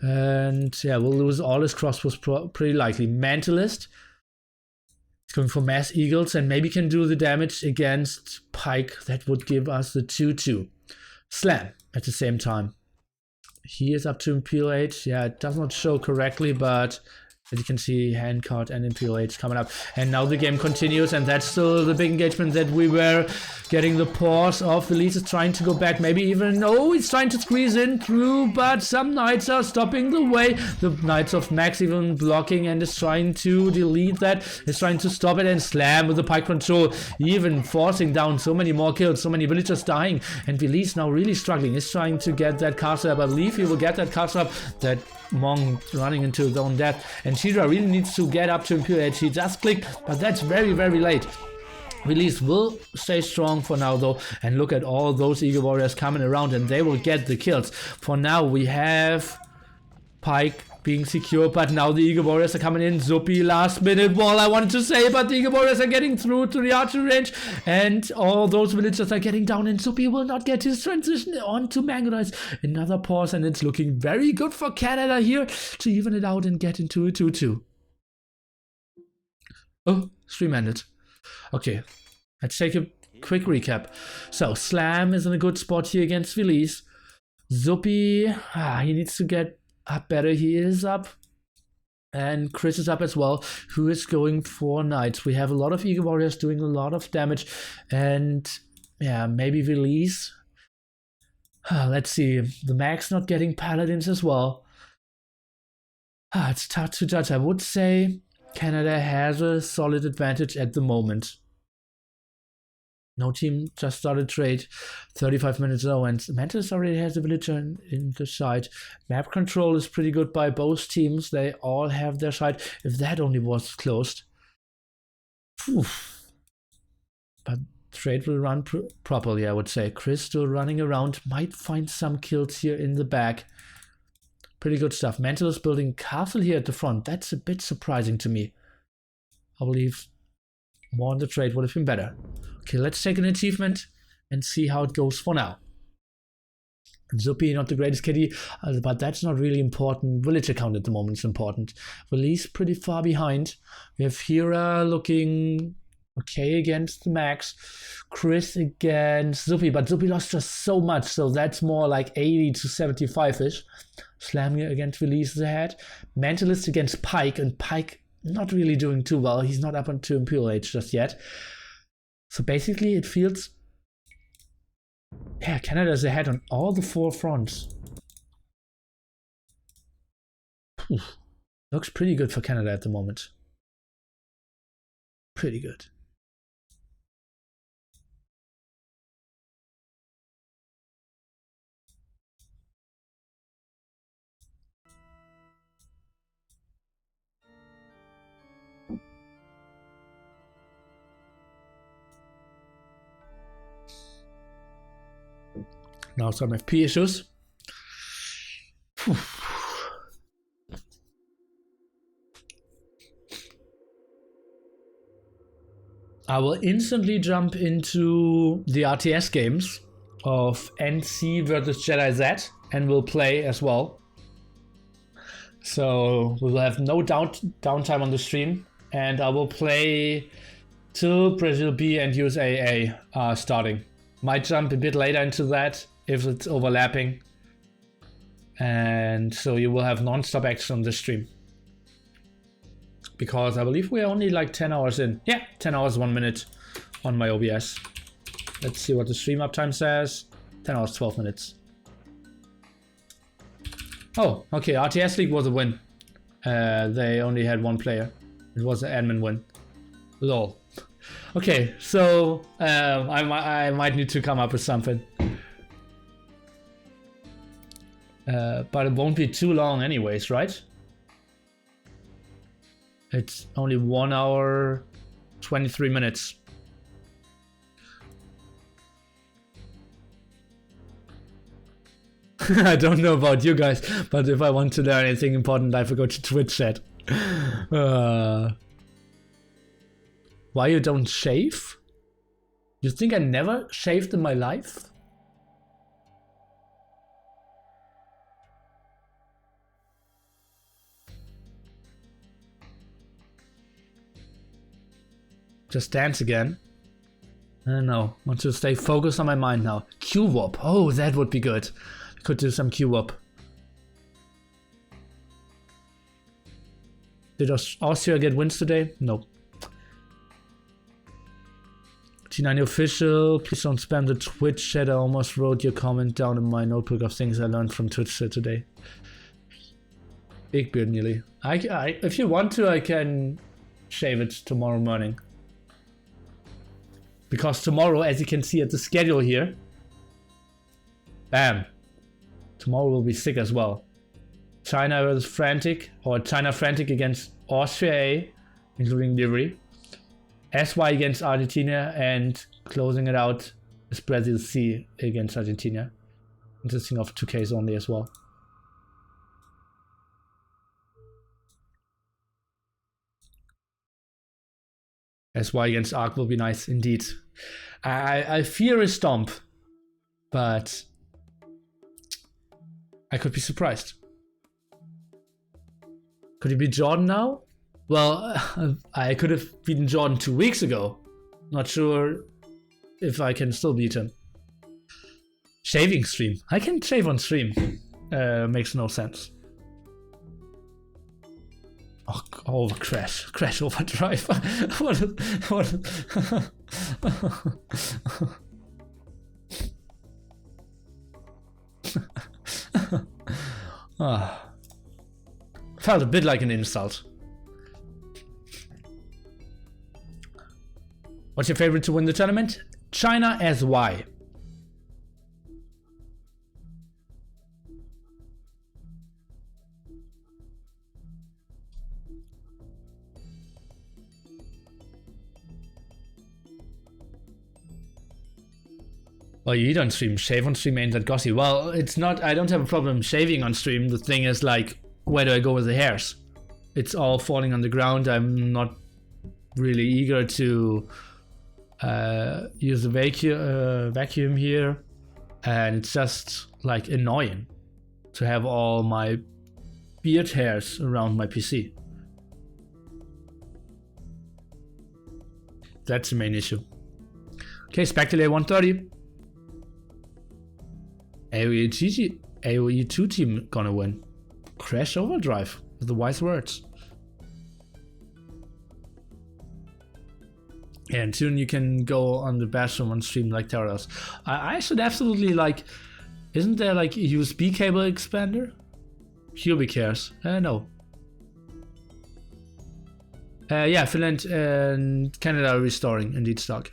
And yeah, we'll lose all his crossbows pretty likely. Mentalist is going for Mass Eagles and maybe can do the damage against Pike. That would give us the 2-2. Slam at the same time. He is up to Imperial Age. Yeah, it does not show correctly, but as you can see, Handcart and Imperial Age coming up. And now the game continues, and that's still the big engagement that we were getting the pause of. Elise is trying to go back, maybe even, oh, he's trying to squeeze in through, but some knights are stopping the way. The Knights of Max even blocking and is trying to delete that, is trying to stop it, and Slam with the Pike control, even forcing down so many more kills, so many villagers dying. And Elise now really struggling, is trying to get that castle up. I believe he will get that castle up. That Monk running into his own death, and Shidra really needs to get up to Imperial Age. He does click, but that's very, very late. Release will stay strong for now though, and look at all those Eagle Warriors coming around, and they will get the kills. For now we have Pike being secure, but now the Eagle Warriors are coming in. Zupi last minute wall I wanted to say, but the Eagle Warriors are getting through to the archery range, and all those villagers are getting down, and Zupi will not get his transition onto Mangudais. Another pause, and it's looking very good for Canada here to even it out and get into a 2-2. Oh, 3 minutes. Okay, let's take a quick recap. So Slam is in a good spot here against Felice. Zupi, he needs to get up better. He is up, and Chris is up as well, who is going for knights. We have a lot of Eagle Warriors doing a lot of damage, and yeah, maybe Felice. Let's see, the Max not getting paladins as well. It's tough to judge. I would say Canada has a solid advantage at the moment. No team just started trade 35 minutes ago, and Mantis already has a villager in the side. Map control is pretty good by both teams. They all have their side. If that only was closed. But trade will run properly, I would say. Chris still running around. Might find some kills here in the back. Pretty good stuff. Mantle is building castle here at the front. That's a bit surprising to me. I believe more on the trade would have been better. Okay, let's take an achievement and see how it goes for now. Zupi, not the greatest kitty, but that's not really important. Villager count at the moment is important. Release pretty far behind. We have Hira looking okay against Max. Chris against Zupi, but Zupi lost just so much, so that's more like 80 to 75-ish. Slamming against Release is ahead. Mentalist against Pike, and Pike not really doing too well. He's not up onto Imperial Age just yet. So basically it feels, yeah, Canada's ahead on all the 4 fronts. Looks pretty good for Canada at the moment. Pretty good. Now some FP issues. I will instantly jump into the RTS games of NC versus Jedi Z, and we'll play as well. So we will have no downtime on the stream, and I will play till Brazil B and USA A are starting. Might jump a bit later into that if it's overlapping, and so you will have non-stop action on this stream, because I believe we're only like 10 hours in. Yeah, 10 hours 1 minute on my OBS. Let's see what the stream uptime says. 10 hours 12 minutes. Oh, okay, RTS League was a win. They only had 1 player. It was an admin win. Lol. Okay, so I might need to come up with something. But it won't be too long anyways, right? It's only 1 hour, 23 minutes. I don't know about you guys, but if I want to learn anything important, I have to go to Twitch chat. Why you don't shave? You think I never shaved in my life? Just dance again. I don't know. Want to stay focused on my mind now. Q-Wop. Oh, that would be good. Could do some Q-Wop. Did Austria get wins today? No. G9 official. Please don't spam the Twitch chat. I almost wrote your comment down in my notebook of things I learned from Twitch chat today. Big beard nearly. If you want to, I can shave it tomorrow morning. Because tomorrow, as you can see at the schedule here, bam, tomorrow will be sick as well. China versus Frantic, or China Frantic against Austria A, including Livery. SY against Argentina, and closing it out is Brazil C against Argentina, consisting of 2Ks only as well. SY against Arc will be nice indeed. I fear a stomp, but I could be surprised. Could he be Jordan now? Well, I could have beaten Jordan 2 weeks ago. Not sure if I can still beat him. Shaving stream. I can shave on stream. Makes no sense. Oh, crash overdrive. what? Felt a bit like an insult. What's your favorite to win the tournament? China as Y. Oh, you eat on stream, shave on stream ain't that gossy. Well, it's not, I don't have a problem shaving on stream. The thing is, like, where do I go with the hairs? It's all falling on the ground. I'm not really eager to use the vacuum here. And it's just, like, annoying to have all my beard hairs around my PC. That's the main issue. Okay, Spectator 130. AOE 2 team gonna win. Crash overdrive with the wise words. Yeah, and soon you can go on the bathroom on stream like Terra does. I should absolutely like. Isn't there like a USB cable expander? Hubie cares. No. Yeah, Finland and Canada are restoring indeed stock.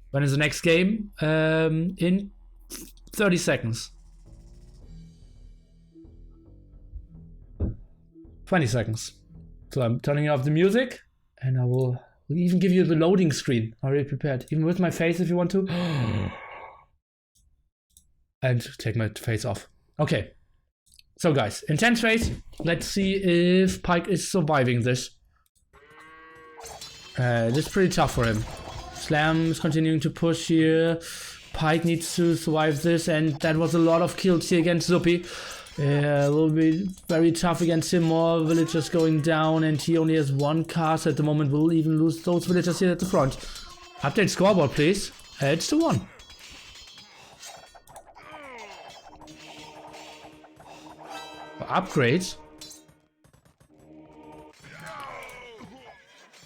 When is the next game? In 30 seconds. 20 seconds. So I'm turning off the music and I will even give you the loading screen. Already prepared. Even with my face if you want to. And take my face off. Okay. So guys, intense phase. Let's see if Pike is surviving this. This is pretty tough for him. Slam is continuing to push here. Pike needs to survive this, and that was a lot of kills here against Zuppy. Will be very tough against him. More villagers going down, and he only has one cast at the moment. We'll even lose those villagers here at the front. Update scoreboard, please. It's 2-1. Upgrades.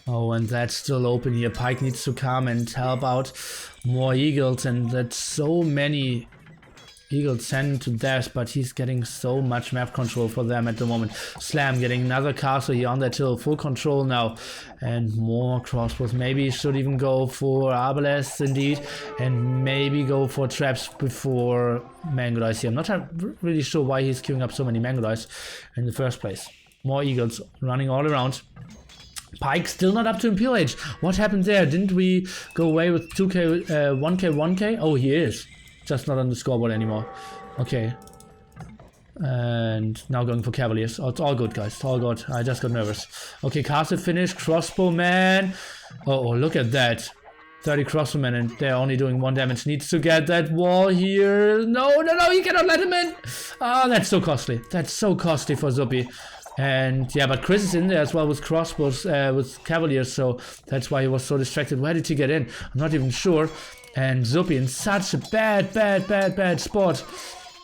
Oh, and that's still open here. Pike needs to come and help out more eagles, and that's so many eagles sent to death, but he's getting so much map control for them at the moment. Slam getting another castle here on that hill, full control now, and more crossbows. Maybe should even go for arbalests indeed, and maybe go for traps before mango dice here. I'm not really sure why he's queuing up so many mango dice in the first place. More eagles running all around. Pike still not up to Imperial Age. What happened there? Didn't we go away with 2k, 1k, 1k? Oh, he is. Just not on the scoreboard anymore. Okay. And now going for Cavaliers. Oh, it's all good, guys. It's all good. I just got nervous. Okay, castle finished. Crossbow man. Oh, look at that. 30 crossbow men, and they're only doing 1 damage. Needs to get that wall here. No, you cannot let him in. Ah, that's so costly. That's so costly for Zuppy. And yeah, but Chris is in there as well with crossbows, with Cavaliers, so that's why he was so distracted. Where did he get in? I'm not even sure. And Zuppy in such a bad spot.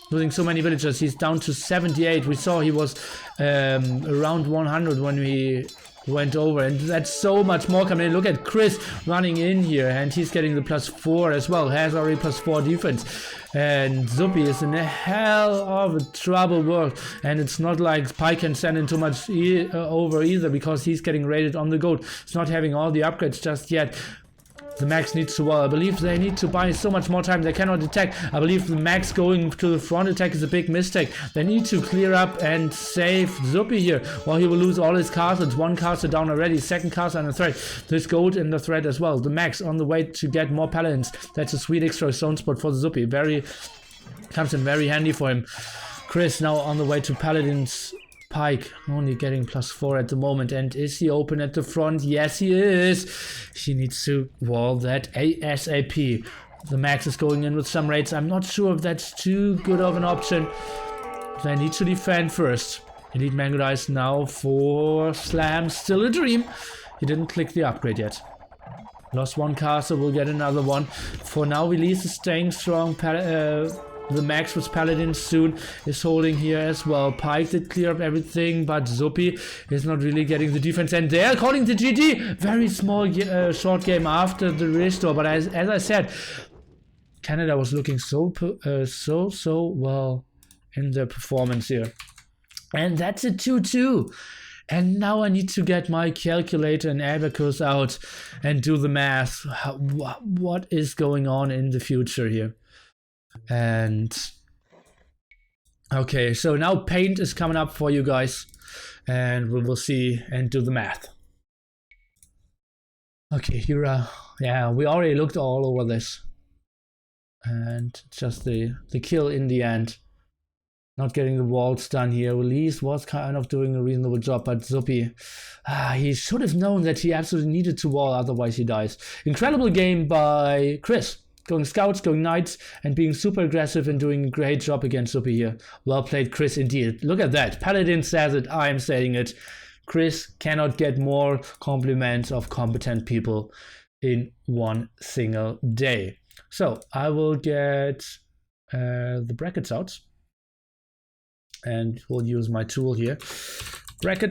Losing so many villagers. He's down to 78. We saw he was around 100 when we went over, and that's so much more coming in. Look at Chris running in here, and he's getting the +4 as well. Has already +4 defense, and Zuppy is in a hell of a trouble world. And it's not like Pike can send in too much over either, because he's getting raided on the goat. It's not having all the upgrades just yet. The max needs to, well, I believe they need to buy so much more time. They cannot attack. I believe the max going to the front attack is a big mistake. They need to clear up and save Zuppy here, or he will lose all his castles. 1 castle down already, 2nd castle under threat. This gold in the threat as well. The max on the way to get more paladins. That's a sweet extra zone spot for the Zuppy. Comes in very handy for him. Chris now on the way to paladins. Pike only getting +4 at the moment. And is he open at the front? Yes, he is. He needs to wall that ASAP. The max is going in with some raids. I'm not sure if that's too good of an option. They need to defend first. Elite Mango Dice now for Slam. Still a dream. He didn't click the upgrade yet. Lost 1 castle, we'll get another one. For now, Release is staying strong. The max with Paladin soon is holding here as well. Pike did clear up everything, but Zuppy is not really getting the defense. And they're calling the GG. Very small, short game after the restore. But as I said, Canada was looking so well in their performance here. And that's a 2-2. And now I need to get my calculator and abacus out and do the math. What is going on in the future here? And okay, so now paint is coming up for you guys, and we will see and do the math. Okay, here yeah, we already looked all over this, and just the kill in the end. Not getting the walls done here. Release was kind of doing a reasonable job, but Zuppy, he should have known that he absolutely needed to wall, otherwise he dies. Incredible game by Chris. Going scouts, going knights, and being super aggressive and doing a great job against Zuppy here. Well played, Chris, indeed. Look at that. Paladin says it, I am saying it. Chris cannot get more compliments of competent people in one single day. So I will get the brackets out, and we'll use my tool here. Bracket